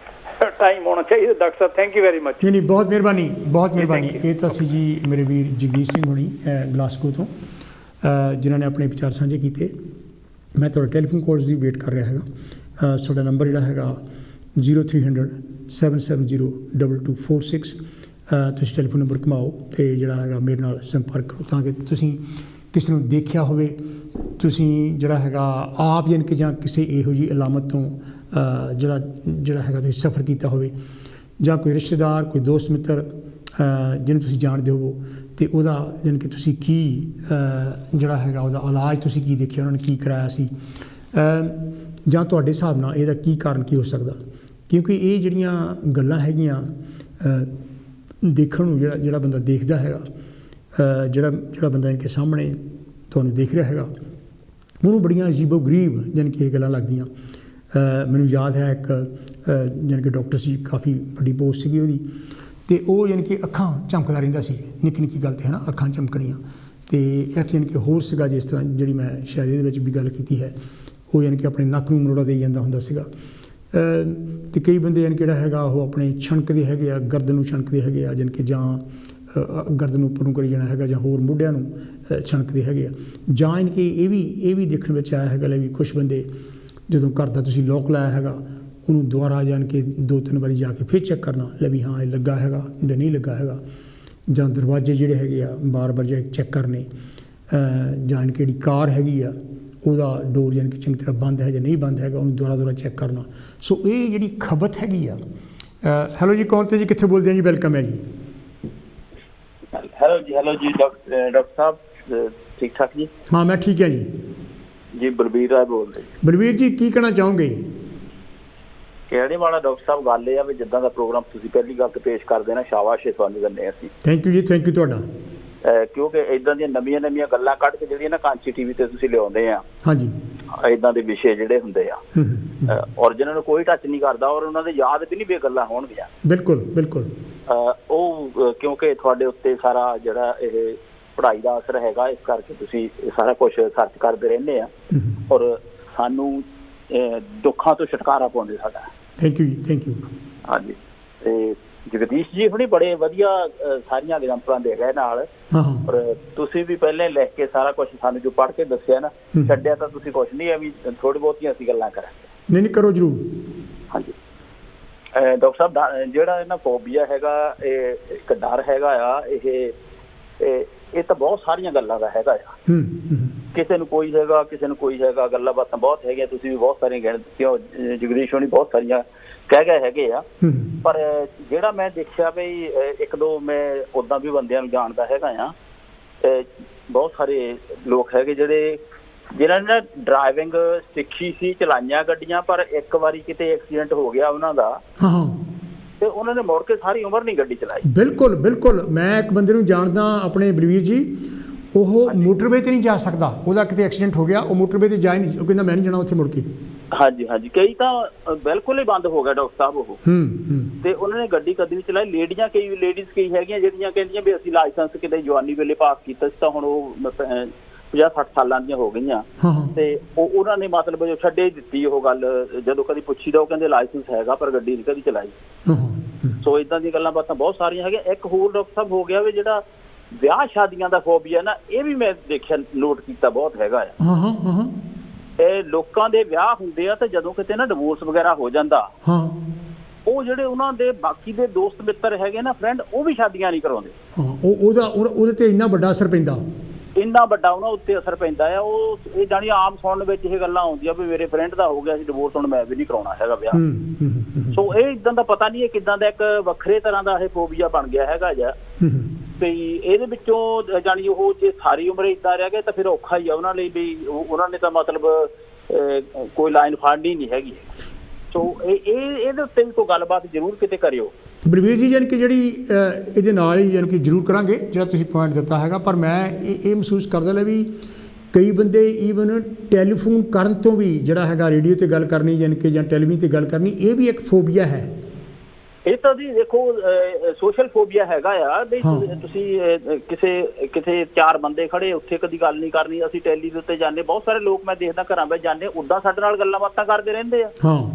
ਟਾਈਮ ਹੋਣਾ ਚਾਹੀਦਾ। Doctor Sahib thank you very much. ਨਹੀਂ ਬਹੁਤ ਮਿਹਰਬਾਨੀ, ਬਹੁਤ ਮਿਹਰਬਾਨੀ। ਇਹ ਤਾਂ ਸੀ ਜੀ ਮੇਰੇ ਵੀਰ ਜਗਦੀਸ਼ ਸਿੰਘ ਹੋਣੀ ਗਲਾਸਗੋ ਤੋਂ, ਜਿਨ੍ਹਾਂ ਨੇ ਆਪਣੇ ਵਿਚਾਰ ਸਾਂਝੇ ਕੀਤੇ। ਮੈਂ ਤੁਹਾਡੇ ਟੈਲੀਫੋਨ ਕਾਲਸ ਦੀ ਵੇਟ ਕਰ ਰਿਹਾ ਹੈਗਾ। ਸਾਡਾ ਨੰਬਰ ਜਿਹੜਾ ਹੈਗਾ 0300 770 2246। ਤੁਸੀਂ ਟੈਲੀਫੋਨ ਨੰਬਰ ਘੁਮਾਓ ਅਤੇ ਜਿਹੜਾ ਹੈਗਾ ਮੇਰੇ ਨਾਲ ਸੰਪਰਕ ਕਰੋ, ਤਾਂ ਕਿ ਤੁਸੀਂ ਕਿਸੇ ਨੂੰ ਦੇਖਿਆ ਹੋਵੇ, ਤੁਸੀਂ ਜਿਹੜਾ ਹੈਗਾ ਆਪ ਯਾਨੀ ਕਿ ਜਾਂ ਕਿਸੇ ਇਹੋ ਜਿਹੀ ਅਲਾਮਤ ਤੋਂ ਜਿਹੜਾ ਹੈਗਾ ਤੁਸੀਂ ਸਫ਼ਰ ਕੀਤਾ ਹੋਵੇ, ਜਾਂ ਕੋਈ ਰਿਸ਼ਤੇਦਾਰ, ਕੋਈ ਦੋਸਤ ਮਿੱਤਰ ਜਿਹਨੂੰ ਤੁਸੀਂ ਜਾਣਦੇ ਹੋਵੋ, ਅਤੇ ਉਹਦਾ ਯਾਨੀ ਕਿ ਤੁਸੀਂ ਕੀ ਜਿਹੜਾ ਹੈਗਾ ਉਹਦਾ ਇਲਾਜ ਤੁਸੀਂ ਕੀ ਦੇਖਿਆ, ਉਹਨਾਂ ਨੇ ਕੀ ਕਰਾਇਆ ਸੀ, ਜਾਂ ਤੁਹਾਡੇ ਹਿਸਾਬ ਨਾਲ ਇਹਦਾ ਕੀ ਕਾਰਨ ਕੀ ਹੋ ਸਕਦਾ। ਕਿਉਂਕਿ ਇਹ ਜਿਹੜੀਆਂ ਗੱਲਾਂ ਹੈਗੀਆਂ ਦੇਖਣ ਨੂੰ ਜਿਹੜਾ ਬੰਦਾ ਦੇਖਦਾ ਹੈਗਾ, ਜਿਹੜਾ ਬੰਦਾ ਇਨਕੇ ਸਾਹਮਣੇ ਤੁਹਾਨੂੰ ਦੇਖ ਰਿਹਾ ਹੈਗਾ, ਉਹਨੂੰ ਬੜੀਆਂ ਅਜੀਬੋ ਗਰੀਬ ਯਾਨੀ ਕਿ ਇਹ ਗੱਲਾਂ ਲੱਗਦੀਆਂ। ਮੈਨੂੰ ਯਾਦ ਹੈ ਇੱਕ ਯਾਨੀ ਕਿ ਡਾਕਟਰ ਸੀ, ਕਾਫੀ ਵੱਡੀ ਪੋਸਟ ਸੀਗੀ ਉਹਦੀ, ਅਤੇ ਉਹ ਯਾਨੀ ਕਿ ਅੱਖਾਂ ਝਮਕਦਾ ਰਹਿੰਦਾ ਸੀ, ਨਿੱਕੀ ਨਿੱਕੀ ਗੱਲ 'ਤੇ ਹੈ ਨਾ, ਅੱਖਾਂ ਚਮਕਣੀਆਂ। ਅਤੇ ਇੱਕ ਯਾਨੀ ਕਿ ਹੋਰ ਸੀਗਾ, ਜਿਸ ਤਰ੍ਹਾਂ ਜਿਹੜੀ ਮੈਂ ਸ਼ਾਇਦ ਇਹਦੇ ਵਿੱਚ ਵੀ ਗੱਲ ਕੀਤੀ ਹੈ, ਉਹ ਯਾਨੀ ਕਿ ਆਪਣੇ ਨੱਕ ਨੂੰ ਮਰੋੜਾ ਦੇਈ ਜਾਂਦਾ ਹੁੰਦਾ ਸੀਗਾ। ਅਤੇ ਕਈ ਬੰਦੇ ਯਾਨੀ ਜਿਹੜਾ ਹੈਗਾ ਉਹ ਆਪਣੇ ਛਣਕਦੇ ਹੈਗੇ ਆ, ਗਰਦਨ ਨੂੰ ਛਣਕਦੇ ਹੈਗੇ ਆ, ਯਾਨੀ ਕਿ ਜਾਂ ਗਰਦਨ ਨੂੰ ਉੱਪਰ ਨੂੰ ਕਰੀ ਜਾਣਾ ਹੈਗਾ, ਜਾਂ ਹੋਰ ਮੋਢਿਆਂ ਨੂੰ ਛਣਕਦੇ ਹੈਗੇ ਆ। ਜਾਂ ਯਾਨੀ ਕਿ ਇਹ ਵੀ ਦੇਖਣ ਵਿੱਚ ਆਇਆ ਹੈਗਾ ਵੀ ਕੁਛ ਬੰਦੇ ਜਦੋਂ ਘਰ ਦਾ ਤੁਸੀਂ ਲੋਕ ਲਾਇਆ ਹੈਗਾ, ਉਹਨੂੰ ਦੁਬਾਰਾ ਜਾਣ ਕੇ 2-3 ਵਾਰੀ ਜਾ ਕੇ ਫਿਰ ਚੈੱਕ ਕਰਨਾ, ਲੈ ਵੀ ਹਾਂ ਇਹ ਲੱਗਾ ਹੈਗਾ ਜਾਂ ਨਹੀਂ ਲੱਗਾ ਹੈਗਾ। ਜਾਂ ਦਰਵਾਜ਼ੇ ਜਿਹੜੇ ਹੈਗੇ ਆ ਬਾਰ-ਬਾਰ ਜਾ ਕੇ ਚੈੱਕ ਕਰਨੇ, ਜਾਂ ਕਿਹੜੀ ਕਾਰ ਹੈਗੀ ਆ ਉਹਦਾ ਡੋਰ ਯਾਨੀ ਕਿ ਚੰਗੀ ਤਰ੍ਹਾਂ ਬੰਦ ਹੈ ਜਾਂ ਨਹੀਂ ਬੰਦ ਹੈਗਾ, ਉਹਨੂੰ ਦੁਬਾਰਾ ਚੈੱਕ ਕਰਨਾ। ਸੋ ਇਹ ਜਿਹੜੀ ਖਬਤ ਹੈਗੀ ਆ। ਹੈਲੋ ਜੀ, ਕੌਣ ਤੇ ਜੀ, ਕਿੱਥੇ ਬੋਲਦੇ ਆ ਜੀ? ਵੈਲਕਮ ਹੈ ਜੀ। ਹੈਲੋ ਜੀ ਡਾਕਟਰ ਸਾਹਿਬ, ਠੀਕ ਠਾਕ ਜੀ? ਹਾਂ ਮੈਂ ਠੀਕ ਹੈ ਜੀ। ਜੀ ਬਲਬੀਰ ਰਾਏ ਬੋਲਦੇ। ਬਲਬੀਰ ਜੀ ਕੀ ਕਹਿਣਾ ਚਾਹੋਗੇ? ਕਿਹੜੇ ਵਾਲਾ ਡਾਕਟਰ ਸਾਹਿਬ, ਗੱਲ ਇਹ ਆ ਵੀ ਜਿੱਦਾਂ ਦਾ ਪ੍ਰੋਗਰਾਮ ਤੁਸੀਂ ਪਹਿਲੀ ਗੱਲ ਤੇ ਪੇਸ਼ ਕਰਦੇ ਨਾ, ਸ਼ਾਬਾਸ਼ ਤੁਹਾਨੂੰ ਦਿੰਦੇ ਅਸੀਂ। ਥੈਂਕ ਯੂ ਜੀ, ਥੈਂਕ ਯੂ ਤੁਹਾਡਾ। ਕਿਉਂਕਿ ਇੱਦਾਂ ਦੀਆਂ ਨਵੀਆਂ ਗੱਲਾਂ ਕੱਢ ਕੇ ਜਿਹੜੀਆਂ ਨਾ ਕਾਂਚੀ ਟੀਵੀ ਤੇ ਤੁਸੀਂ ਲਿਆਉਂਦੇ ਆ, ਹਾਂਜੀ, ਇੱਦਾਂ ਦੇ ਵਿਸ਼ੇ ਜਿਹੜੇ ਹੁੰਦੇ ਆ, ਔਰ ਜਿਹਨਾਂ ਨੂੰ ਕੋਈ ਟੱਚ ਨਹੀਂ ਕਰਦਾ, ਔਰ ਉਹਨਾਂ ਦੇ ਯਾਦ ਵੀ ਨਹੀਂ ਵੀ ਗੱਲਾਂ ਹੋਣਗੀਆਂ। ਬਿਲਕੁਲ ਬਿਲਕੁਲ। ਉਹ ਕਿਉਂਕਿ ਤੁਹਾਡੇ ਉੱਤੇ ਸਾਰਾ ਜਿਹੜਾ ਇਹ ਪੜ੍ਹਾਈ ਦਾ ਅਸਰ ਹੈਗਾ, ਇਸ ਕਰਕੇ ਤੁਸੀਂ ਸਾਰਾ ਕੁਛ ਸਰਚ ਕਰਦੇ ਰਹਿੰਦੇ ਆ, ਔਰ ਸਾਨੂੰ ਦੁੱਖਾਂ ਤੋਂ ਛੁਟਕਾਰਾ ਪਾਉਂਦੇ ਸਾਡਾ। ਥੈਂਕ ਯੂ ਜੀ, ਥੈਂਕ ਯੂ। ਹਾਂਜੀ, ਤੇ ਜਗਦੀਸ਼ ਜੀ ਹੁਣੀ ਬੜੇ ਵਧੀਆ ਸਾਰੀਆਂ ਐਗਜ਼ਾਮਪਲਾਂ ਦੇ ਰਹੇ ਨਾਲ, ਔਰ ਤੁਸੀਂ ਵੀ ਪਹਿਲਾਂ ਲਿਖ ਕੇ ਸਾਰਾ ਕੁਛ ਸਾਨੂੰ ਜੋ ਪੜ੍ਹ ਕੇ ਦੱਸਿਆ ਨਾ, ਛੱਡਿਆ ਤਾਂ ਤੁਸੀਂ ਕੁਛ ਨਹੀਂ, ਐਵੇਂ ਥੋੜੀ ਬਹੁਤੀਆਂ ਅਸੀਂ ਗੱਲਾਂ ਕਰਾਂਗੇ। ਨਹੀਂ ਕਰੋ ਜ਼ਰੂਰ। ਹਾਂਜੀ ਡਾਕਟਰ ਸਾਹਿਬ, ਜਿਹੜਾ ਇਹਨਾਂ ਫੋਬੀਆ ਹੈਗਾ, ਇਹ ਇੱਕ ਡਰ ਹੈਗਾ ਆ, ਇਹ ਤਾਂ ਬਹੁਤ ਸਾਰੀਆਂ ਗੱਲਾਂ ਦਾ ਹੈਗਾ ਆ। ਕਿਸੇ ਨੂੰ ਕੋਈ ਹੈਗਾ, ਕਿਸੇ ਨੂੰ ਕੋਈ ਹੈਗਾ, ਗੱਲਾਂ ਬਾਤਾਂ ਬਹੁਤ ਹੈਗੀਆਂ, ਤੁਸੀਂ ਵੀ ਬਹੁਤ ਸਾਰੀਆਂ ਗਿਣ ਦਿੱਤੀਆਂ, ਜਗਦੀਸ਼ ਹੋਣੀ ਬਹੁਤ ਸਾਰੀਆਂ ਕਹਿ ਗਏ ਹੈਗੇ ਆ। ਪਰ ਜਿਹੜਾ ਮੈਂ ਦੇਖਿਆ ਵੀ ਇੱਕ ਦੋ ਮੈਂ ਉੱਦਾਂ ਵੀ ਬੰਦਿਆਂ ਨੂੰ ਜਾਣਦਾ ਹੈਗਾ ਆ, ਬਹੁਤ ਸਾਰੇ ਲੋਕ ਹੈਗੇ ਜਿਨ੍ਹਾਂ ਨੇ ਡਰਾਈਵਿੰਗ ਸਿੱਖੀ ਸੀ, ਚਲਾਈਆਂ ਗੱਡੀਆਂ, ਪਰ ਇੱਕ ਵਾਰੀ ਕਿਤੇ ਐਕਸੀਡੈਂਟ ਹੋ ਗਿਆ ਉਹਨਾਂ ਦਾ, ਤੇ ਉਹਨਾਂ ਨੇ ਮੁੜ ਕੇ ਸਾਰੀ ਉਮਰ ਨਹੀਂ ਗੱਡੀ ਚਲਾਈ। ਬਿਲਕੁਲ ਬਿਲਕੁਲ। ਮੈਂ ਇੱਕ ਬੰਦੇ ਨੂੰ ਜਾਣਦਾ ਆਪਣੇ ਬਲਵੀਰ ਜੀ, ਉਹ ਮੋਟਰਵੇ 'ਤੇ ਨਹੀਂ ਜਾ ਸਕਦਾ, ਉਹਦਾ ਕਿਤੇ ਐਕਸੀਡੈਂਟ ਹੋ ਗਿਆ, ਉਹ ਮੋਟਰਵੇ 'ਤੇ ਜਾ ਹੀ ਨਹੀਂ, ਉਹ ਕਹਿੰਦਾ ਮੈਂ ਨਹੀਂ ਜਾਣਾ ਉੱਥੇ ਮੁੜ ਕੇ। ਹਾਂਜੀ, ਕਈ ਤਾਂ ਬਿਲਕੁਲ ਹੀ ਬੰਦ ਹੋ ਗਿਆ ਡਾਕਟਰ ਸਾਹਿਬ ਉਹ, ਤੇ ਉਹਨਾਂ ਨੇ ਗੱਡੀ ਕਦੀ ਵੀ ਚਲਾਈ। ਕਈ ਲੇਡੀਜ਼ ਹੈਗੀਆਂ ਜਿਹੜੀਆਂ ਕਹਿੰਦੀਆਂ ਵੀ ਅਸੀਂ ਲਾਇਸੈਂਸ ਕਿਤੇ ਜਵਾਨੀ ਵੇਲੇ ਪਾਸ ਕੀਤਾ ਸੀ, ਤਾਂ ਹੁਣ ਉਹ 50-60 ਸਾਲਾਂ ਦੀਆਂ ਹੋ ਗਈਆਂ, ਤੇ ਉਹਨਾਂ ਨੇ ਮਤਲਬ ਜੋ ਛੱਡੇ ਦਿੱਤੀ ਉਹ ਗੱਲ। ਜਦੋਂ ਕਦੀ ਪੁੱਛੀ ਤਾਂ ਉਹ ਕਹਿੰਦੇ ਲਾਇਸੈਂਸ ਹੈਗਾ ਪਰ ਗੱਡੀ ਨਹੀਂ ਕਦੀ ਚਲਾਈ। ਸੋ ਏਦਾਂ ਦੀਆਂ ਗੱਲਾਂ ਬਾਤਾਂ ਬਹੁਤ ਸਾਰੀਆਂ ਹੈਗੀਆਂ। ਇੱਕ ਹੋਰ ਡਾਕਟਰ ਸਾਹਿਬ ਹੋ ਗਿਆ ਵੀ ਜਿਹੜਾ ਵਿਆਹ ਸ਼ਾਦੀਆਂ ਦਾ ਫੋਬੀਆ ਨਾ, ਇਹ ਵੀ ਮੈਂ ਦੇਖਿਆ, ਨੋਟ ਕੀਤਾ ਬਹੁਤ ਹੈਗਾ ਆ। ਇਹ ਲੋਕਾਂ ਦੇ ਵਿਆਹ ਹੁੰਦੇ ਆ, ਤੇ ਜਦੋਂ ਕਿਤੇ ਨਾ ਡਿਵੋਰਸ ਵਗੈਰਾ ਹੋ ਜਾਂਦਾ, ਉਹ ਜਿਹੜੇ ਉਹਨਾਂ ਦੇ ਬਾਕੀ ਦੇ ਦੋਸਤ ਮਿੱਤਰ ਹੈਗੇ ਨਾ, ਫਰੈਂਡ, ਉਹ ਵੀ ਸ਼ਾਦੀਆਂ ਨਹੀਂ ਕਰਾਉਂਦੇ। ਉਹਦੇ ਤੇ ਇੰਨਾ ਵੱਡਾ ਅਸਰ ਪੈਂਦਾ, ਇੰਨਾ ਵੱਡਾ ਉਹਨਾਂ ਉੱਤੇ ਅਸਰ ਪੈਂਦਾ ਆ। ਉਹ ਇਹ ਜਾਣੀ ਆਮ ਸੁਣਨ ਵਿੱਚ ਇਹ ਗੱਲਾਂ ਆਉਂਦੀਆਂ ਵੀ ਮੇਰੇ ਫਰੈਂਡ ਦਾ ਹੋ ਗਿਆ ਸੀ ਡਿਵੋਰਸ, ਹੁਣ ਮੈਂ ਵੀ ਨਹੀਂ ਕਰਾਉਣਾ ਹੈਗਾ ਵਿਆਹ। ਸੋ ਇਹ ਇਦਾਂ ਦਾ ਪਤਾ ਨਹੀਂ ਇਹ ਕਿੱਦਾਂ ਦਾ ਇੱਕ ਵੱਖਰੇ ਤਰ੍ਹਾਂ ਦਾ ਇਹ ਫੋਬੀਆ ਬਣ ਗਿਆ ਹੈਗਾ ਜਾ। ਤੇ ਇਹਦੇ ਵਿੱਚੋਂ ਜਾਣੀ ਉਹ ਜੇ ਸਾਰੀ ਉਮਰ ਏਦਾਂ ਰਹਿ ਗਏ ਤਾਂ ਫਿਰ ਔਖਾ ਹੀ ਆ ਉਹਨਾਂ ਲਈ ਵੀ। ਉਹਨਾਂ ਨੇ ਤਾਂ ਮਤਲਬ ਕੋਈ ਲਾਈਨ ਫੜਨੀ ਨਹੀਂ ਹੈਗੀ। ਸੋ ਇਹਦੇ ਉੱਤੇ ਵੀ ਕੋਈ ਗੱਲਬਾਤ ਜ਼ਰੂਰ ਕਿਤੇ ਕਰਿਓ ਬਲਵੀਰ ਜੀ। ਯਾਨੀ ਕਿ ਜਿਹੜੀ ਇਹਦੇ ਨਾਲ ਹੀ ਯਾਨੀ ਕਿ ਜ਼ਰੂਰ ਕਰਾਂਗੇ ਜਿਹੜਾ ਤੁਸੀਂ ਪੁਆਇੰਟ ਦਿੱਤਾ ਹੈਗਾ, ਪਰ ਮੈਂ ਇਹ ਮਹਿਸੂਸ ਕਰਦਾ ਲੈ ਵੀ ਕਈ ਬੰਦੇ ਈਵਨ ਟੈਲੀਫੋਨ ਕਰਨ ਤੋਂ ਵੀ ਜਿਹੜਾ ਹੈਗਾ ਰੇਡੀਓ 'ਤੇ ਗੱਲ ਕਰਨੀ, ਯਾਨੀ ਕਿ ਜਾਂ ਟੈਲੀਵਿਜ਼ਨ 'ਤੇ ਗੱਲ ਕਰਨੀ, ਇਹ ਵੀ ਇੱਕ ਫੋਬੀਆ ਹੈ। ਇਹ ਤਾਂ ਜੀ ਦੇਖੋ ਸੋਸ਼ਲ ਫੋਬੀਆ ਹੈਗਾ ਆ ਵੀ ਤੁਸੀਂ ਕਿਸੇ ਚਾਰ ਬੰਦੇ ਖੜੇ ਉੱਥੇ ਕਦੀ ਗੱਲ ਨਹੀਂ ਕਰਨੀ। ਅਸੀਂ ਟੈਲੀ ਦੇ ਉੱਤੇ ਜਾਂਦੇ, ਬਹੁਤ ਸਾਰੇ ਲੋਕ ਮੈਂ ਦੇਖਦਾ ਘਰਾਂ ਵਿੱਚ ਜਾਂਦੇ ਉੱਦਾਂ ਸਾਡੇ ਨਾਲ ਗੱਲਾਂ ਬਾਤਾਂ ਕਰਦੇ ਰਹਿੰਦੇ ਆ।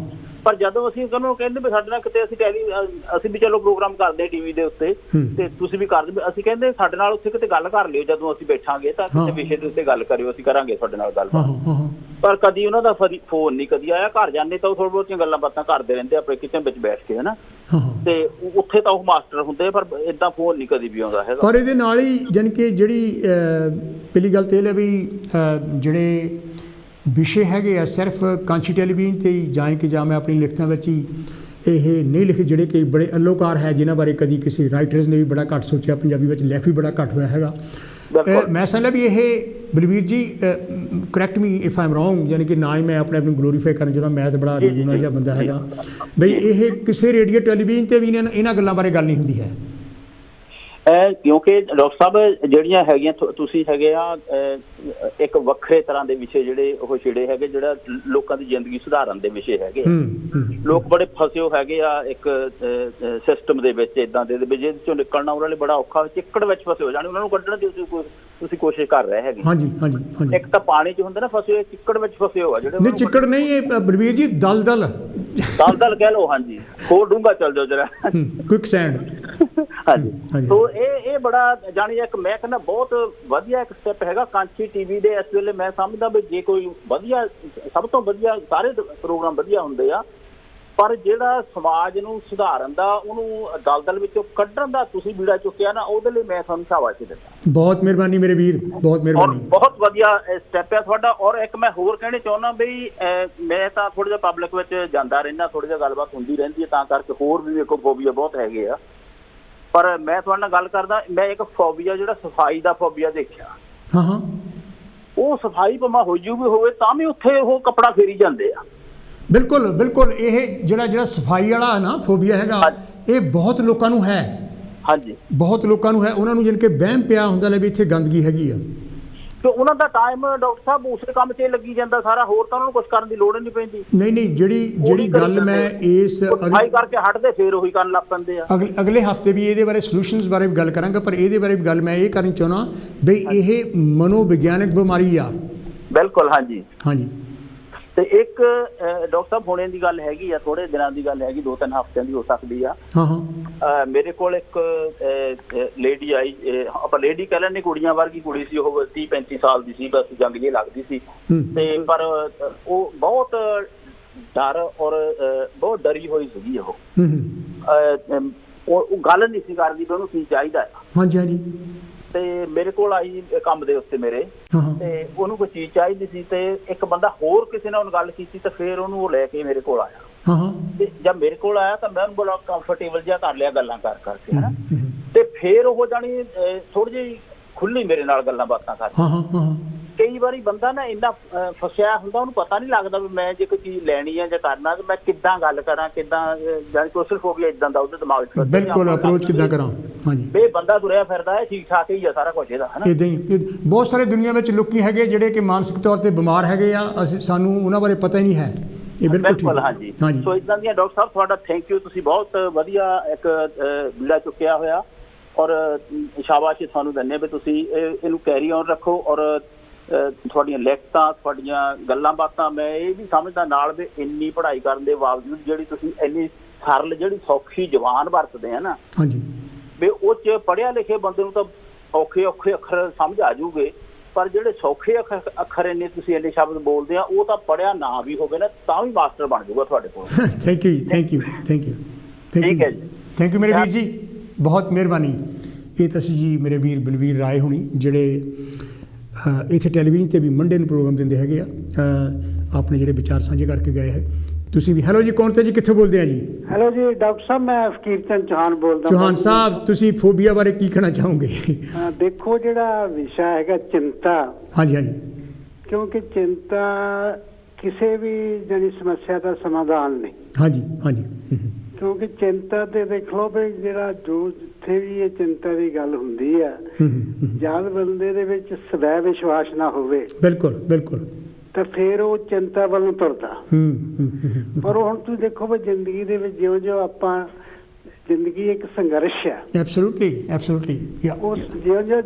ਪਰ ਜਦੋਂ ਅਸੀਂ ਉਹਨੂੰ ਕਹਿੰਦੇ ਵੀ ਸਾਡੇ ਨਾਲ ਕਿਤੇ ਅਸੀਂ ਵੀ ਚਲੋ ਪ੍ਰੋਗਰਾਮ ਕਰਦੇ ਟੀਵੀ ਦੇ ਉੱਤੇ ਤੇ ਤੁਸੀਂ ਵੀ ਕਰਦੇ, ਅਸੀਂ ਕਹਿੰਦੇ ਸਾਡੇ ਨਾਲ ਉੱਥੇ ਕਿਤੇ ਗੱਲ ਕਰ ਲਿਓ ਜਦੋਂ ਅਸੀਂ ਬੈਠਾਂਗੇ ਤਾਂ ਕਿਸੇ ਵਿਸ਼ੇ ਦੇ ਉੱਤੇ ਗੱਲ ਕਰਿਓ, ਅਸੀਂ ਕਰਾਂਗੇ ਤੁਹਾਡੇ ਨਾਲ ਗੱਲ। ਪਰ ਕਦੀ ਉਹਨਾਂ ਦਾ ਫੋਨ ਨਹੀਂ ਕਦੀ ਆਇਆ। ਘਰ ਜਾਂਦੇ ਤਾਂ ਉਹ ਥੋੜ੍ਹੀ ਬਹੁਤੀਆਂ ਗੱਲਾਂ ਬਾਤਾਂ ਕਰਦੇ ਰਹਿੰਦੇ ਆਪਣੇ ਕਿਚਨ ਵਿੱਚ ਬੈਠ ਕੇ, ਹਨਾ, ਤੇ ਉੱਥੇ ਤਾਂ ਉਹ ਮਾਸਟਰ ਹੁੰਦੇ, ਪਰ ਏਦਾਂ ਫੋਨ ਨਹੀਂ ਕਦੀ ਵੀ ਆਉਂਦਾ ਹੈਗਾ। ਪਰ ਇਹਦੇ ਨਾਲ ਹੀ ਜਾਣੀ ਕਿ ਜਿਹੜੀ ਪਹਿਲੀ ਗੱਲ ਤਾਂ ਇਹ ਹੈ ਵੀ ਜਿਹੜੇ ਵਿਸ਼ੇ ਹੈਗੇ ਆ ਸਿਰਫ ਕਾਂਚੀ ਟੈਲੀਵਿਜ਼ਨ 'ਤੇ ਹੀ ਜਾਣ ਕੇ ਜਾਂ ਮੈਂ ਆਪਣੀ ਲਿਖਤਾਂ ਵਿੱਚ ਹੀ ਇਹ ਨਹੀਂ ਲਿਖੇ, ਜਿਹੜੇ ਕਿ ਬੜੇ ਅਲੋਕਾਰ ਹੈ ਜਿਨ੍ਹਾਂ ਬਾਰੇ ਕਦੀ ਕਿਸੇ ਰਾਈਟਰਸ ਨੇ ਵੀ ਬੜਾ ਘੱਟ ਸੋਚਿਆ, ਪੰਜਾਬੀ ਵਿੱਚ ਲਿਖ ਵੀ ਬੜਾ ਘੱਟ ਹੋਇਆ ਹੈਗਾ। ਮੈਂ ਸਮਝਦਾ ਵੀ ਇਹ ਬਲਵੀਰ ਜੀ correct me if I am wrong, ਯਾਨੀ ਕਿ ਨਾ ਹੀ ਮੈਂ ਆਪਣੇ ਆਪ ਨੂੰ ਗਲੋਰੀਫਾਈ ਕਰਨ ਚਾਹੁੰਦਾ, ਮੈਂ ਤਾਂ ਬੜਾ ਨਿਗੂਣਾ ਜਿਹਾ ਬੰਦਾ ਹੈਗਾ ਬਈ ਇਹ ਕਿਸੇ ਰੇਡੀਓ ਟੈਲੀਵਿਜ਼ਨ 'ਤੇ ਵੀ ਇਹਨਾਂ ਗੱਲਾਂ ਬਾਰੇ ਗੱਲ ਨਹੀਂ ਹੁੰਦੀ ਹੈ। ਕਿਉਂਕਿ ਡਾਕਟਰ ਸਾਹਿਬ ਜਿਹੜੀਆਂ ਹੈਗੀਆਂ ਤੁਸੀਂ ਹੈਗੇ ਆ ਇੱਕ ਵੱਖਰੇ ਤਰ੍ਹਾਂ ਦੇ ਵਿਸ਼ੇ ਜਿਹੜੇ ਉਹ ਛਿੜੇ ਹੈਗੇ, ਜਿਹੜਾ ਲੋਕਾਂ ਦੀ ਜ਼ਿੰਦਗੀ ਸੁਧਾਰਨ ਦੇ ਵਿਸ਼ੇ ਹੈਗੇ। ਲੋਕ ਬੜੇ ਫਸੇ ਹੋ ਹੈਗੇ ਆ ਇੱਕ ਸਿਸਟਮ ਦੇ ਵਿੱਚ ਇੱਦਾਂ ਦੇ ਜਿਹਦੇ ਚੋਂ ਨਿਕਲਣਾ ਉਹਨਾਂ ਲਈ ਬੜਾ ਔਖਾ, ਚਿੱਕੜ ਵਿੱਚ ਫਸੇ ਹੋ ਜਾਣੇ, ਉਹਨਾਂ ਨੂੰ ਕੱਢਣ ਦੀ ਤੁਸੀਂ ਕੋਸ਼ਿਸ਼ ਕਰ ਰਹੇ ਹੈਗੇ। ਹਾਂਜੀ ਹਾਂਜੀ ਹਾਂਜੀ। ਇੱਕ ਤਾਂ ਪਾਣੀ 'ਚ ਹੁੰਦੇ ਨਾ ਫਸੇ ਹੋਏ, ਚਿੱਕੜ ਵਿੱਚ ਫਸੇ ਹੋ ਆ ਜਿਹੜੇ। ਨਹੀਂ ਚਿੱਕੜ ਨਹੀਂ, ਇਹ ਬਲਵੀਰ ਜੀ ਦਲਦਲ ਕਹਿ ਲਓ। ਹਾਂਜੀ, ਹੋਰ ਡੂੰਘਾ ਚੱਲ ਜਾਓ ਜਰਾ, ਕੁਇਕ ਸੈਂਡ। ਹਾਂਜੀ, ਸੋ ਇਹ ਬੜਾ ਜਾਣੀ ਇੱਕ ਮੈਂ ਕਹਿੰਦਾ ਬਹੁਤ ਵਧੀਆ ਇੱਕ ਸਟੈਪ ਹੈਗਾ ਕਾਂਚੀ ਟੀਵੀ ਦੇ ਇਸ ਵੇਲੇ। ਮੈਂ ਸਮਝਦਾ ਵੀ ਜੇ ਕੋਈ ਵਧੀਆ, ਸਭ ਤੋਂ ਵਧੀਆ, ਸਾਰੇ ਪ੍ਰੋਗਰਾਮ ਵਧੀਆ ਹੁੰਦੇ ਆ, ਪਰ ਜਿਹੜਾ ਸਮਾਜ ਨੂੰ ਸੁਧਾਰਨ ਦਾ, ਉਹਨੂੰ ਦਲਦਲ ਵਿੱਚੋਂ ਕੱਢਣ ਦਾ ਤੁਸੀਂ ਬੀੜਾ ਚੁੱਕਿਆ ਨਾ, ਉਹਦੇ ਲਈ ਮੈਂ ਤੁਹਾਨੂੰ ਸ਼ਾਬਾਸ਼ ਦਿੰਦਾ। ਬਹੁਤ ਮਿਹਰਬਾਨੀ ਮੇਰੇ ਵੀਰ, ਬਹੁਤ ਮਿਹਰਬਾਨੀ। ਬਹੁਤ ਵਧੀਆ ਸਟੈਪ ਹੈ ਤੁਹਾਡਾ। ਔਰ ਇੱਕ ਮੈਂ ਹੋਰ ਕਹਿਣਾ ਚਾਹੁੰਦਾ ਵੀ ਮੈਂ ਤਾਂ ਥੋੜ੍ਹਾ ਜਿਹਾ ਪਬਲਿਕ ਵਿੱਚ ਜਾਂਦਾ ਰਹਿੰਦਾ, ਥੋੜ੍ਹੀ ਜਿਹੀ ਗੱਲਬਾਤ ਹੁੰਦੀ ਰਹਿੰਦੀ ਹੈ, ਤਾਂ ਕਰਕੇ ਹੋਰ ਵੀ ਵੇਖੋ ਫੋਬੀਆ ਬਹੁਤ ਹੈਗੇ ਆ। ਪਰ ਮੈਂ ਤੁਹਾਡੇ ਨਾਲ ਗੱਲ ਕਰਦਾ, ਮੈਂ ਇੱਕ ਫੋਬੀਆ ਜਿਹੜਾ ਸਫਾਈ ਦਾ ਫੋਬੀਆ ਦੇਖਿਆ। ਉਹ ਸਫਾਈ ਭਾਵੇਂ ਹੋਈ ਵੀ ਹੋਵੇ ਤਾਂ ਵੀ ਉੱਥੇ ਉਹ ਕੱਪੜਾ ਫੇਰੀ ਜਾਂਦੇ ਆ। ਬਿਲਕੁਲ ਬਿਲਕੁਲ। ਇਹ ਜਿਹੜਾ ਸਫਾਈ ਵਾਲਾ ਹੈ ਨਾ ਫੋਬੀਆ ਹੈਗਾ, ਇਹ ਬਹੁਤ ਲੋਕਾਂ ਨੂੰ ਹੈ। ਹਾਂਜੀ, ਬਹੁਤ ਲੋਕਾਂ ਨੂੰ ਹੈ। ਉਹਨਾਂ ਨੂੰ ਜਾਣੀ ਕਿ ਵਹਿਮ ਪਿਆ ਹੁੰਦਾ ਲੈ ਵੀ ਇੱਥੇ ਗੰਦਗੀ ਹੈਗੀ ਆ, ਤੇ ਉਹਨਾਂ ਦਾ ਟਾਈਮ ਡਾਕਟਰ ਸਾਹਿਬ ਉਸੇ ਕੰਮ 'ਚ ਲੱਗੀ ਜਾਂਦਾ ਸਾਰਾ, ਹੋਰ ਤਾਂ ਉਹਨਾਂ ਨੂੰ ਕੁਝ ਕਰਨ ਦੀ ਲੋੜ ਹੀ ਨਹੀਂ ਪੈਂਦੀ। ਨਹੀਂ ਜਿਹੜੀ ਗੱਲ ਮੈਂ ਇਸ ਸਫਾਈ ਕਰਕੇ ਹਟਦੇ ਫੇਰ ਉਹੀ ਕਰਨ ਲੱਗ ਪੈਂਦੇ ਆ। ਅਗਲੇ ਹਫ਼ਤੇ ਵੀ ਇਹਦੇ ਬਾਰੇ ਸੋਲੂਸ਼ਨਸ ਬਾਰੇ ਵੀ ਗੱਲ ਕਰਾਂਗਾ, ਪਰ ਇਹਦੇ ਬਾਰੇ ਵੀ ਗੱਲ ਮੈਂ ਇਹ ਕਰਨੀ ਚਾਹੁੰਦਾ ਬਈ ਇਹ ਮਨੋਵਿਗਿਆਨਕ ਬਿਮਾਰੀ ਆ। ਬਿਲਕੁਲ, ਹਾਂਜੀ ਹਾਂਜੀ। ਤੇ ਇੱਕ ਡਾਕਟਰ ਸਾਹਿਬ ਹੁਣੇ ਦੀ ਗੱਲ ਹੈਗੀ ਆ, ਥੋੜੇ ਦਿਨਾਂ ਦੀ ਗੱਲ ਹੈਗੀ, 2-3 ਹਫ਼ਤਿਆਂ ਦੀ ਹੋ ਸਕਦੀ ਆ। ਮੇਰੇ ਕੋਲ ਇੱਕ ਲੇਡੀ ਆਈ, ਆਪਾਂ ਲੇਡੀ ਕਹਿ ਲੈਂਦੇ, ਕੁੜੀਆਂ ਵਰਗੀ ਕੁੜੀ ਸੀ, ਉਹ 30-35 ਸਾਲ ਦੀ ਸੀ, ਬਸ ਜੰਗ ਜਿਹੀ ਲੱਗਦੀ ਸੀ। ਤੇ ਪਰ ਉਹ ਬਹੁਤ ਡਰ ਔਰ ਬਹੁਤ ਡਰੀ ਹੋਈ ਸੀਗੀ। ਉਹ ਗੱਲ ਨਹੀਂ ਸੀ ਕਰਦੀ ਵੀ ਉਹਨੂੰ ਕੀ ਚਾਹੀਦਾ ਹੈ। ਹਾਂਜੀ ਹਾਂਜੀ। ਤੇ ਮੇਰੇ ਕੋਲ ਆਈ ਕੰਮ ਦੇ ਉੱਤੇ ਮੇਰੇ, ਤੇ ਉਹਨੂੰ ਕੋਈ ਚੀਜ਼ ਚਾਹੀਦੀ ਸੀ, ਤੇ ਇੱਕ ਬੰਦਾ ਹੋਰ ਕਿਸੇ ਨਾਲ ਗੱਲ ਕੀਤੀ, ਤੇ ਫਿਰ ਉਹਨੂੰ ਉਹ ਲੈ ਕੇ ਮੇਰੇ ਕੋਲ ਆਇਆ। ਤੇ ਜਦ ਮੇਰੇ ਕੋਲ ਆਇਆ ਤਾਂ ਮੈਂ ਉਹਨੂੰ ਬੜਾ ਕੰਫਰਟੇਬਲ ਜਿਹਾ ਕਰ ਲਿਆ ਗੱਲਾਂ ਕਰਕੇ, ਹਨਾ। ਤੇ ਫਿਰ ਉਹ ਜਾਣੀ ਥੋੜੀ ਜਿਹੀ ਖੁੱਲੀ ਮੇਰੇ ਨਾਲ ਗੱਲਾਂ ਬਾਤਾਂ ਕਰਕੇ। ਕਈ ਵਾਰੀ ਬੰਦਾ ਨਾ ਇੰਨਾ ਫਸਿਆ ਹੁੰਦਾ, ਉਹਨੂੰ ਪਤਾ ਨਹੀਂ ਲੱਗਦਾ ਵੀ ਮੈਂ ਜੇ ਕੋਈ ਚੀਜ਼ ਲੈਣੀ ਹੈ ਜਾਂ ਕਰਨਾ, ਤੇ ਮੈਂ ਕਿੱਦਾਂ ਗੱਲ ਕਰਾਂ, ਕਿੱਦਾਂ ਜਾਣੀ ਸੋਸ਼ਲ ਫੋਬੀਆ ਇਦਾਂ ਦਾ ਉਹਦੇ ਦਿਮਾਗ 'ਚ। ਬਿਲਕੁਲ, ਅਪਰੋਚ ਕਿੱਦਾਂ ਕਰਾਂ। ਹਾਂਜੀ, ਇਹ ਬੰਦਾ ਤੁਰਿਆ ਫਿਰਦਾ ਹੈ, ਠੀਕ ਠਾਕ ਹੀ ਆ ਸਾਰਾ ਕੁਝ ਇਹਦਾ, ਹਨਾ। ਇੱਦਾਂ ਹੀ ਬਹੁਤ ਸਾਰੇ ਦੁਨੀਆ ਵਿੱਚ ਲੋਕੀ ਹੈਗੇ ਜਿਹੜੇ ਕਿ ਮਾਨਸਿਕ ਤੌਰ ਤੇ ਬਿਮਾਰ ਹੈਗੇ ਆ, ਸਾਨੂੰ ਉਹਨਾਂ ਬਾਰੇ ਪਤਾ ਹੀ ਨਹੀਂ ਹੈ। ਇਹ ਬਿਲਕੁਲ ਹਾਂਜੀ। ਸੋ ਇਦਾਂ ਦੀਆਂ ਡਾਕਟਰ ਸਾਹਿਬ ਤੁਹਾਡਾ ਥੈਂਕ ਯੂ, ਤੁਸੀਂ ਬਹੁਤ ਵਧੀਆ ਇੱਕ ਬੀੜਾ ਚੁੱਕਿਆ ਹੋਇਆ, ਔਰ ਸ਼ਾਬਾਸ਼ ਤੁਹਾਨੂੰ ਦਿੰਦੇ ਵੀ ਤੁਸੀਂ ਇਹਨੂੰ ਕੈਰੀ ਔਨ ਰੱਖੋ। ਔਰ ਤੁਹਾਡੀਆਂ ਲਿਖਤਾਂ, ਤੁਹਾਡੀਆਂ ਗੱਲਾਂ ਬਾਤਾਂ, ਮੈਂ ਇਹ ਵੀ ਸਮਝਦਾ ਨਾਲ ਵੀ ਇੰਨੀ ਪੜ੍ਹਾਈ ਕਰਨ ਦੇ ਬਾਵਜੂਦ ਜਿਹੜੀ ਤੁਸੀਂ ਇੰਨੀ ਸਰਲ, ਜਿਹੜੀ ਸੌਖੀ ਜ਼ੁਬਾਨ ਵਰਤਦੇ ਆ ਨਾ, ਹਾਂਜੀ, ਵੀ ਉਹ 'ਚ ਪੜ੍ਹਿਆ ਲਿਖੇ ਬੰਦੇ ਨੂੰ ਤਾਂ ਔਖੇ ਅੱਖਰ ਸਮਝ ਆ ਜੂਗੇ, ਪਰ ਜਿਹੜੇ ਸੌਖੇ ਅੱਖਰ ਇੰਨੇ ਤੁਸੀਂ ਇੰਨੇ ਸ਼ਬਦ ਬੋਲਦੇ ਆ, ਉਹ ਤਾਂ ਪੜ੍ਹਿਆ ਨਾ ਵੀ ਹੋਵੇ ਨਾ ਤਾਂ ਵੀ ਮਾਸਟਰ ਬਣ ਜਾਊਗਾ ਤੁਹਾਡੇ ਕੋਲ। ਥੈਂਕ ਯੂ ਠੀਕ ਹੈ ਜੀ, ਥੈਂਕ ਯੂ ਮੇਰੇ ਵੀਰ ਜੀ, ਬਹੁਤ ਮਿਹਰਬਾਨੀ। ਇਹ ਤਾਂ ਸੀ ਜੀ ਮੇਰੇ ਵੀਰ ਬਲਵੀਰ ਰਾਏ ਹੋਣੀ, ਜਿਹੜੇ ਇੱਥੇ ਟੈਲੀਵਿਜ਼ਨ 'ਤੇ ਵੀ ਮੰਡੇ ਨੂੰ ਪ੍ਰੋਗਰਾਮ ਦਿੰਦੇ ਹੈਗੇ ਆ, ਆਪਣੇ ਜਿਹੜੇ ਵਿਚਾਰ ਸਾਂਝੇ ਕਰਕੇ ਗਏ ਹੈ। ਤੁਸੀਂ ਵੀ ਹੈਲੋ ਜੀ, ਕੌਣ ਤੇ ਜੀ, ਕਿੱਥੋਂ ਬੋਲਦੇ ਆ ਜੀ? ਹੈਲੋ ਜੀ ਡਾਕਟਰ ਸਾਹਿਬ, ਮੈਂ ਫਕੀਰ ਚੰਦ ਚੌਹਾਨ ਬੋਲਦਾ। ਚੌਹਾਨ ਸਾਹਿਬ, ਤੁਸੀਂ ਫੋਬੀਆ ਬਾਰੇ ਕੀ ਕਹਿਣਾ ਚਾਹੋਗੇ? ਦੇਖੋ, ਜਿਹੜਾ ਵਿਸ਼ਾ ਹੈਗਾ ਚਿੰਤਾ, ਹਾਂਜੀ ਹਾਂਜੀ, ਕਿਉਂਕਿ ਚਿੰਤਾ ਕਿਸੇ ਵੀ ਜਾਨੀ ਸਮੱਸਿਆ ਦਾ ਸਮਾਧਾਨ ਨਹੀਂ। ਹਾਂਜੀ ਹਾਂਜੀ। ਕਿਉਂਕਿ ਚਿੰਤਾ ਤੇ ਦੇਖ ਲਓ ਵੀ ਜਿਹੜਾ ਜੋ ਜਿੱਥੇ ਵੀ ਇਹ ਚਿੰਤਾ ਦੀ ਗੱਲ ਹੁੰਦੀ ਆ, ਜਦ ਬੰਦੇ ਦੇ ਵਿੱਚ ਸਵੈ ਵਿਸ਼ਵਾਸ ਨਾ ਹੋਵੇ, ਬਿਲਕੁਲ ਬਿਲਕੁਲ, ਤਾਂ ਫਿਰ ਉਹ ਚਿੰਤਾ ਵੱਲੋਂ ਤੁਰਦਾ। ਪਰ ਹੁਣ ਤੁਸੀਂ ਦੇਖੋ ਵੀ ਜ਼ਿੰਦਗੀ ਦੇ ਵਿੱਚ ਜਿਉਂ-ਜਿਉਂ ਆਪਾਂ ਜ਼ਿੰਦਗੀ ਇੱਕ ਸੰਘਰਸ਼ ਹੈ। ਐਬਸੋਲੂਟਲੀ ਐਬਸੋਲੂਟਲੀ ਯਾ ਉਸ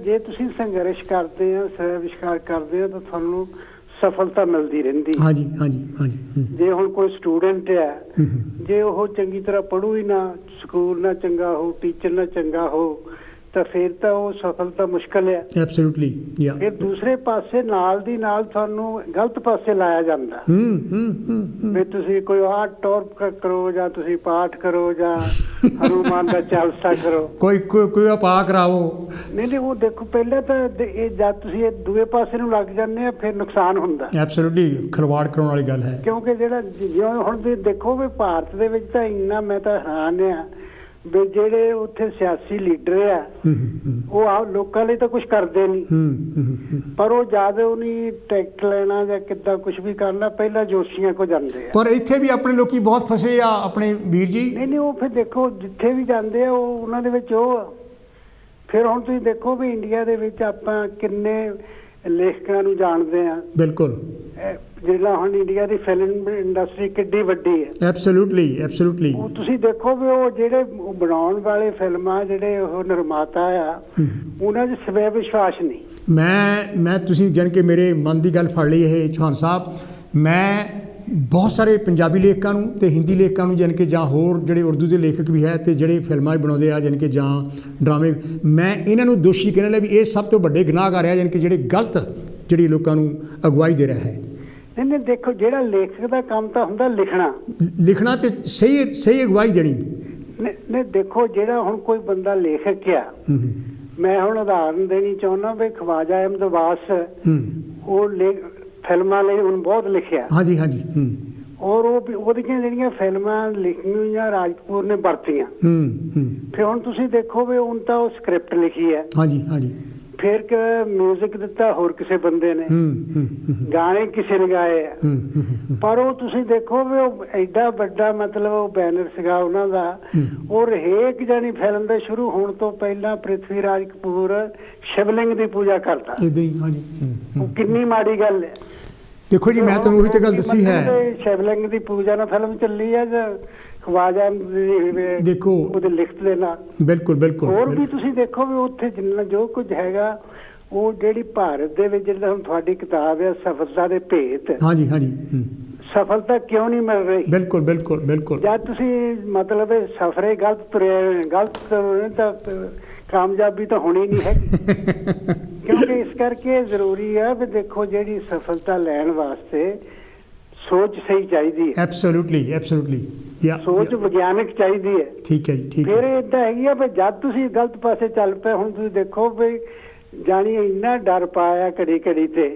ਜੇ ਤੁਸੀਂ ਸੰਘਰਸ਼ ਕਰਦੇ ਆ, ਸਵੈ ਵਿਸ਼ਕਾਰ ਕਰਦੇ ਆ, ਤਾਂ ਤੁਹਾਨੂੰ ਸਫਲਤਾ ਮਿਲਦੀ ਰਹਿੰਦੀ। ਹਾਂਜੀ ਹਾਂਜੀ ਹਾਂਜੀ। ਜੇ ਹੁਣ ਕੋਈ ਸਟੂਡੈਂਟ ਹੈ, ਜੇ ਉਹ ਚੰਗੀ ਤਰ੍ਹਾਂ ਪੜ੍ਹੂ ਹੀ ਨਾ, ਸਕੂਲ ਨਾ ਚੰਗਾ ਹੋ, ਟੀਚਰ ਨਾ ਚੰਗਾ ਹੋ, ਤਾਂ ਫਿਰ ਤਾਂ ਉਹ ਸਫਲਤਾ ਮੁਸ਼ਕਲ ਹੈ। ਐਬਸੋਲੂਟਲੀ ਯਾ। ਫਿਰ ਦੂਸਰੇ ਪਾਸੇ ਨਾਲ ਦੀ ਨਾਲ ਤੁਹਾਨੂੰ ਗਲਤ ਪਾਸੇ ਲਾਇਆ ਜਾਂਦਾ ਵੀ ਤੁਸੀਂ ਕੋਈ ਆਰਟ ਟੌਪ ਕਰੋ, ਜਾਂ ਤੁਸੀਂ ਪਾਠ ਕਰੋ, ਜਾਂ ਹਨੂਮਾਨ ਦਾ ਚਾਲਸਾ ਕਰੋ, ਕੋਈ ਆਪਾ ਕਰਾਵੋ। ਨਹੀਂ ਉਹ ਦੇਖੋ, ਪਹਿਲਾਂ ਤਾਂ ਇਹ ਜਦ ਤੁਸੀਂ ਇਹ ਦੂਏ ਪਾਸੇ ਨੂੰ ਲੱਗ ਜਾਂਦੇ ਆ, ਫਿਰ ਨੁਕਸਾਨ ਹੁੰਦਾ। ਐਬਸੋਲੂਟਲੀ ਖਿਲਵਾੜ ਕਰਾਉਣ ਵਾਲੀ ਗੱਲ ਹੈ। ਕਿਉਂਕਿ ਜਿਹੜਾ ਜਿਵੇਂ ਹੁਣ ਤੁਸੀਂ ਦੇਖੋ ਵੀ ਭਾਰਤ ਦੇ ਵਿੱਚ ਤਾਂ ਇੰਨਾ, ਮੈਂ ਤਾਂ ਹੈਰਾਨ ਆ ਵੀ ਜਿਹੜੇ ਉੱਥੇ ਸਿਆਸੀ ਲੀਡਰ ਆ, ਉਹ ਆ ਲੋਕਾਂ ਲਈ ਤਾਂ ਕੁਝ ਕਰਦੇ ਨਹੀਂ, ਪਰ ਉਹ ਜਦ ਉਹਨੀ ਟਿਕਟ ਲੈਣਾ ਜਾਂ ਕਿੱਦਾਂ ਕੁਝ ਵੀ ਕਰਨਾ, ਪਹਿਲਾਂ ਜੋਸ਼ੀਆਂ ਕੋ ਜਾਂਦੇ ਆ। ਪਰ ਇੱਥੇ ਵੀ ਆਪਣੇ ਲੋਕੀ ਬਹੁਤ ਫਸੇ ਆ ਆਪਣੇ ਵੀਰ ਜੀ। ਨਹੀਂ ਉਹ ਫਿਰ ਦੇਖੋ ਜਿੱਥੇ ਵੀ ਜਾਂਦੇ ਆ, ਉਹ ਉਹਨਾਂ ਦੇ ਵਿੱਚ ਉਹ ਆ। ਫਿਰ ਹੁਣ ਤੁਸੀਂ ਦੇਖੋ ਵੀ ਇੰਡੀਆ ਦੇ ਵਿੱਚ ਆਪਾਂ ਕਿੰਨੇ ਲੇਖਕਾਂ ਨੂੰ ਜਾਣਦੇ ਆ। ਬਿਲਕੁਲ। ਜਿਹੜਾ ਹੁਣ ਇੰਡੀਆ ਦੀ ਫਿਲਮ ਇੰਡਸਟਰੀ ਕਿੱਡੀ ਵੱਡੀ ਹੈ। Absolutely absolutely. ਉਹ ਤੁਸੀਂ ਦੇਖੋ ਵੀ ਉਹ ਜਿਹੜੇ ਬਣਾਉਣ ਵਾਲੇ ਫਿਲਮਾਂ, ਜਿਹੜੇ ਉਹ ਨਿਰਮਾਤਾ ਆ, ਉਹਨਾਂ 'ਚ ਸਵੈ ਵਿਸ਼ਵਾਸ ਨਹੀਂ। ਮੈਂ ਤੁਸੀਂ ਜਾਣ ਕੇ ਮੇਰੇ ਮਨ ਦੀ ਗੱਲ ਫੜ ਲਈ ਇਹ ਚੌਹਾਨ ਸਾਹਿਬ। ਮੈਂ ਬਹੁਤ ਸਾਰੇ ਪੰਜਾਬੀ ਲੇਖਕਾਂ ਨੂੰ ਤੇ ਹਿੰਦੀ ਲੇਖਕਾਂ ਨੂੰ, ਜਾਣੀ ਕਿ ਜਾਂ ਹੋਰ ਜਿਹੜੇ ਉਰਦੂ ਦੇ ਲੇਖਕ ਵੀ ਹੈ ਤੇ ਜਿਹੜੇ ਫਿਲਮਾਂ ਵੀ ਬਣਾਉਂਦੇ ਆ, ਜਾਣੀ ਕਿ ਜਾਂ ਡਰਾਮੇ, ਮੈਂ ਇਹਨਾਂ ਨੂੰ ਦੋਸ਼ੀ ਕਹਿਣ ਲਈ ਵੀ ਇਹ ਸਭ ਤੋਂ ਵੱਡੇ ਗੁਨਾਹਗਾਰ ਆ, ਜਾਣੀ ਕਿ ਜਿਹੜੇ ਗਲਤ ਜਿਹੜੀ ਲੋਕਾਂ ਨੂੰ ਅਗਵਾਈ ਦੇ ਰਿਹਾ ਹੈ। ਨਹੀਂ ਦੇਖੋ, ਜਿਹੜਾ ਲੇਖਕ ਦਾ ਕੰਮ ਤਾਂ ਹੁੰਦਾ ਲਿਖਣਾ ਤੇ ਸਹੀ ਅਗਵਾਈ ਦੇਣੀ। ਨਹੀਂ ਦੇਖੋ, ਜਿਹੜਾ ਹੁਣ ਕੋਈ ਬੰਦਾ ਲੇਖਕ ਆ, ਮੈਂ ਹੁਣ ਉਦਾਹਰਨ ਦੇਣੀ ਚਾਹੁੰਦਾ ਵੀ ਖਵਾਜਾ ਅਹਿਮਦ ਵਾਸ, ਉਹ ਫਿਲਮਾਂ ਲਈ ਹੁਣ ਬਹੁਤ ਲਿਖਿਆ। ਹਾਂਜੀ ਹਾਂਜੀ। ਔਰ ਉਹਦੀਆਂ ਜਿਹੜੀਆਂ ਫਿਲਮਾਂ ਲਿਖੀਆਂ ਹੋਈਆਂ ਰਾਜਕਪੂਰ ਨੇ ਵਰਤੀਆਂ। ਫਿਰ ਹੁਣ ਤੁਸੀਂ ਦੇਖੋ ਵੀ ਹੁਣ ਤਾਂ ਉਹ ਸਕ੍ਰਿਪਟ ਲਿਖੀ ਹੈ। ਹਾਂਜੀ ਹਾਂਜੀ। ਫਿਰ ਮਿਊਜ਼ਿਕ ਦਿੱਤਾ ਹੋਰ ਕਿਸੇ ਬੰਦੇ ਨੇ, ਗਾਣੇ ਕਿਸੇ ਨੇ ਗਾਏ ਆ, ਪਰ ਉਹ ਤੁਸੀਂ ਦੇਖੋ ਵੀ ਉਹ ਐਡਾ ਵੱਡਾ ਮਤਲਬ ਉਹ ਬੈਨਰ ਸੀਗਾ ਉਹਨਾਂ ਦਾ। ਔਰ ਹਰੇਕ ਜਾਨੀ ਫਿਲਮ ਦੇ ਸ਼ੁਰੂ ਹੋਣ ਤੋਂ ਪਹਿਲਾਂ ਪ੍ਰਿਥਵੀ ਰਾਜ ਕਪੂਰ ਸ਼ਿਵਲਿੰਗ ਦੀ ਪੂਜਾ ਕਰਦਾ। ਉਹ ਕਿੰਨੀ ਮਾੜੀ ਗੱਲ ਹੈ। ਦੇਖੋ ਜੀ, ਮੈਂ ਤੁਹਾਨੂੰ ਉਹੀ ਤੇ ਗੱਲ ਦੱਸੀ ਹੈ, ਸ਼ਿਵਲਿੰਗ ਦੀ ਪੂਜਾ ਨਾਲ ਫਿਲਮ ਚੱਲੀ ਹੈ ਜਾਂ ਖਵਾਜਾ ਦੇਖੋ ਉਹਦੇ ਲਿਖਤ ਦੇ ਨਾਲ। ਬਿਲਕੁਲ ਬਿਲਕੁਲ। ਹੋਰ ਵੀ ਤੁਸੀਂ ਦੇਖੋ ਵੀ ਉੱਥੇ ਜਿੰਨਾ ਜੋ ਕੁਝ ਹੈਗਾ, ਉਹ ਜਿਹੜੀ ਭਾਰਤ ਦੇ ਵਿੱਚ ਜਿਹੜਾ ਹੁਣ ਤੁਹਾਡੀ ਕਿਤਾਬ ਹੈ ਸਫਲਤਾ ਦੇ ਭੇਤ। ਹਾਂਜੀ ਹਾਂਜੀ। ਸਫਲਤਾ ਕਿਉਂ ਨਹੀਂ ਮਿਲ ਰਹੀ? ਬਿਲਕੁਲ ਬਿਲਕੁਲ ਬਿਲਕੁਲ। ਜਦ ਤੁਸੀਂ ਮਤਲਬ ਸਫਰੇ ਗਲਤ ਤੁਰੇ ਤਾਂ ਕਾਮਯਾਬੀ ਤਾਂ ਹੋਣੀ ਨਹੀਂ ਹੈਗੀ। ਕਿਉਂਕਿ ਇਸ ਕਰਕੇ ਜ਼ਰੂਰੀ ਹੈ ਵੀ ਦੇਖੋ, ਜਿਹੜੀ ਸਫਲਤਾ ਲੈਣ ਵਾਸਤੇ ਸੋਚ ਸਹੀ ਚਾਹੀਦੀ ਹੈ। Absolutely absolutely. ਸੋਚ ਵਿਗਿਆਨਕ ਚਾਹੀਦੀ ਹੈ। ਠੀਕ ਹੈ ਜੀ, ਠੀਕ ਹੈ। ਫਿਰ ਏਦਾਂ ਹੈਗੀ ਆ ਵੀ ਜਦ ਤੁਸੀਂ ਗਲਤ ਪਾਸੇ ਚੱਲ ਪਏ, ਹੁਣ ਤੁਸੀਂ ਦੇਖੋ ਵੀ ਜਾਨੀ ਇੰਨਾ ਡਰ ਪਾਇਆ ਘੜੀ ਘੜੀ ਤੇ,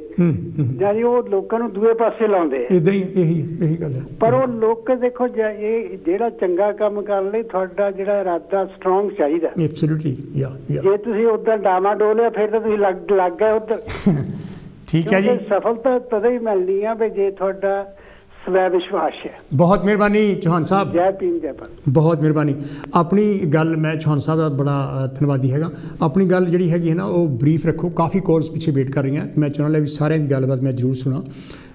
ਜਾਨੀ ਉਹ ਲੋਕਾਂ ਨੂੰ ਦੂਏ ਪਾਸੇ ਲਾਉਂਦੇ ਆ। ਇਦਾਂ ਹੀ ਇਹੀ ਗੱਲ ਹੈ। ਪਰ ਉਹ ਲੋਕ ਦੇਖੋ, ਇਹ ਜਿਹੜਾ ਚੰਗਾ ਕੰਮ ਕਰਨ ਲਈ ਤੁਹਾਡਾ ਜਿਹੜਾ ਇਰਾਦਾ ਸਟਰੋਂਗ ਚਾਹੀਦਾ। ਐਬਸੋਲੂਟਲੀ ਯਾ। ਜੇ ਤੁਸੀਂ ਉਦਾਂ ਡਾਮਾ ਡੋਲਿਆ, ਫਿਰ ਤਾਂ ਤੁਸੀਂ ਲੱਗ ਗਏ ਉੱਧਰ। ਠੀਕ ਹੈ ਜੀ। ਸਫਲਤਾ ਤਦੋਂ ਹੀ ਮਿਲਣੀ ਆ ਵੀ ਜੇ ਤੁਹਾਡਾ ਸਵੈ ਵਿਸ਼ਵਾਸ ਹੈ। ਬਹੁਤ ਮਿਹਰਬਾਨੀ ਚੌਹਾਨ ਸਾਹਿਬ। ਜੈ ਭੀਮ ਜੈ ਭਾਰਤ। ਬਹੁਤ ਮਿਹਰਬਾਨੀ। ਆਪਣੀ ਗੱਲ, ਮੈਂ ਚੌਹਾਨ ਸਾਹਿਬ ਦਾ ਬੜਾ ਧੰਨਵਾਦੀ ਹੈਗਾ। ਆਪਣੀ ਗੱਲ ਜਿਹੜੀ ਹੈਗੀ ਹੈ ਨਾ, ਉਹ ਬਰੀਫ ਰੱਖੋ। ਕਾਫੀ ਕਾਲਸ ਪਿੱਛੇ ਵੇਟ ਕਰ ਰਹੀਆਂ। ਮੈਂ ਚਾਹੁੰਦਾ ਵੀ ਸਾਰਿਆਂ ਦੀ ਗੱਲਬਾਤ ਮੈਂ ਜ਼ਰੂਰ ਸੁਣਾ,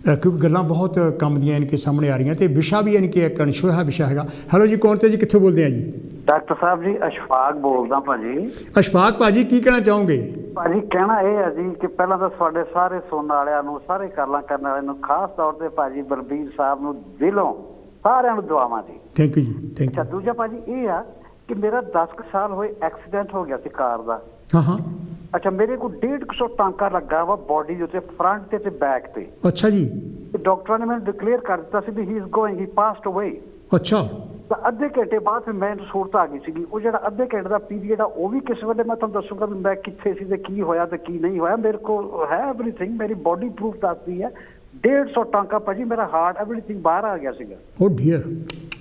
ਕਿਉਂਕਿ ਗੱਲਾਂ ਬਹੁਤ ਕੰਮ ਦੀਆਂ ਇਨਕੇ ਸਾਹਮਣੇ ਆ ਰਹੀਆਂ, ਤੇ ਵਿਸ਼ਾ ਵੀ ਇਨਕੇ ਇੱਕ ਅਣਛੋਹਾ ਵਿਸ਼ਾ ਹੈਗਾ। ਹੈਲੋ ਜੀ, ਕੌਣ ਤੇ ਜੀ, ਕਿੱਥੋਂ ਬੋਲਦੇ ਆ ਜੀ? ਡਾਕਟਰ ਸਾਹਿਬ ਜੀ, ਅਸ਼ਫਾਕ ਬੋਲਦਾ ਭਾਜੀ। ਅਸ਼ਫਾਕ ਭਾਜੀ, ਕੀ ਕਹਿਣਾ ਚਾਹੋਗੇ? ਭਾਜੀ ਕਹਿਣਾ ਇਹ ਹੈ ਜੀ ਕਿ ਪਹਿਲਾਂ ਤਾਂ ਤੁਹਾਡੇ ਸਾਰੇ ਸੁਣਨ ਵਾਲਿਆਂ ਨੂੰ, ਸਾਰੇ ਕਾਲਾਂ ਕਰਨ ਵਾਲਿਆਂ ਨੂੰ, ਖਾਸ ਤੌਰ ਤੇ ਭਾਜੀ ਬਲਬੀਰ ਸਾਹਿਬ ਨੂੰ ਦਿਲੋਂ ਸਾਰਿਆਂ ਨੂੰ ਦੁਆਵਾਂ ਜੀ। ਥੈਂਕ ਯੂ ਜੀ, ਥੈਂਕ ਯੂ। ਦੂਜਾ ਭਾਜੀ ਇਹ ਆ ਕਿ ਮੇਰਾ 10 ਸਾਲ ਹੋਏ ਐਕਸੀਡੈਂਟ ਹੋ ਗਿਆ ਸੀ ਕਾਰ ਦਾ। ਹਾਂ ਹਾਂ। ਅੱਛਾ, ਮੇਰੇ ਕੋਲ 150 ਟਾਂਕਾ ਲੱਗਾ ਵਾ ਬੋਡੀ ਦੇ ਉੱਤੇ, ਫਰੰਟ ਤੇ ਬੈਕ ਤੇ। ਅੱਛਾ ਜੀ। ਡਾਕਟਰਾਂ ਨੇ ਮੈਨੂੰ ਡਿਕਲੇਅਰ ਕਰ ਦਿੱਤਾ ਸੀ ਵੀ he is going, he passed away. ਅੱਛਾ। ਤਾਂ ਅੱਧੇ ਘੰਟੇ ਬਾਅਦ ਫਿਰ ਮੈਨੂੰ ਸੂਰਤ ਆ ਗਈ ਸੀਗੀ। ਉਹ ਜਿਹੜਾ ਅੱਧੇ ਘੰਟੇ ਦਾ ਪੀਰੀਅਡ ਆ, ਉਹ ਵੀ ਕਿਸੇ ਵੇਲੇ ਮੈਂ ਤੁਹਾਨੂੰ ਦੱਸੂਗਾ ਵੀ ਮੈਂ ਕਿੱਥੇ ਸੀ ਤੇ ਕੀ ਹੋਇਆ ਤੇ ਕੀ ਨਹੀਂ ਹੋਇਆ। ਮੇਰੇ ਕੋਲ ਹੈ ਐਵਰੀਥਿੰਗ, ਮੇਰੀ ਬੋਡੀ ਪ੍ਰੂਫ ਦੱਸਦੀ ਹੈ। 150 ਟਾਂਕਾ ਭਾਜੀ, ਮੇਰਾ ਹਾਰਟ ਐਵਰੀਥਿੰਗ ਬਾਹਰ ਆ ਗਿਆ ਸੀਗਾ। ਓ ਡੀਅਰ।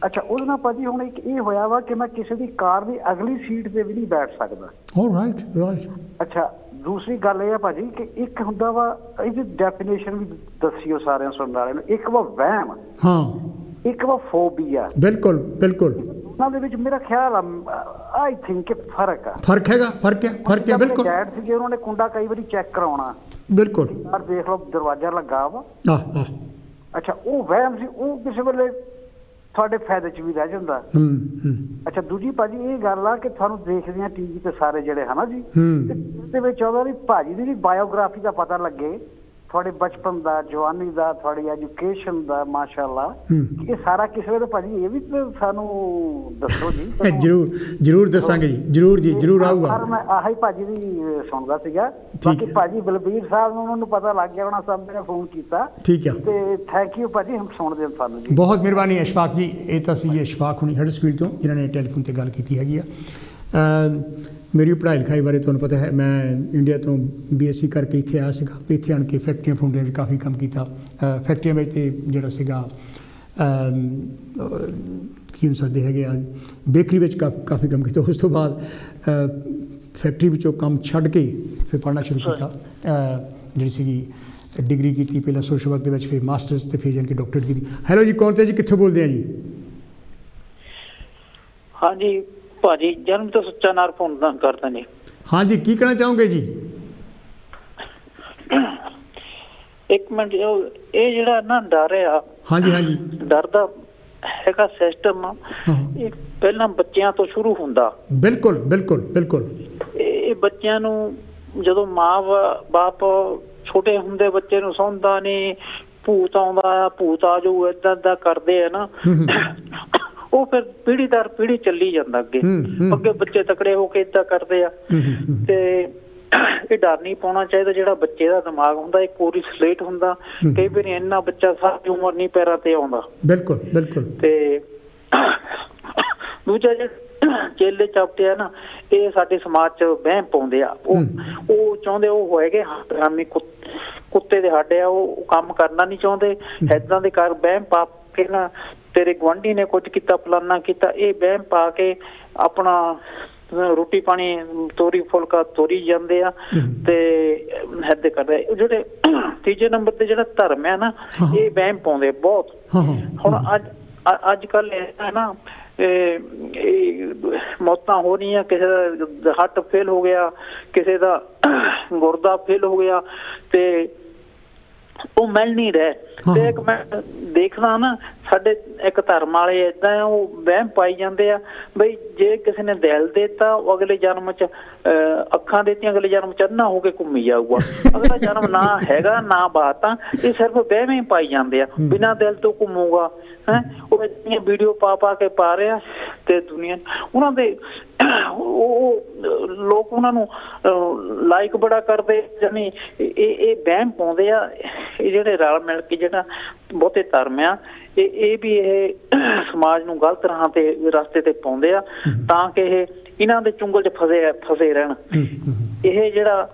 ਅੱਛਾ, ਉਹਦੇ ਨਾਲ ਭਾਜੀ ਹੁਣ ਇੱਕ ਇਹ ਹੋਇਆ ਵਾ ਕਿ ਮੈਂ ਕਿਸੇ ਦੀ ਕਾਰ ਦੀ ਅਗਲੀ ਸੀਟ ਤੇ ਵੀ ਨਹੀਂ ਬੈਠ ਸਕਦਾ। ਓ ਰਾਈਟ ਰਾਈਟ। ਅੱਛਾ, ਦੂਸਰੀ ਗੱਲ ਇਹ ਆ ਭਾਜੀ ਕਿ ਇੱਕ ਹੁੰਦਾ ਵਾ, ਇਹਦੀ ਡੈਫੀਨੇਸ਼ਨ ਵੀ ਦੱਸਿਓ ਸਾਰਿਆਂ ਸੁਣਨ ਵਾਲਿਆਂ ਨੂੰ। ਇੱਕ ਵਾ ਵਹਿਮ, ਹਾਂ, ਇੱਕ ਵਾ ਫੋਬੀਆ। ਬਿਲਕੁਲ ਬਿਲਕੁਲ। ਉਹਨਾਂ ਦੇ ਵਿੱਚ ਮੇਰਾ ਖਿਆਲ ਆ, ਆਈ ਥਿੰਕ ਫਰਕ ਆ। ਫਰਕ ਹੈਗਾ, ਫਰਕ ਹੈ ਬਿਲਕੁਲ। ਡੈਡ ਸੀਗੇ, ਉਹਨਾਂ ਨੇ ਕੁੰਡਾ ਕਈ ਵਾਰੀ ਚੈੱਕ ਕਰਾਉਣਾ। ਬਿਲਕੁਲ। ਯਾਰ ਦੇਖ ਲਓ, ਦਰਵਾਜ਼ਾ ਲੱਗਾ ਵਾ। ਅੱਛਾ, ਉਹ ਵਹਿਮ ਸੀ। ਉਹ ਕਿਸੇ ਵੇਲੇ ਤੁਹਾਡੇ ਫਾਇਦੇ 'ਚ ਵੀ ਰਹਿ ਜਾਂਦਾ। ਅੱਛਾ, ਦੂਜੀ ਭਾਜੀ ਇਹ ਗੱਲ ਆ ਕਿ ਤੁਹਾਨੂੰ ਦੇਖਦੇ ਆ ਟੀਵੀ ਤੇ ਸਾਰੇ ਜਿਹੜੇ ਹਨਾ ਜੀ, ਤੇ ਵਿੱਚ ਉਹਦਾ ਵੀ ਭਾਜੀ ਦੀ ਵੀ ਬਾਇਓਗ੍ਰਾਫੀ ਦਾ ਪਤਾ ਲੱਗੇ, ਤੁਹਾਡੇ ਬਚਪਨ ਦਾ, ਜਵਾਨੀ ਦਾ, ਤੁਹਾਡੀ ਐਜੂਕੇਸ਼ਨ ਦਾ, ਮਾਸ਼ਾਅੱਲਾ, ਇਹ ਸਾਰਾ ਕਿਸੇ ਵੇਲੇ ਭਾਜੀ ਇਹ ਵੀ ਸਾਨੂੰ ਦੱਸੋ ਜੀ। ਜ਼ਰੂਰ ਦੱਸਾਂਗੇ ਜੀ, ਜ਼ਰੂਰ ਜੀ, ਜ਼ਰੂਰ ਆਊਗਾ। ਮੈਂ ਆਹੀ ਭਾਜੀ ਦੀ ਸੁਣਦਾ ਸੀਗਾ। ਬਾਕੀ ਭਾਜੀ ਬਲਬੀਰ ਸਾਹਿਬ ਨੂੰ ਉਹਨਾਂ ਨੂੰ ਪਤਾ ਲੱਗ ਗਿਆ ਹੋਣਾ, ਸਭ ਨੇ ਫੋਨ ਕੀਤਾ। ਠੀਕ ਆ, ਤੇ ਥੈਂਕ ਯੂ ਭਾਜੀ, ਹਮ ਸੁਣਦੇ ਹਾਂ ਤੁਹਾਨੂੰ ਜੀ। ਬਹੁਤ ਮਿਹਰਬਾਨੀ ਅਸ਼ਫਾਕ ਜੀ। ਇਹ ਤਾਂ ਸੀ ਜੀ ਅਸ਼ਫਾਕ ਹੁਣੀ ਹਡਰਸਫੀਲਡ ਤੋਂ, ਜਿਨ੍ਹਾਂ ਨੇ ਟੈਲੀਫੋਨ ਤੇ ਗੱਲ ਕੀਤੀ ਹੈਗੀ ਆ। ਮੇਰੀ ਪੜ੍ਹਾਈ ਲਿਖਾਈ ਬਾਰੇ ਤੁਹਾਨੂੰ ਪਤਾ ਹੈ, ਮੈਂ ਇੰਡੀਆ ਤੋਂ BSc ਕਰਕੇ ਇੱਥੇ ਆਇਆ ਸੀਗਾ। ਇੱਥੇ ਆਣ ਕੇ ਫੈਕਟਰੀਆਂ ਫੂੰਡਰੀਆਂ 'ਚ ਕਾਫੀ ਕੰਮ ਕੀਤਾ। ਫੈਕਟਰੀਆਂ ਵਿੱਚ ਤੇ ਜਿਹੜਾ ਸੀਗਾ ਕੀ ਹੋ ਸਕਦੇ ਹੈਗੇ ਆ, ਬੇਕਰੀ ਵਿੱਚ ਕਾਫੀ ਕੰਮ ਕੀਤਾ। ਉਸ ਤੋਂ ਬਾਅਦ ਫੈਕਟਰੀ ਵਿੱਚੋਂ ਕੰਮ ਛੱਡ ਕੇ ਫਿਰ ਪੜ੍ਹਨਾ ਸ਼ੁਰੂ ਕੀਤਾ। ਜਿਹੜੀ ਸੀਗੀ ਡਿਗਰੀ ਕੀਤੀ ਪਹਿਲਾਂ ਸੋਸ਼ਲ ਵਰਕ ਦੇ ਵਿੱਚ, ਫਿਰ ਮਾਸਟਰਸ ਤੇ ਫਿਰ ਜਾਣ ਕੇ ਡਾਕਟਰੇਟ ਕੀਤੀ। ਹੈਲੋ ਜੀ, ਕੌਣ ਤੇ ਜੀ, ਕਿੱਥੋਂ ਬੋਲਦੇ ਆ ਜੀ? ਹਾਂਜੀ ਭਾਜੀ, ਜਨਮ ਤੋਂ ਸੱਚਾ ਨਾਰ ਫੋਨ ਕਰਦਾ ਜੀ। ਹਾਂਜੀ, ਕੀ ਕਹਿਣਾ ਚਾਹੋਗੇ ਜੀ? ਇੱਕ ਮਿੰਟ, ਇਹ ਜਿਹੜਾ ਨਾ ਡਰ ਆ, ਹਾਂਜੀ, ਡਰ ਦਾ ਹੈਗਾ ਸਿਸਟਮ, ਇਹ ਪਹਿਲਾਂ ਬੱਚਿਆਂ ਤੋਂ ਸ਼ੁਰੂ ਹੁੰਦਾ। ਬਿਲਕੁਲ। ਇਹ ਬੱਚਿਆਂ ਨੂੰ ਜਦੋਂ ਮਾਂ ਬਾਪ ਛੋਟੇ ਹੁੰਦੇ ਬੱਚੇ ਨੂੰ ਸੌਂਦਾ ਨਹੀਂ, ਭੂਤ ਆਉਂਦਾ, ਭੂਤ ਆ ਜਾਊ, ਏਦਾਂ ਕਰਦੇ ਆ ਨਾ, ਉਹ ਫਿਰ ਪੀੜ੍ਹੀ ਦਰ ਪੀੜ੍ਹੀ ਚੱਲੀ ਜਾਂਦਾ। ਅੱਗੇ ਬੱਚੇ ਤਕੜੇ ਹੋ ਕੇ ਏਦਾਂ ਕਰਦੇ ਆ। ਤੇ ਇਹ ਡਰ ਨਹੀਂ ਪਾਉਣਾ ਚਾਹੀਦਾ। ਜਿਹੜਾ ਬੱਚੇ ਦਾ ਦਿਮਾਗ ਹੁੰਦਾ, ਇੱਕ ਕੋਰੀ ਸਲੇਟ ਹੁੰਦਾ। ਕਈ ਵਾਰੀ ਇੰਨਾ ਬੱਚਾ ਸਾਰੀ ਉਮਰ ਨਹੀਂ ਪੈਰਾਂ ਤੇ ਆਉਂਦਾ। ਬਿਲਕੁਲ। ਤੇ ਦੂਜਾ ਜਿਹੜਾ ਚੇਲੇ ਚਾਪਟੇ ਆ ਨਾ, ਇਹ ਸਾਡੇ ਸਮਾਜ 'ਚ ਵਹਿਮ ਪਾਉਂਦੇ ਆ। ਉਹ ਚਾਹੁੰਦੇ ਉਹ ਹੈਗੇ ਹਰਾਮੀ ਕੁੱਤੇ ਦੇ ਹੱਡ ਆ, ਉਹ ਕੰਮ ਕਰਨਾ ਨਹੀਂ ਚਾਹੁੰਦੇ। ਏਦਾਂ ਦੇ ਕਰ ਵਹਿਮ ਪਾ ਕੇ ਨਾ, ਤੇਰੇ ਗੁਆਂਢੀ ਨੇ ਕੁਝ ਕੀਤਾ, ਫਲਾਨਾ ਕੀਤਾ, ਇਹ ਵਹਿਮ ਪਾ ਕੇ ਆਪਣਾ ਰੋਟੀ ਪਾਣੀ ਤੋਰੀ ਫੁਲਕਾ ਤੋਰੀ ਜਾਂਦੇ ਆ ਤੇ ਏਦਾਂ ਕਰਦੇ। ਜਿਹੜੇ ਤੀਜੇ ਨੰਬਰ ਤੇ ਜਿਹੜਾ ਧਰਮ ਹੈ ਨਾ, ਇਹ ਵਹਿਮ ਪਾਉਂਦੇ ਬਹੁਤ। ਹੁਣ ਅੱਜ ਕੱਲ ਇਹ ਨਾ, ਮੌਤਾਂ ਹੋ ਰਹੀਆਂ, ਕਿਸੇ ਦਾ ਹੱਟ ਫੇਲ ਹੋ ਗਿਆ, ਕਿਸੇ ਦਾ ਗੁਰਦਾ ਫੇਲ ਹੋ ਗਿਆ, ਤੇ ਉਹ ਮਿਲ ਨਹੀਂ ਰਹੇ। ਤੇ ਇੱਕ ਮੈਂ ਦੇਖਦਾ ਨਾ, ਸਾਡੇ ਇੱਕ ਧਰਮ ਵਾਲੇ ਏਦਾਂ ਆ, ਉਹ ਵਹਿਮ ਪਾਈ ਜਾਂਦੇ ਆ ਬਈ ਜੇ ਕਿਸੇ ਨੇ ਦਿਲ ਦੇਤਾ, ਉਹ ਅਗਲੇ ਜਨਮ 'ਚ ਅੱਖਾਂ ਦੇਤੀਆਂ, ਅਗਲੇ ਜਨਮ 'ਚ ਅੰਨਾ ਹੋ ਕੇ ਘੁੰਮੀ ਜਾਊਗਾ। ਅਗਲਾ ਜਨਮ ਨਾ ਹੈਗਾ, ਨਾ ਬਾਤ ਆ। ਇਹ ਸਿਰਫ ਵਹਿਮ ਹੀ ਪਾਈ ਜਾਂਦੇ ਆ, ਬਿਨਾਂ ਦਿਲ ਤੋਂ ਘੁੰਮੂਗਾ। ਉਹ ਇੰਨੀਆਂ ਵੀਡੀਓ ਪਾ ਕੇ ਪਾ ਰਿਹਾ, ਤੇ ਦੁਨੀਆ ਉਹਨਾਂ ਦੇ ਉਹ ਲੋਕ ਉਹਨਾਂ ਨੂੰ ਲਾਈਕ ਬੜਾ ਕਰਦੇ। ਜਾਨੀ ਇਹ ਵਹਿਮ ਪਾਉਂਦੇ ਆ। ਇਹ ਜਿਹੜੇ ਰਲ ਮਿਲ ਕੇ ਜਿਹੜਾ ਬਹੁਤੇ ਧਰਮ ਆ, ਇਹ ਵੀ ਇਹ ਸਮਾਜ ਨੂੰ ਗਲਤ ਰਾਹਾਂ ਤੇ ਰਸਤੇ ਤੇ ਪਾਉਂਦੇ ਆ, ਤਾਂ ਕਿ ਇਹ ਇਹਨਾਂ ਦੇ ਚੁੰਗਲ 'ਚ ਫਸੇ ਰਹਿਣ। ਇਹ ਜਿਹੜਾ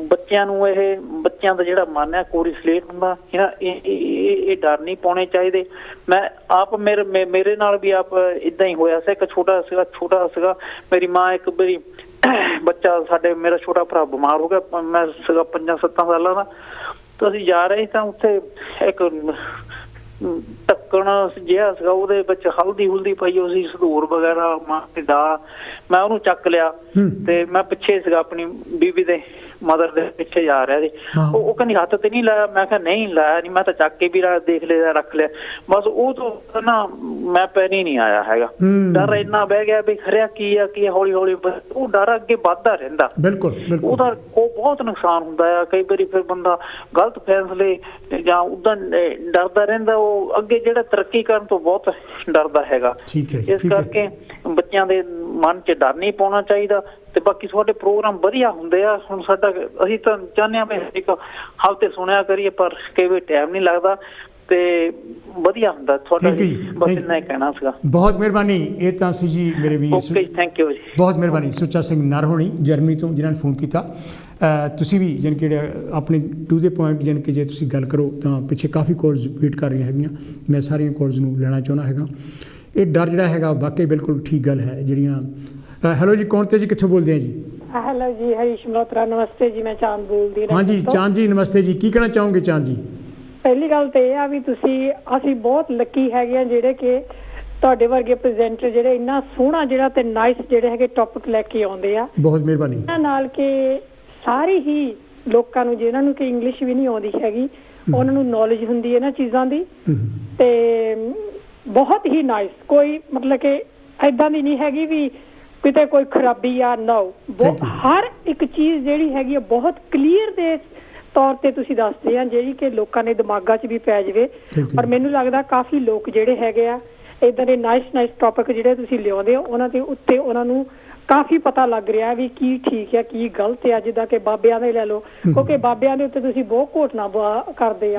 ਬੱਚਿਆਂ ਨੂੰ, ਇਹ ਬੱਚਿਆਂ ਦਾ ਜਿਹੜਾ ਮਨ ਹੈ ਕੋਰੀ ਸਲੇਟ ਹੁੰਦਾ, ਇਹ ਡਰ ਨਹੀਂ ਪਾਉਣੇ ਚਾਹੀਦੇ। ਮੈਂ ਆਪ ਮੇਰੇ ਨਾਲ ਵੀ ਆਪ ਏਦਾਂ ਹੀ ਹੋਇਆ ਸੀ। ਇੱਕ ਛੋਟਾ ਸੀਗਾ, ਮੇਰੀ ਮਾਂ, ਇੱਕ ਵਾਰੀ ਬੱਚਾ ਮੇਰਾ ਛੋਟਾ ਭਰਾ ਬਿਮਾਰ ਹੋ ਗਿਆ। ਮੈਂ ਸੀਗਾ 5-7 ਸਾਲਾਂ ਦਾ, ਤਾਂ ਅਸੀਂ ਜਾ ਰਹੇ ਤਾਂ ਉੱਥੇ ਇੱਕ ਢੱਕਣ ਜਿਹਾ ਸੀਗਾ, ਉਹਦੇ ਵਿੱਚ ਹਲਦੀ ਪਈ ਹੋਈ ਸੀ, ਸੰਧੂਰ ਵਗੈਰਾ, ਮਾਂ ਤੇ ਦਾ। ਮੈਂ ਉਹਨੂੰ ਚੱਕ ਲਿਆ ਤੇ ਮੈਂ ਪਿੱਛੇ ਸੀਗਾ, ਆਪਣੀ ਬੀਬੀ ਦੇ ਮਦਰ ਦੇ ਪਿੱਛੇ ਜਾ ਰਿਹਾ ਸੀ। ਉਹ ਕਹਿੰਦੀ ਹੱਥ ਤੇ ਨਹੀਂ ਲਾਇਆ। ਮੈਂ ਕਿਹਾ ਨਹੀਂ ਲਾਇਆ ਨਹੀਂ, ਮੈਂ ਤਾਂ ਚੱਕ ਕੇ ਵੀ ਦੇਖ ਲਿਆ, ਰੱਖ ਲਿਆ। ਬਸ ਉਹ ਤੋਂ ਨਾ ਮੈਂ ਪੈਰੀ ਨਹੀਂ ਆਇਆ ਹੈਗਾ। ਡਰ ਇੰਨਾ ਬਹਿ ਗਿਆ ਵੀ ਖਰਿਆ ਕੀ ਆ, ਹੌਲੀ ਉਹ ਡਰ ਅੱਗੇ ਵੱਧਦਾ ਰਹਿੰਦਾ। ਉਹਦਾ ਬਹੁਤ ਨੁਕਸਾਨ ਹੁੰਦਾ ਆ। ਕਈ ਵਾਰੀ ਫਿਰ ਬੰਦਾ ਗਲਤ ਫੈਸਲੇ ਜਾਂ ਉਦਾਂ ਡਰਦਾ ਰਹਿੰਦਾ। ਉਹ ਅੱਗੇ ਜਿਹੜਾ ਤਰੱਕੀ ਕਰਨ ਤੋਂ ਬਹੁਤ ਡਰਦਾ ਹੈਗਾ। ਇਸ ਕਰਕੇ ਬੱਚਿਆਂ ਦੇ ਮਨ 'ਚ ਡਰ ਨਹੀਂ ਪਾਉਣਾ ਚਾਹੀਦਾ। ਤੇ ਬਾਕੀ ਤੁਹਾਡੇ ਪ੍ਰੋਗਰਾਮ ਵਧੀਆ ਹੁੰਦੇ ਆ। ਹੁਣ ਸਾਡਾ ਅਸੀਂ ਤਾਂ ਚਾਹੁੰਦੇ ਹਾਂ ਵੀ ਇੱਕ ਹਫ਼ਤੇ ਸੁਣਿਆ ਕਰੀਏ, ਪਰ ਕਈ ਵਾਰ ਟਾਈਮ ਨਹੀਂ ਲੱਗਦਾ, ਤੇ ਵਧੀਆ ਹੁੰਦਾ ਤੁਹਾਡਾ। ਬਸ ਇੰਨਾ ਹੀ ਕਹਿਣਾ ਸੀਗਾ। ਬਹੁਤ ਮਿਹਰਬਾਨੀ। ਇਹ ਤਾਂ ਸੀ ਜੀ ਮੇਰੇ ਵੀਰ। ਓਕੇ, ਥੈਂਕ ਯੂ ਜੀ। ਬਹੁਤ ਮਿਹਰਬਾਨੀ। ਸੁੱਚਾ ਸਿੰਘ ਨਰਹੋਣੀ ਜਰਮਨੀ ਤੋਂ, ਜਿਨ੍ਹਾਂ ਨੇ ਫੋਨ ਕੀਤਾ। ਤੁਸੀਂ ਵੀ ਜਾਣੀ ਕਿ ਆਪਣੇ ਟੂ ਦੇ ਪੁਆਇੰਟ, ਜਾਣੀ ਕਿ ਜੇ ਤੁਸੀਂ ਗੱਲ ਕਰੋ ਤਾਂ ਪਿੱਛੇ ਕਾਫੀ ਕਾਲਸ ਵੇਟ ਕਰ ਰਹੀਆਂ ਹੈਗੀਆਂ। ਮੈਂ ਸਾਰੀਆਂ ਕਾਲਸ ਨੂੰ ਲੈਣਾ ਚਾਹੁੰਦਾ ਹੈਗਾ। ਇਹ ਡਰ ਜਿਹੜਾ ਹੈਗਾ ਵਾਕਈ ਬਿਲਕੁਲ ਠੀਕ ਗੱਲ ਹੈ। ਜਿਹੜੀਆਂ ਹੈਲੋ ਜੀ, ਕੌਣ ਤੇ ਜੀ, ਕਿੱਥੋਂ ਬੋਲਦੇ ਆ ਜੀ? ਹੈਲੋ ਜੀ, ਹਰੀਸ਼ ਮਲਹੋਤਰਾ। ਨਮਸਤੇ ਜੀ, ਮੈਂ ਚਾਂਦ ਬੋਲਦੀ। ਹਾਂਜੀ ਚਾਂਦ ਜੀ, ਨਮਸਤੇ ਜੀ। ਕੀ ਕਹਿਣਾ ਚਾਹੋਗੇ ਚਾਂਦ ਜੀ? ਪਹਿਲੀ ਗੱਲ ਤਾਂ ਇਹ ਆ ਵੀ ਅਸੀਂ ਬਹੁਤ ਲੱਕੀ ਹੈਗੇ ਆ ਜਿਹੜੇ ਕਿ ਤੁਹਾਡੇ ਵਰਗੇ ਪ੍ਰੈਜ਼ੈਂਟਰ ਜਿਹੜੇ ਇੰਨਾ ਸੋਹਣਾ ਜਿਹੜਾ ਤੇ ਨਾਈਸ ਜਿਹੜੇ ਹੈਗੇ ਟੌਪਿਕ ਲੈ ਕੇ ਆਉਂਦੇ ਆ। ਬਹੁਤ ਮਿਹਰਬਾਨੀ। ਇਹਨਾਂ ਨਾਲ ਕਿ ਸਾਰੇ ਹੀ ਲੋਕਾਂ ਨੂੰ, ਜਿਹਨਾਂ ਨੂੰ ਕਿ ਇੰਗਲਿਸ਼ ਵੀ ਨਹੀਂ ਆਉਂਦੀ ਹੈਗੀ, ਉਹਨਾਂ ਨੂੰ ਨੌਲੇਜ ਹੁੰਦੀ ਹੈ ਇਹਨਾਂ ਚੀਜ਼ਾਂ ਦੀ। ਤੇ ਬਹੁਤ ਹੀ ਨਾਈਸ, ਕੋਈ ਮਤਲਬ ਕਿ ਐਦਾਂ ਦੀ ਨਹੀਂ ਹੈਗੀ ਵੀ ਕਿਤੇ ਕੋਈ ਖਰਾਬੀ ਆ, ਨੋ। ਹਰ ਇੱਕ ਚੀਜ਼ ਜਿਹੜੀ ਹੈਗੀ ਆ ਬਹੁਤ ਕਲੀਅਰ ਦੇ ਤੌਰ ਤੇ ਤੁਸੀਂ ਦੱਸਦੇ ਆ, ਜਿਹੜੀ ਕਿ ਲੋਕਾਂ ਦੇ ਦਿਮਾਗਾਂ 'ਚ ਵੀ ਪੈ ਜਾਵੇ। ਔਰ ਮੈਨੂੰ ਲੱਗਦਾ ਕਾਫੀ ਲੋਕ ਜਿਹੜੇ ਹੈਗੇ ਆ ਇੱਦਾਂ ਦੇ ਨਾਈਸ ਟੌਪਿਕ ਜਿਹੜੇ ਤੁਸੀਂ ਲਿਆਉਂਦੇ ਹੋ, ਉਹਨਾਂ ਦੇ ਉੱਤੇ ਉਹਨਾਂ ਨੂੰ ਕਾਫੀ ਪਤਾ ਲੱਗ ਰਿਹਾ ਵੀ ਕੀ ਠੀਕ ਹੈ ਕੀ ਗਲਤ ਹੈ। ਜਿੱਦਾਂ ਕਿ ਬਾਬਿਆਂ ਦੇ ਲੈ ਲਓ, ਕਿਉਂਕਿ ਬਾਬਿਆਂ ਦੇ ਉੱਤੇ ਤੁਸੀਂ ਬਹੁਤ ਘੋਟਣਾ ਕਰਦੇ ਆ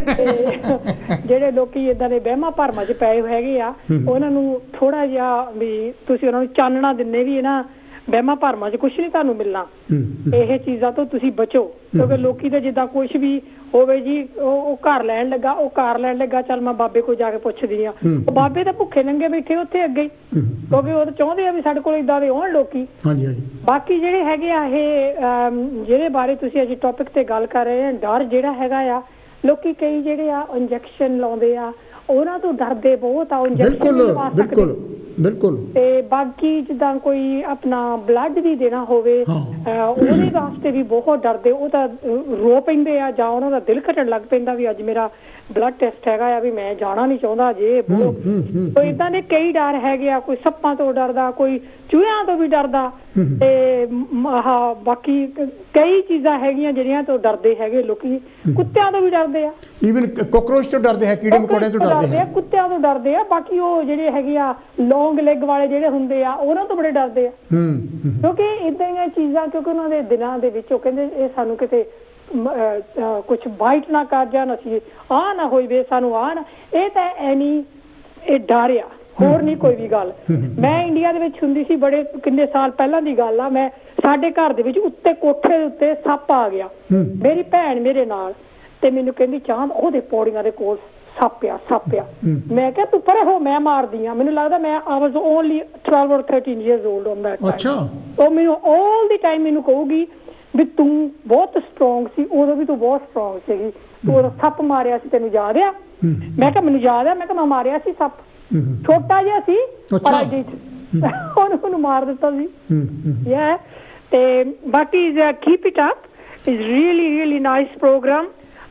ਤੇ ਜਿਹੜੇ ਲੋਕੀ ਏਦਾਂ ਦੇ ਵਹਿਮਾਂ ਭਰਮਾਂ 'ਚ ਪਏ ਹੈਗੇ ਆ, ਉਹਨਾਂ ਨੂੰ ਥੋੜਾ ਜਿਹਾ ਵੀ ਤੁਸੀਂ ਉਹਨਾਂ ਨੂੰ ਚਾਨਣਾ ਦਿੰਦੇ ਵੀ ਇਹਨਾਂ ਵਹਿਮਾਂ ਭਰਮਾਂ 'ਚ ਕੁਛ ਨਹੀਂ ਤੁਹਾਨੂੰ ਮਿਲਣਾ, ਇਹ ਚੀਜ਼ਾਂ ਤੋਂ ਤੁਸੀਂ ਬਚੋ। ਕਿਉਂਕਿ ਲੋਕੀ ਤਾਂ ਜਿੱਦਾਂ ਕੁਛ ਵੀ ਹੋਵੇ ਜੀ, ਉਹ ਘਰ ਲੈਣ ਲੱਗਾ, ਚੱਲ ਮੈਂ ਬਾਬੇ ਕੋਲ ਜਾ ਕੇ ਪੁੱਛਦੀ ਆ, ਉਹ ਬਾਬੇ ਤਾਂ ਭੁੱਖੇ ਨੰਗੇ ਬੈਠੇ ਉੱਥੇ ਅੱਗੇ, ਕਿਉਂਕਿ ਉਹ ਤਾਂ ਚਾਹੁੰਦੇ ਆ ਵੀ ਸਾਡੇ ਕੋਲ ਏਦਾਂ ਦੇ ਆਉਣ ਲੋਕੀ। ਬਾਕੀ ਜਿਹੜੇ ਹੈਗੇ ਆ ਇਹ ਜਿਹਦੇ ਬਾਰੇ ਤੁਸੀਂ ਅੱਜ ਟੌਪਿਕ ਤੇ ਗੱਲ ਕਰ ਰਹੇ ਆ, ਡਰ ਜਿਹੜਾ ਹੈਗਾ ਆ, ਲੋਕੀ ਕਈ ਜਿਹੜੇ ਆ ਇੰਜੈਕਸ਼ਨ ਲਾਉਂਦੇ ਆ, ਉਹਨਾਂ ਤੋਂ ਡਰਦੇ ਬਹੁਤ ਆ। ਬਿਲਕੁਲ। ਤੇ ਬਾਕੀ ਜਿੱਦਾਂ ਕੋਈ ਆਪਣਾ ਬਲੱਡ ਵੀ ਦੇਣਾ ਹੋਵੇ, ਉਹਦੇ ਵਾਸਤੇ ਵੀ ਬਹੁਤ ਡਰਦੇ, ਉਹ ਤਾਂ ਰੋ ਪੈਂਦੇ ਆ ਜਾਂ ਉਹਨਾਂ ਦਾ ਦਿਲ ਘਟਣ ਲੱਗ ਪੈਂਦਾ ਵੀ ਅੱਜ ਮੇਰਾ ਬਲੱਡ ਟੈਸਟ ਹੈਗਾ ਆ, ਵੀ ਮੈਂ ਜਾਣਾ ਨਹੀਂ ਚਾਹੁੰਦਾ ਜੇ। ਕੋਈ ਏਦਾਂ ਦੇ ਕਈ ਡਰ ਹੈਗੇ ਆ, ਕੋਈ ਸੱਪਾਂ ਤੋਂ ਡਰਦਾ, ਕੋਈ ਚੂਹਿਆਂ ਤੋਂ ਵੀ ਡਰਦਾ, ਤੇ ਬਾਕੀ ਕਈ ਚੀਜ਼ਾਂ ਹੈਗੀਆਂ ਜਿਹੜੀਆਂ ਤੋਂ ਡਰਦੇ ਹੈਗੇ ਲੋਕੀ। ਕੁੱਤਿਆਂ ਤੋਂ ਵੀ ਡਰਦੇ ਆ, ਈਵਨ ਕਾਕਰੋਚ ਤੋਂ ਡਰਦੇ ਆ, ਕੀੜੇ ਮਕੌੜਿਆਂ ਤੋਂ ਡਰਦੇ ਆ, ਕੁੱਤਿਆਂ ਤੋਂ ਡਰਦੇ ਆ। ਬਾਕੀ ਉਹ ਜਿਹੜੇ ਹੈਗੇ ਆ ਲੌਂਗ ਲੈਗ ਵਾਲੇ ਜਿਹੜੇ ਹੁੰਦੇ ਆ, ਉਹਨਾਂ ਤੋਂ ਬੜੇ ਡਰਦੇ ਆ, ਕਿਉਂਕਿ ਏਦਾਂ ਦੀਆਂ ਚੀਜ਼ਾਂ, ਕਿਉਂਕਿ ਉਹਨਾਂ ਦੇ ਦਿਲਾਂ ਦੇ ਵਿੱਚ ਉਹ ਕਹਿੰਦੇ ਇਹ ਸਾਨੂੰ ਕਿਤੇ ਕੁਛ ਬਾਈਟ ਨਾ ਕਰ ਜਾਣ, ਅਸੀਂ ਆਹ ਨਾ ਹੋਈ ਸਾਨੂੰ ਆਹ ਨਾ, ਇਹ ਤਾਂ ਐਨੀ ਇਹ ਡਰ ਆ, ਹੋਰ ਨਹੀਂ ਕੋਈ ਵੀ ਗੱਲ। ਮੈਂ ਇੰਡੀਆ ਦੇ ਵਿੱਚ ਹੁੰਦੀ ਸੀ, ਬੜੇ ਕਿੰਨੇ ਸਾਲ ਪਹਿਲਾਂ ਦੀ ਗੱਲ ਆ, ਮੈਂ ਸਾਡੇ ਘਰ ਦੇ ਵਿੱਚ ਉੱਤੇ ਕੋਠੇ ਦੇ ਉੱਤੇ ਸੱਪ ਆ ਗਿਆ, ਮੇਰੀ ਭੈਣ ਮੇਰੇ ਨਾਲ, ਤੇ ਮੈਨੂੰ ਕਹਿੰਦੀ ਚਾਂਦ ਉਹਦੇ ਪੌੜੀਆਂ ਦੇ ਕੋਲ ਸੱਪ ਆ। ਮੈਂ ਕਿਹਾ ਤੂੰ ਪਰੇ ਹੋ, ਮੈਂ ਮਾਰਦੀ ਆ। ਮੈਨੂੰ ਲੱਗਦਾ ਮੈਂ I was only 12 or 13 years old on that time। ਉਹ ਮੈਨੂੰ all the time ਮੈਨੂੰ ਕਹੂਗੀ ਵੀ ਤੂੰ ਬਹੁਤ ਸਟਰੋਂਗ ਸੀ, ਉਦੋਂ ਵੀ ਤੂੰ ਬਹੁਤ ਸਟਰੋਂਗ ਸੀਗੀ, ਤੂੰ ਉਦੋਂ ਸੱਪ ਮਾਰਿਆ ਸੀ, ਤੈਨੂੰ ਯਾਦ ਆ? ਮੈਂ ਕਿਹਾ ਮੈਨੂੰ ਯਾਦ ਆ, ਮੈਂ ਕਿਹਾ ਮੈਂ ਮਾਰਿਆ ਸੀ ਸੱਪ, ਛੋਟਾ ਜਿਹਾ ਸੀ ਪਰ ਉਹਨੂੰ ਮਾਰ ਦਿੱਤਾ ਸੀ। ਤੇ ਬਾਕੀ keep it up, is really nice programme,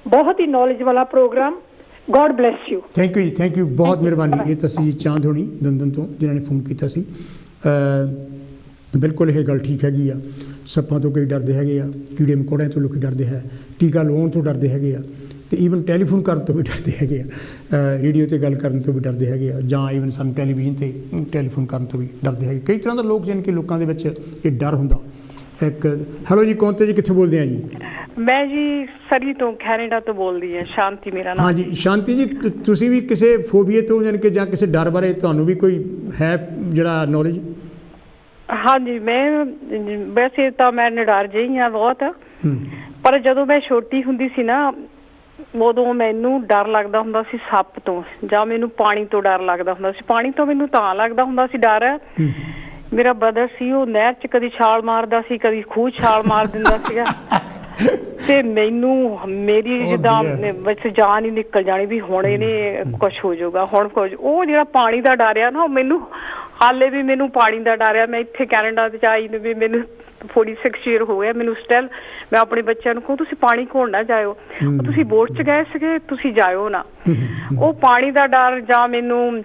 ਬਹੁਤ ਹੀ ਨੌਲੇਜ ਵਾਲਾ programme. God bless you। Thank you ਬਹੁਤ ਮਿਹਰਬਾਨੀ। ਇਹ ਤਾਂ ਸੀ ਚਾਂਦ ਹੋਣੀ ਲੰਡਨ ਤੋਂ ਜਿਨ੍ਹਾਂ ਨੇ ਫੋਨ ਕੀਤਾ ਸੀ। ਬਿਲਕੁਲ ਇਹ ਗੱਲ ਠੀਕ ਹੈਗੀ ਆ, ਸੱਪਾਂ ਤੋਂ ਕਈ ਡਰਦੇ ਹੈਗੇ ਆ, ਕੀੜੇ ਮਕੌੜਿਆਂ ਤੋਂ ਲੋਕ ਡਰਦੇ ਹੈ, ਟੀਕਾ ਲਵਾਉਣ ਤੋਂ ਡਰਦੇ ਹੈਗੇ ਆ, ਤੇ ਈਵਨ ਟੈਲੀਫੋਨ ਕਰਨ ਤੋਂ ਵੀ ਡਰਦੇ ਹੈਗੇ ਆ, ਰੇਡੀਓ 'ਤੇ ਗੱਲ ਕਰਨ ਤੋਂ ਵੀ ਡਰਦੇ ਹੈਗੇ ਆ, ਜਾਂ ਈਵਨ ਸਾਨੂੰ ਟੈਲੀਵਿਜ਼ਨ 'ਤੇ ਟੈਲੀਫੋਨ ਕਰਨ ਤੋਂ ਵੀ ਡਰਦੇ ਹੈਗੇ। ਕਈ ਤਰ੍ਹਾਂ ਦਾ ਲੋਕ ਜਾਣੀ ਕਿ ਲੋਕਾਂ ਦੇ ਵਿੱਚ ਇਹ ਡਰ ਹੁੰਦਾ। ਇੱਕ ਹੈਲੋ ਜੀ, ਕੌਣ ਤੇ ਜੀ, ਕਿੱਥੋਂ ਬੋਲਦੇ ਆ ਜੀ? ਮੈਂ ਜੀ ਸਰੀ ਤੋਂ ਕੈਨੇਡਾ ਤੋਂ ਬੋਲਦੀ ਹਾਂ, ਸ਼ਾਂਤੀ ਮੇਰਾ ਨਾਮ। ਹਾਂਜੀ ਸ਼ਾਂਤੀ ਜੀ, ਤੁਸੀਂ ਵੀ ਕਿਸੇ ਫੋਬੀਏ ਤੋਂ ਜਾਣੀ ਕਿ ਜਾਂ ਕਿਸੇ ਡਰ ਬਾਰੇ ਤੁਹਾਨੂੰ ਵੀ ਕੋਈ ਹੈ ਜਿਹੜਾ ਨੌਲੇਜ? ਹਾਂਜੀ, ਮੈਂ ਵੈਸੇ ਤਾਂ ਮੈਂ ਨਿਡਰ ਜਿਹੀ ਹਾਂ ਬਹੁਤ, ਪਰ ਜਦੋਂ ਮੈਂ ਛੋਟੀ ਹੁੰਦੀ ਸੀ ਨਾ, ਉਦੋਂ ਮੈਨੂੰ ਡਰ ਲੱਗਦਾ ਹੁੰਦਾ ਸੀ ਸੱਪ ਤੋਂ, ਜਾਂ ਮੈਨੂੰ ਪਾਣੀ ਤੋਂ ਡਰ ਲੱਗਦਾ ਹੁੰਦਾ ਸੀ। ਪਾਣੀ ਤੋਂ ਮੈਨੂੰ ਤਾਂ ਲੱਗਦਾ ਹੁੰਦਾ ਸੀ ਡਰ, ਮੇਰਾ ਬ੍ਰਦਰ ਸੀ, ਉਹ ਨਹਿਰ 'ਚ ਕਦੀ ਛਾਲ ਮਾਰਦਾ ਸੀ, ਕਦੀ ਖੂਹ ਛਾਲ ਮਾਰ ਦਿੰਦਾ ਸੀਗਾ, ਤੇ ਮੈਨੂੰ ਮੇਰੀ ਜਿੱਦਾਂ ਬਸ ਜਾਨ ਹੀ ਨਿਕਲ ਜਾਣੀ ਵੀ ਹੁਣ ਇਹਨੇ ਕੁਛ ਹੋ ਜਾਊਗਾ, ਹੁਣ ਕੁਝ। ਉਹ ਜਿਹੜਾ ਪਾਣੀ ਦਾ ਡਰ ਆ ਨਾ, ਉਹ ਮੈਨੂੰ ਹਾਲੇ ਵੀ ਮੈਨੂੰ ਪਾਣੀ ਦਾ ਡਰ ਆ। ਮੈਂ ਇੱਥੇ ਕੈਨੇਡਾ 'ਚ ਆਈ ਨੂੰ ਵੀ ਮੈਨੂੰ 46 ਈਅਰ ਹੋ ਗਿਆ, ਮੈਨੂੰ ਸਟਿਲ ਮੈਂ ਆਪਣੇ ਬੱਚਿਆਂ ਨੂੰ ਕਹੂੰ ਤੁਸੀਂ ਪਾਣੀ ਘੋਲ ਨਾ ਜਾਇਓ, ਤੁਸੀਂ ਬੋਟ 'ਚ ਗਏ ਸੀਗੇ, ਤੁਸੀਂ ਜਾਇਓ ਨਾ। ਉਹ ਪਾਣੀ ਦਾ ਡਰ, ਜਾਂ ਮੈਨੂੰ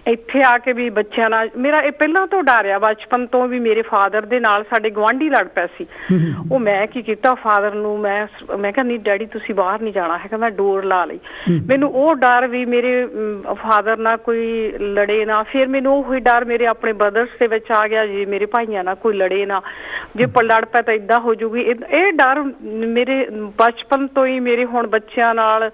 ਇੱਥੇ ਆ ਕੇ ਵੀ ਬੱਚਿਆਂ ਨਾਲ ਮੇਰਾ ਇਹ ਪਹਿਲਾਂ ਤੋਂ ਡਰ ਆ, ਬਚਪਨ ਤੋਂ ਵੀ। ਮੇਰੇ ਫਾਦਰ ਦੇ ਨਾਲ ਸਾਡੇ ਗੁਆਂਢੀ ਲੜ ਪਿਆ ਸੀ, ਉਹ ਮੈਂ ਕੀ ਕੀਤਾ, ਫਾਦਰ ਨੂੰ ਮੈਂ ਕਿਹਾ ਨਹੀਂ ਡੈਡੀ ਤੁਸੀਂ ਬਾਹਰ ਨਹੀਂ ਜਾਣਾ ਹੈਗਾ, ਮੈਂ ਡੋਰ ਲਾ ਲਈ। ਮੈਨੂੰ ਉਹ ਡਰ ਵੀ ਮੇਰੇ ਫਾਦਰ ਨਾਲ ਕੋਈ ਲੜੇ ਨਾ, ਫਿਰ ਮੈਨੂੰ ਉਹੀ ਡਰ ਮੇਰੇ ਆਪਣੇ ਬ੍ਰਦਰਸ ਦੇ ਵਿੱਚ ਆ ਗਿਆ ਜੀ, ਮੇਰੇ ਭਾਈਆਂ ਨਾਲ ਕੋਈ ਲੜੇ ਨਾ, ਜੇ ਲੜ ਪਿਆ ਤਾਂ ਏਦਾਂ ਹੋ ਜੂਗੀ। ਇਹ ਡਰ ਮੇਰੇ ਬਚਪਨ ਤੋਂ ਹੀ ਮੇਰੇ ਹੁਣ ਬੱਚਿਆਂ ਨਾਲ,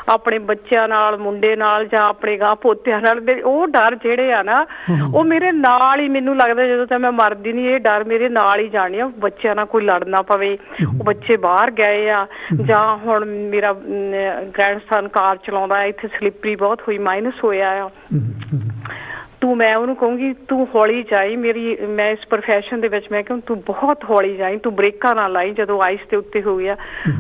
ਆਪਣੇ ਬੱਚਿਆਂ ਨਾਲ, ਮੁੰਡੇ ਨਾਲ, ਜਾਂ ਆਪਣੇ ਗਾਂ ਪੋਤਿਆਂ ਨਾਲ, ਉਹ ਡਰ ਜਿਹੜੇ ਆ ਨਾ, ਉਹ ਮੇਰੇ ਨਾਲ ਹੀ, ਮੈਨੂੰ ਲੱਗਦਾ ਜਦੋਂ ਤੱਕ ਮੈਂ ਮਰਦੀ ਨਹੀਂ ਇਹ ਡਰ ਮੇਰੇ ਨਾਲ ਹੀ ਜਾਣੀ ਆ। ਬੱਚਿਆਂ ਨਾਲ ਕੋਈ ਲੜ ਨਾ ਪਵੇ, ਉਹ ਬੱਚੇ ਬਾਹਰ ਗਏ ਆ, ਜਾਂ ਹੁਣ ਮੇਰਾ ਗ੍ਰੈਂਡਸਨ ਕਾਰ ਚਲਾਉਂਦਾ, ਇੱਥੇ ਸਲਿੱਪਰੀ ਬਹੁਤ ਹੋਈ, ਮਾਈਨਸ ਹੋਇਆ ਆ, ਮੈਂ ਉਹਨੂੰ ਕਹੂੰਗੀ ਤੂੰ ਹੌਲੀ ਜਾਈ, ਮੈਂ ਇਸ ਪ੍ਰੋਫੈਸ਼ਨ ਦੇ ਵਿੱਚ ਮੈਂ ਕਹੂੰ ਤੂੰ ਬਹੁਤ ਹੌਲੀ ਜਾਈ, ਤੂੰ ਬ੍ਰੇਕਾਂ ਨਾ ਲਾਈ ਜਦੋਂ ਆਈਸ ਦੇ ਉੱਤੇ ਹੋ ਗਿਆ,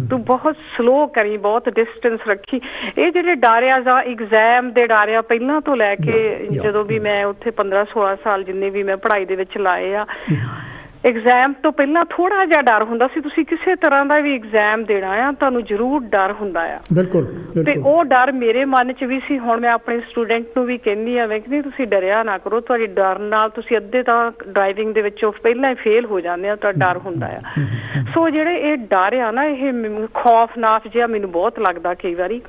ਤੂੰ ਬਹੁਤ ਸਲੋ ਕਰੀ, ਬਹੁਤ ਡਿਸਟੈਂਸ ਰੱਖੀ। ਇਹ ਜਿਹੜੇ ਡਰ ਆ, ਜਾਂ ਐਗਜ਼ਾਮ ਦੇ ਡਰ ਆ, ਪਹਿਲਾਂ ਤੋਂ ਲੈ ਕੇ ਜਦੋਂ ਵੀ ਮੈਂ ਉੱਥੇ 15-16 ਸਾਲ ਜਿੰਨੇ ਵੀ ਮੈਂ ਪੜ੍ਹਾਈ ਦੇ ਵਿੱਚ ਲਾਏ ਆ, ਐਗਜ਼ਾਮ ਤੋਂ ਪਹਿਲਾਂ ਥੋੜਾ ਜਿਹਾ ਡਰ ਹੁੰਦਾ ਸੀ। ਤੁਸੀਂ ਕਿਸੇ ਤਰ੍ਹਾਂ ਦਾ ਵੀ ਐਗਜ਼ਾਮ ਦੇਣਾ ਆ ਤੁਹਾਨੂੰ ਜ਼ਰੂਰ ਡਰ ਹੁੰਦਾ ਆ। ਬਿਲਕੁਲ ਤੇ ਉਹ ਡਰ ਮੇਰੇ ਮਨ 'ਚ ਵੀ ਸੀ। ਹੁਣ ਮੈਂ ਆਪਣੇ ਸਟੂਡੈਂਟ ਨੂੰ ਵੀ ਕਹਿੰਦੀ ਆ, ਮੈਂ ਕਹਿੰਦੀ ਤੁਸੀਂ ਡਰਿਆ ਨਾ ਕਰੋ, ਤੁਹਾਡੀ ਡਰ ਨਾਲ ਤੁਸੀਂ ਅੱਧੇ ਤਾਂ ਡਰਾਈਵਿੰਗ ਦੇ ਵਿੱਚੋਂ ਪਹਿਲਾਂ ਹੀ ਫੇਲ ਹੋ ਜਾਂਦੇ ਆ, ਤਾਂ ਡਰ ਹੁੰਦਾ ਆ। ਸੋ ਜਿਹੜੇ ਇਹ ਡਰ ਆ ਨਾ, ਇਹ ਖੌਫਨਾਕ ਜਿਹਾ ਮੈਨੂੰ ਬਹੁਤ ਲੱਗਦਾ ਕਈ ਵਾਰੀ।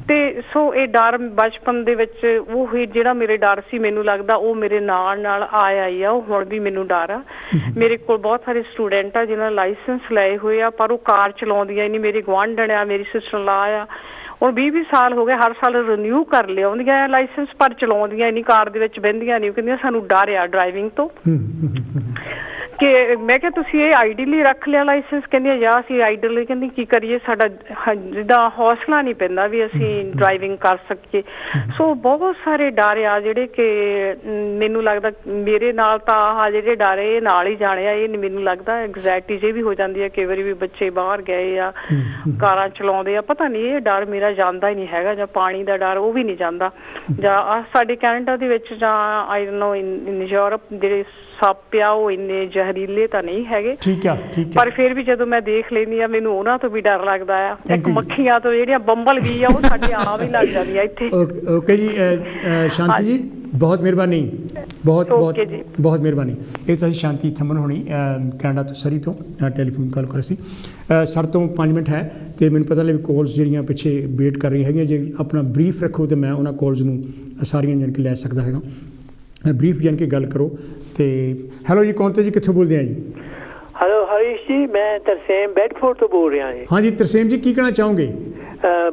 ਤੇ ਸੋ ਇਹ ਡਰ ਬਚਪਨ ਦੇ ਵਿੱਚ ਉਹ ਜਿਹੜਾ ਮੇਰੇ ਡਰ ਸੀ, ਮੈਨੂੰ ਲੱਗਦਾ ਉਹ ਮੇਰੇ ਨਾਲ ਆਇਆ ਹੀ ਆ। ਉਹ ਹੁਣ ਵੀ ਮੈਨੂੰ ਡਰ ਆ। ਮੇਰੇ ਕੋਲ ਬਹੁਤ ਸਾਰੇ ਸਟੂਡੈਂਟ ਆ ਜਿਨ੍ਹਾਂ ਨੇ ਲਾਇਸੈਂਸ ਲਏ ਹੋਏ ਆ, ਪਰ ਉਹ ਕਾਰ ਚਲਾਉਂਦੀਆਂ ਨਹੀਂ। ਮੇਰੀ ਗੁਆਂਢਣ ਆ, ਮੇਰੀ ਸਿਸਟਰ ਲਾ ਆ, ਹੁਣ 20 ਸਾਲ ਹੋ ਗਏ, ਹਰ ਸਾਲ ਰਿਨਿਊ ਕਰ ਲਿਆਉਂਦੀਆਂ ਲਾਇਸੈਂਸ, ਪਰ ਚਲਾਉਂਦੀਆਂ ਨਹੀਂ, ਕਾਰ ਦੇ ਵਿੱਚ ਬਹਿੰਦੀਆਂ ਨਹੀਂ। ਉਹ ਕਹਿੰਦੀਆਂ ਸਾਨੂੰ ਡਰ ਆ ਡਰਾਈਵਿੰਗ ਤੋਂ। ਕਿ ਮੈਂ ਕਿਹਾ ਤੁਸੀਂ ਇਹ ਆਈਡੀਅਲੀ ਰੱਖ ਲਿਆ ਲਾਇਸੈਂਸ? ਕਹਿੰਦੀਆਂ ਜਾਂ ਅਸੀਂ ਆਈਡੀਅਲੀ, ਕਹਿੰਦੀ ਕੀ ਕਰੀਏ, ਸਾਡਾ ਜਿੱਦਾਂ ਹੌਸਲਾ ਨਹੀਂ ਪੈਂਦਾ ਵੀ ਅਸੀਂ ਡਰਾਈਵਿੰਗ ਕਰ ਸਕੀਏ। ਸੋ ਬਹੁਤ ਸਾਰੇ ਡਰ ਆ ਜਿਹੜੇ ਕਿ ਮੈਨੂੰ ਲੱਗਦਾ ਮੇਰੇ ਨਾਲ ਤਾਂ ਆਹ ਜਿਹੜੇ ਡਰ ਇਹ ਨਾਲ ਹੀ ਜਾਣੇ ਆ। ਇਹ ਨਹੀਂ ਮੈਨੂੰ ਲੱਗਦਾ ਐਗਜ਼ਾਇਟੀ ਜਿਹੀ ਵੀ ਹੋ ਜਾਂਦੀ ਹੈ ਕਈ ਵਾਰੀ ਵੀ ਬੱਚੇ ਬਾਹਰ ਗਏ ਆ, ਕਾਰਾਂ ਚਲਾਉਂਦੇ ਆ, ਪਤਾ ਨਹੀਂ ਇਹ ਡਰ ਮੇਰਾ ਜਾਂਦਾ ਹੀ ਨਹੀਂ ਹੈਗਾ। ਜਾਂ ਪਾਣੀ ਦਾ ਡਰ ਉਹ ਵੀ ਨਹੀਂ ਜਾਂਦਾ। ਜਾਂ ਸਾਡੇ ਕੈਨੇਡਾ ਦੇ ਵਿੱਚ ਜਾਂ I don't know in Europe ਜਿਹੜੇ ਸੱਪ ਆ ਉਹ ਇੰਨੇ ਜ਼ਹਿਰੀਲੇ ਤਾਂ ਨਹੀਂ ਹੈਗੇ, ਪਰ ਫਿਰ ਵੀ ਜਦੋਂ ਮੈਂ ਦੇਖ ਲੈਂਦੀ ਆ ਮੈਨੂੰ ਉਹਨਾਂ ਤੋਂ ਵੀ ਡਰ ਲੱਗਦਾ ਆ। ਇੱਕ ਮੱਖੀਆਂ ਤੋਂ ਜਿਹੜੀਆਂ ਬੰਬਲ ਵੀ ਆ ਉਹ ਸਾਡੇ ਆਮ ਹੀ ਲੱਗ ਜਾਂਦੀਆਂ ਇੱਥੇ। ਓਕੇ ਜੀ, ਸ਼ਾਂਤੀ ਜੀ ਬਹੁਤ ਮਿਹਰਬਾਨੀ, ਬਹੁਤ ਬਹੁਤ ਬਹੁਤ ਮਿਹਰਬਾਨੀ। ਇਹ ਸਾਡੀ ਸ਼ਾਂਤੀ ਥੰਮਣ ਹੋਣੀ ਕੈਨੇਡਾ ਤੋਂ, ਸਰੀ ਤੋਂ ਟੈਲੀਫੋਨ ਕਾਲ ਕਰ ਸੀ। ਸਾਡੇ ਤੋਂ 5 ਮਿੰਟ ਹੈ ਅਤੇ ਮੈਨੂੰ ਪਤਾ ਲੱਗੇ ਕਾਲਸ ਜਿਹੜੀਆਂ ਪਿੱਛੇ ਵੇਟ ਕਰ ਰਹੀਆਂ ਹੈਗੀਆਂ। ਜੇ ਆਪਣਾ ਬਰੀਫ ਰੱਖੋ ਤਾਂ ਮੈਂ ਉਹਨਾਂ ਕਾਲਸ ਨੂੰ ਸਾਰੀਆਂ ਜਾਣ ਕੇ ਲੈ ਸਕਦਾ ਹੈਗਾ। ਬਰੀਫ ਜਾਣ ਕੇ ਗੱਲ ਕਰੋ। ਤੇ ਹੈਲੋ ਜੀ, ਕੌਣ ਤੇ ਜੀ, ਕਿੱਥੋਂ ਬੋਲਦੇ ਆ ਜੀ? ਹੈਲੋ ਹਰੀਸ਼ ਜੀ, ਮੈਂ ਤਰਸੇਮ ਬੈਡਫੋਰਡ ਤੋਂ ਬੋਲ ਰਿਹਾ ਜੀ। ਹਾਂਜੀ ਤਰਸੇਮ ਜੀ, ਕੀ ਕਹਿਣਾ ਚਾਹੋਗੇ?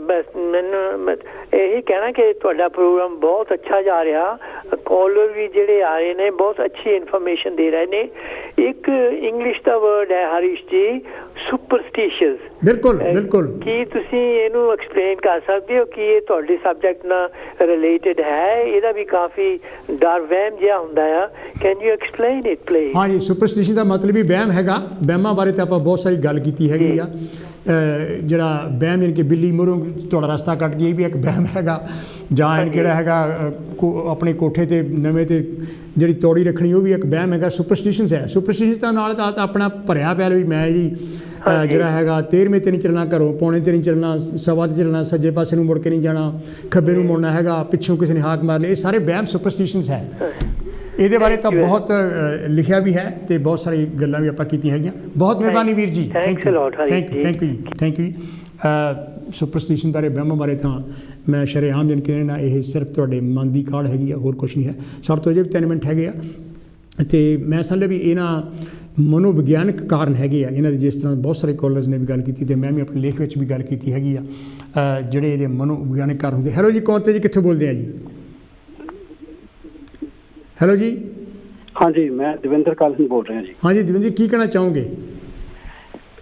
ਬਸ ਮੈਨੂੰ ਇਹੀ ਕਹਿਣਾ ਕਿ ਤੁਹਾਡਾ ਪ੍ਰੋਗਰਾਮ ਬਹੁਤ ਅੱਛਾ ਜਾ ਰਿਹਾ। ਕਾਲਰ ਵੀ ਜਿਹੜੇ ਆ ਰਹੇ ਨੇ ਬਹੁਤ ਅੱਛੀ ਇਨਫੋਰਮੇਸ਼ਨ ਦੇ ਰਹੇ ਨੇ। ਇੱਕ ਇੰਗਲਿਸ਼ ਦਾ ਵਰਡ ਹੈ ਹਰੀਸ਼ ਜੀ, ਸੁਪਰਸਟੀਸ਼ੀਅਸ। ਬਿਲਕੁਲ ਬਿਲਕੁਲ। ਕੀ ਤੁਸੀਂ ਇਹਨੂੰ ਐਕਸਪਲੇਨ ਕਰ ਸਕਦੇ ਹੋ ਕਿ ਇਹ ਤੁਹਾਡੇ ਸਬਜੈਕਟ ਨਾਲ ਰਿਲੇਟਡ ਹੈ? ਇਹਦਾ ਵੀ ਕਾਫੀ ਡਰ ਵਹਿਮ ਜਿਹਾ ਹੁੰਦਾ ਆ। Can you explain it please? ਹਾਂਜੀ, ਸੁਪਰਸਟੀਸ਼ਨ ਦਾ ਮਤਲਬ ਹੀ ਵਹਿਮ ਹੈਗਾ। ਵਹਿਮਾਂ ਬਾਰੇ ਤਾਂ ਆਪਾਂ ਬਹੁਤ ਸਾਰੀ ਗੱਲ ਕੀਤੀ ਹੈਗੀ ਆ। ਜਿਹੜਾ ਵਹਿਮ ਯਾਨੀ ਕਿ ਬਿੱਲੀ ਮੂਹਰੋਂ ਤੁਹਾਡਾ ਰਸਤਾ ਕੱਟ ਗਈ, ਇਹ ਵੀ ਇੱਕ ਵਹਿਮ ਹੈਗਾ। ਜਾਂ ਕਿਹੜਾ ਹੈਗਾ ਆਪਣੇ ਕੋਠੇ 'ਤੇ ਨਵੇਂ 'ਤੇ ਜਿਹੜੀ ਤੌੜੀ ਰੱਖਣੀ, ਉਹ ਵੀ ਇੱਕ ਵਹਿਮ ਹੈਗਾ। ਸੁਪਰਸਟੀਸ਼ਨਸ ਹੈ। ਸੁਪਰਸਟੀਸ਼ਨ ਤਾਂ ਨਾਲ ਤਾਂ ਆਪਣਾ ਭਰਿਆ ਪਿਆ ਵੀ ਮੈਂ ਜੀ ਜਿਹੜਾ ਹੈਗਾ 13ਵੇਂ 'ਤੇ ਨਹੀਂ ਚੱਲਣਾ, ਘਰੋਂ ਪੌਣੇ 'ਤੇ ਨਹੀਂ ਚੱਲਣਾ, ਸਵਾ 'ਤੇ ਚੱਲਣਾ, ਸੱਜੇ ਪਾਸੇ ਨੂੰ ਮੁੜ ਕੇ ਨਹੀਂ ਜਾਣਾ, ਖੱਬੇ ਨੂੰ ਮੁੜਨਾ ਹੈਗਾ, ਪਿੱਛੋਂ ਕਿਸੇ ਨੇ ਹਾਕ ਮਾਰ ਲਈ। ਇਹ ਸਾਰੇ ਵਹਿਮ ਸੁਪਰਸਟੀਸ਼ਨਸ ਹੈ। ਇਹਦੇ ਬਾਰੇ ਤਾਂ ਬਹੁਤ ਲਿਖਿਆ ਵੀ ਹੈ ਅਤੇ ਬਹੁਤ ਸਾਰੀ ਗੱਲਾਂ ਵੀ ਆਪਾਂ ਕੀਤੀਆਂ ਹੈਗੀਆਂ। ਬਹੁਤ ਮਿਹਰਬਾਨੀ ਵੀਰ ਜੀ, ਥੈਂਕ ਯੂ ਜੀ। ਸੁਪਰਸਟੀਸ਼ਨ ਬਾਰੇ, ਵਹਿਮਾਂ ਬਾਰੇ ਤਾਂ ਮੈਂ ਸ਼ਰੇਆਮ ਜਨ ਕਹਿਣਾ, ਇਹ ਸਿਰਫ ਤੁਹਾਡੇ ਮਨ ਦੀ ਕਾਢ ਹੈਗੀ ਆ, ਹੋਰ ਕੁਛ ਨਹੀਂ ਹੈ। ਸਾਡੇ ਤੋਂ ਅਜੇ ਵੀ 3 ਮਿੰਟ ਹੈਗੇ ਆ ਅਤੇ ਮੈਂ ਸਮਝਦਾ ਵੀ ਇਹਨਾਂ ਮਨੋਵਿਗਿਆਨਕ ਕਾਰਨ ਹੈਗੇ ਆ ਇਹਨਾਂ ਦੇ। ਜਿਸ ਤਰ੍ਹਾਂ ਬਹੁਤ ਸਾਰੇ ਕਾਲਰਸ ਨੇ ਵੀ ਗੱਲ ਕੀਤੀ ਅਤੇ ਮੈਂ ਵੀ ਆਪਣੇ ਲੇਖ ਵਿੱਚ ਵੀ ਗੱਲ ਕੀਤੀ ਹੈਗੀ ਆ, ਜਿਹੜੇ ਇਹਦੇ ਮਨੋਵਿਗਿਆਨਕ ਕਾਰਨ ਹੁੰਦੇ। ਹੈਲੋ ਜੀ, ਕੌਣ ਤੇ ਜੀ, ਕਿੱਥੋਂ ਬੋਲਦੇ ਆ ਜੀ? ਹੈਲੋ ਜੀ। ਹਾਂਜੀ, ਮੈਂ ਦਵਿੰਦਰ ਕਾਲਨ ਬੋਲ ਰਿਹਾ ਜੀ। ਹਾਂਜੀ ਦਵਿੰਦਰ ਜੀ, ਕੀ ਕਹਿਣਾ ਚਾਹੋਗੇ?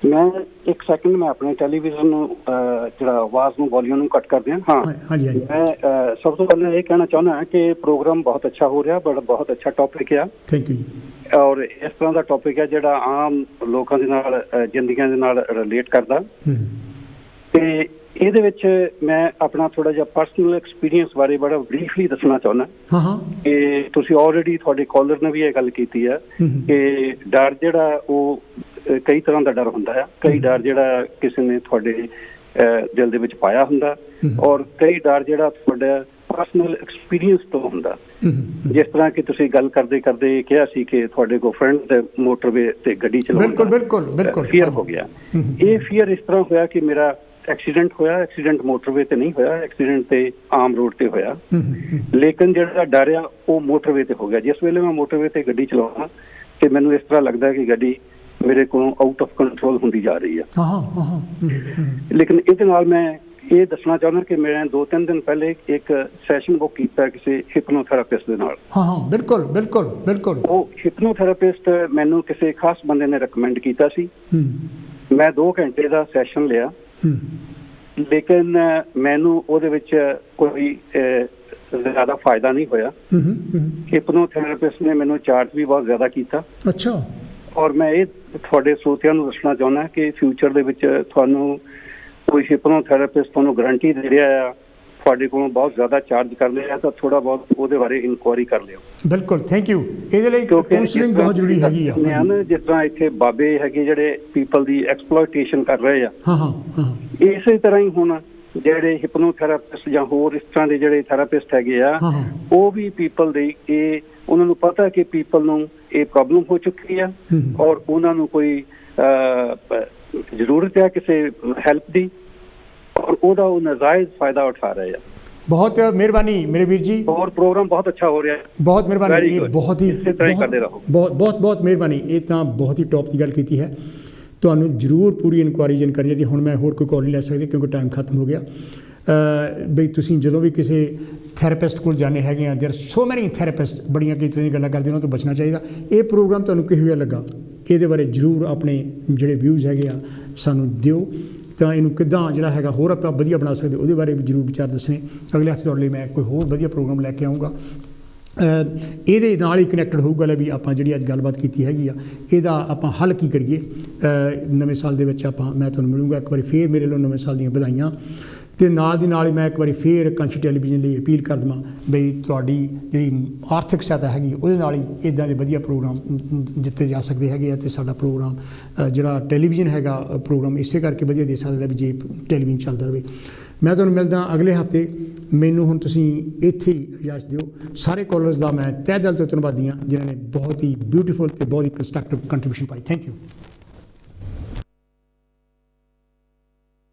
ਮੈਂ ਇੱਕ ਸੈਕਿੰਡ, ਮੈਂ ਆਪਣੇ ਟੈਲੀਵਿਜ਼ਨ ਨੂੰ ਜਿਹੜਾ ਆਵਾਜ਼ ਨੂੰ ਵੋਲੀਅਮ ਨੂੰ ਕੱਟ ਕਰ ਦਿਆਂ। ਹਾਂ ਹਾਂਜੀ, ਮੈਂ ਸਭ ਤੋਂ ਪਹਿਲਾਂ ਇਹ ਕਹਿਣਾ ਚਾਹੁੰਦਾ ਹਾਂ ਕਿ ਪ੍ਰੋਗਰਾਮ ਬਹੁਤ ਅੱਛਾ ਹੋ ਰਿਹਾ, ਬਹੁਤ ਅੱਛਾ ਟੌਪਿਕ ਆ। Thank you. ਔਰ ਇਸ ਤਰ੍ਹਾਂ ਦਾ ਟੌਪਿਕ ਹੈ ਜਿਹੜਾ ਆਮ ਲੋਕਾਂ ਦੇ ਨਾਲ, ਜ਼ਿੰਦਗੀਆਂ ਦੇ ਨਾਲ ਰਿਲੇਟ ਕਰਦਾ। ਤੇ ਇਹਦੇ ਵਿੱਚ ਮੈਂ ਆਪਣਾ ਥੋੜਾ ਜਿਹਾ ਪਰਸਨਲ ਐਕਸਪੀਰੀਅੰਸ ਬਾਰੇ ਬੜਾ ਬਰੀਫਲੀ ਦੱਸਣਾ ਚਾਹੁੰਦਾ। ਕਿ ਤੁਸੀਂ ਆਲਰੇਡੀ ਤੁਹਾਡੇ ਕਾਲਰ ਨੇ ਵੀ ਇਹ ਗੱਲ ਕੀਤੀ ਹੈ ਕਿ ਡਰ ਜਿਹੜਾ ਉਹ ਕਈ ਤਰ੍ਹਾਂ ਦਾ ਡਰ ਹੁੰਦਾ ਹੈ। ਕਈ ਡਰ ਜਿਹੜਾ ਕਿਸੇ ਨੇ ਤੁਹਾਡੇ ਦਿਲ ਦੇ ਵਿੱਚ ਪਾਇਆ ਹੁੰਦਾ, ਔਰ ਕਈ ਡਰ ਜਿਹੜਾ ਤੁਹਾਡਾ ਪਰਸਨਲ ਐਕਸਪੀਰੀਅੰਸ ਤੋਂ ਹੁੰਦਾ। ਜਿਸ ਤਰ੍ਹਾਂ ਕਿ ਤੁਸੀਂ ਗੱਲ ਕਰਦੇ ਕਰਦੇ ਕਿਹਾ ਸੀ ਕਿ ਤੁਹਾਡੇ ਕੋ ਫਰੈਂਡ ਦੇ ਮੋਟਰਵੇ ਤੇ ਗੱਡੀ ਚਲਾਉਣ ਦਾ ਫੀਅਰ ਹੋ ਗਿਆ। ਇਹ ਫੀਅਰ ਇਸ ਤਰ੍ਹਾਂ ਹੋਇਆ ਕਿ ਮੇਰਾ ਐਕਸੀਡੈਂਟ ਹੋਇਆ। ਐਕਸੀਡੈਂਟ ਮੋਟਰਵੇ ਤੇ ਨਹੀਂ ਹੋਇਆ, ਐਕਸੀਡੈਂਟ ਤੇ ਆਮ ਰੋਡ ਤੇ ਹੋਇਆ। ਲੇਕਿਨ ਜਿਹੜਾ ਡਰ ਆ ਉਹ ਮੋਟਰਵੇ ਤੇ ਹੋ ਗਿਆ। ਜਿਸ ਵੇਲੇ ਮੈਂ ਮੋਟਰਵੇ ਤੇ ਗੱਡੀ ਚਲਾਉਣਾ ਤੇ ਮੈਨੂੰ ਇਸ ਤਰ੍ਹਾਂ ਲੱਗਦਾ ਕਿ ਗੱਡੀ ਮੇਰੇ ਕੋਲੋਂ ਆਊਟ ਆਫ ਕੰਟਰੋਲ ਹੁੰਦੀ ਜਾ ਰਹੀ ਆ। ਲੇਕਿਨ ਇਹਦੇ ਨਾਲ ਮੈਂ ਇਹ ਦੱਸਣਾ ਚਾਹੁੰਦਾ ਕਿ ਮੈਂ 2-3 ਦਿਨ ਪਹਿਲੇ ਇੱਕ ਸੈਸ਼ਨ ਬੁੱਕ ਕੀਤਾ ਕਿਸੇ ਹਿਪਨੋਥੈਰੇਪਿਸਟ ਦੇ ਨਾਲ। ਬਿਲਕੁਲ ਬਿਲਕੁਲ ਬਿਲਕੁਲ। ਉਹ ਹਿਪਨੋਥੈਰੇਪਿਸਟ ਮੈਨੂੰ ਕਿਸੇ ਖਾਸ ਬੰਦੇ ਨੇ ਰეკਮੈਂਡ ਕੀਤਾ ਸੀ। ਮੈਂ 2 ਘੰਟੇ ਦਾ ਸੈਸ਼ਨ ਲਿਆ, ਲੇਕਿਨ ਮੈਨੂੰ ਉਹਦੇ ਵਿੱਚ ਕੋਈ ਜ਼ਿਆਦਾ ਫਾਇਦਾ ਨਹੀਂ ਹੋਇਆ। ਹਿਪਨੋਥੈਰੇਪਿਸਟ ਨੇ ਮੈਨੂੰ ਚਾਰਜ ਵੀ ਬਹੁਤ ਜ਼ਿਆਦਾ ਕੀਤਾ। ਅੱਛਾ। ਔਰ ਮੈਂ ਇਹ ਤੁਹਾਡੇ ਸਰੋਤਿਆਂ ਨੂੰ ਦੱਸਣਾ ਚਾਹੁੰਦਾ ਕਿ ਫਿਊਚਰ ਦੇ ਵਿੱਚ ਤੁਹਾਨੂੰ ਕੋਈ ਹਿਪਨੋਥੈਰੇਪਿਸਟ ਤੁਹਾਨੂੰ ਗਰੰਟੀ ਦੇ ਰਿਹਾ ਆ ਤੁਹਾਡੇ ਕੋਲੋਂ ਬਹੁਤ ਜ਼ਿਆਦਾ ਚਾਰਜ ਕਰ ਲਿਆ ਤਾਂ ਥੋੜਾ ਬਹੁਤ ਉਹਦੇ ਬਾਰੇ ਇਨਕੁਆਇਰੀ ਕਰ ਲਿਓ। ਬਿਲਕੁਲ, ਥੈਂਕ ਯੂ। ਇਹਦੇ ਲਈ ਕਾਉਂਸਲਿੰਗ ਬਹੁਤ ਜ਼ਰੂਰੀ ਹੈਗੀ ਆ। ਜਿਸ ਤਰ੍ਹਾਂ ਇੱਥੇ ਬਾਬੇ ਹੈਗੇ ਜਿਹੜੇ ਪੀਪਲ ਦੀ ਐਕਸਪਲੋਇਟੇਸ਼ਨ ਕਰ ਰਹੇ ਆ, ਇਸੇ ਤਰ੍ਹਾਂ ਹੀ ਹੁਣ ਜਿਹੜੇ ਹਿਪਨੋਥੈਰੇਪਿਸਟ ਜਾਂ ਹੋਰ ਇਸ ਤਰ੍ਹਾਂ ਦੇ ਜਿਹੜੇ ਥੈਰੇਪਿਸਟ ਹੈਗੇ ਆ, ਉਹ ਵੀ ਪੀਪਲ ਦੇ ਇਹ ਉਹਨਾਂ ਨੂੰ ਪਤਾ ਕਿ ਪੀਪਲ ਨੂੰ ਇਹ ਪ੍ਰੋਬਲਮ ਹੋ ਚੁੱਕੀ ਆ ਔਰ ਉਹਨਾਂ ਨੂੰ ਕੋਈ ਜ਼ਰੂਰਤ ਹੈ ਕਿਸੇ ਹੈਲਪ ਦੀ ਔਰ ਉਹਦਾ ਉਹ ਨਾਜਾਇਜ਼ ਫਾਇਦਾ ਉਠਾ ਰਹੇ ਆ। ਬਹੁਤ ਮਿਹਰਬਾਨੀ ਮੇਰੇ ਵੀਰ ਜੀ, ਔਰ ਪ੍ਰੋਗਰਾਮ ਬਹੁਤ ਅੱਛਾ ਹੋ ਰਿਹਾ ਹੈ। ਬਹੁਤ ਮਿਹਰਬਾਨੀ, ਇਹ ਬਹੁਤ ਹੀ ਕਰਦੇ ਰਹੋ। ਬਹੁਤ ਮਿਹਰਬਾਨੀ। ਇਹ ਤਾਂ ਬਹੁਤ ਹੀ ਟੌਪ ਦੀ ਗੱਲ ਕੀਤੀ ਹੈ। ਤੁਹਾਨੂੰ ਜ਼ਰੂਰ ਪੂਰੀ ਇਨਕੁਆਇਰੀ ਜਾਣਕਾਰੀ ਦੀ। ਹੁਣ ਮੈਂ ਹੋਰ ਕੋਈ ਕਾਲ ਨਹੀਂ ਲੈ ਸਕਦੀ ਕਿਉਂਕਿ ਟਾਈਮ ਖਤਮ ਹੋ ਗਿਆ। ਬਈ ਤੁਸੀਂ ਜਦੋਂ ਵੀ ਕਿਸੇ ਥੈਰੇਪਿਸਟ ਕੋਲ ਜਾਂਦੇ ਹੈਗੇ ਆ, ਦੇਰ ਸੋ ਮੈਨੀ ਥੈਰੇਪਿਸਟ ਬੜੀਆਂ ਕਈ ਤਰ੍ਹਾਂ ਦੀਆਂ ਗੱਲਾਂ ਕਰਦੇ, ਉਹਨਾਂ ਤੋਂ ਬਚਣਾ ਚਾਹੀਦਾ। ਇਹ ਪ੍ਰੋਗਰਾਮ ਤੁਹਾਨੂੰ ਕਿਹੋ ਜਿਹਾ ਲੱਗਾ, ਇਹਦੇ ਬਾਰੇ ਜ਼ਰੂਰ ਆਪਣੇ ਜਿਹੜੇ ਵਿਊਜ਼ ਹੈਗੇ ਆ ਸਾਨੂੰ ਦਿਓ, ਤਾਂ ਇਹਨੂੰ ਕਿੱਦਾਂ ਜਿਹੜਾ ਹੈਗਾ ਹੋਰ ਆਪਾਂ ਵਧੀਆ ਬਣਾ ਸਕਦੇ, ਉਹਦੇ ਬਾਰੇ ਵੀ ਜ਼ਰੂਰ ਵਿਚਾਰ ਦੱਸਣੇ। ਅਗਲੇ ਹਫ਼ਤੇ ਤੁਹਾਡੇ ਲਈ ਮੈਂ ਕੋਈ ਹੋਰ ਵਧੀਆ ਪ੍ਰੋਗਰਾਮ ਲੈ ਕੇ ਆਊਂਗਾ। ਇਹਦੇ ਨਾਲ ਹੀ ਕਨੈਕਟਡ ਹੋਊਗਾ ਲੈ ਵੀ ਆਪਾਂ ਜਿਹੜੀ ਅੱਜ ਗੱਲਬਾਤ ਕੀਤੀ ਹੈਗੀ ਆ, ਇਹਦਾ ਆਪਾਂ ਹੱਲ ਕੀ ਕਰੀਏ ਨਵੇਂ ਸਾਲ ਦੇ ਵਿੱਚ। ਮੈਂ ਤੁਹਾਨੂੰ ਮਿਲੂੰਗਾ ਇੱਕ ਵਾਰੀ ਫੇਰ। ਮੇਰੇ ਵੱਲੋਂ ਨਵੇਂ ਸਾਲ ਦੀਆਂ ਵਧਾਈਆਂ। ਅਤੇ ਨਾਲ ਦੀ ਨਾਲ ਹੀ ਮੈਂ ਇੱਕ ਵਾਰੀ ਫੇਰ ਕਾਂਸ਼ੀ ਟੈਲੀਵਿਜ਼ਨ ਲਈ ਅਪੀਲ ਕਰ ਦੇਵਾਂ ਬਈ ਤੁਹਾਡੀ ਜਿਹੜੀ ਆਰਥਿਕ ਸਹਾਇਤਾ ਹੈਗੀ ਉਹਦੇ ਨਾਲ ਹੀ ਇੱਦਾਂ ਦੇ ਵਧੀਆ ਪ੍ਰੋਗਰਾਮ ਦਿੱਤੇ ਜਾ ਸਕਦੇ ਹੈਗੇ ਆ। ਅਤੇ ਸਾਡਾ ਪ੍ਰੋਗਰਾਮ ਜਿਹੜਾ ਟੈਲੀਵਿਜ਼ਨ ਹੈਗਾ ਪ੍ਰੋਗਰਾਮ ਇਸੇ ਕਰਕੇ ਵਧੀਆ ਦੇ ਸਕਦਾ ਵੀ ਜੇ ਟੈਲੀਵਿਜ਼ਨ ਚੱਲਦਾ ਰਹੇ। ਮੈਂ ਤੁਹਾਨੂੰ ਮਿਲਦਾ ਅਗਲੇ ਹਫ਼ਤੇ। ਮੈਨੂੰ ਹੁਣ ਤੁਸੀਂ ਇੱਥੇ ਹੀ ਇਜਾਜ਼ਤ ਦਿਓ। ਸਾਰੇ ਕਾਲਰਸ ਦਾ ਮੈਂ ਤਹਿ ਦਿਲ ਤੋਂ ਧੰਨਵਾਦੀ ਹਾਂ ਜਿਨ੍ਹਾਂ ਨੇ ਬਹੁਤ ਹੀ ਬਿਊਟੀਫੁਲ ਅਤੇ ਬਹੁਤ ਹੀ ਕੰਸਟਰਕਟਿਵ ਕੰਟਰੀਬਿਊਸ਼ਨ ਪਾਈ। Thank you.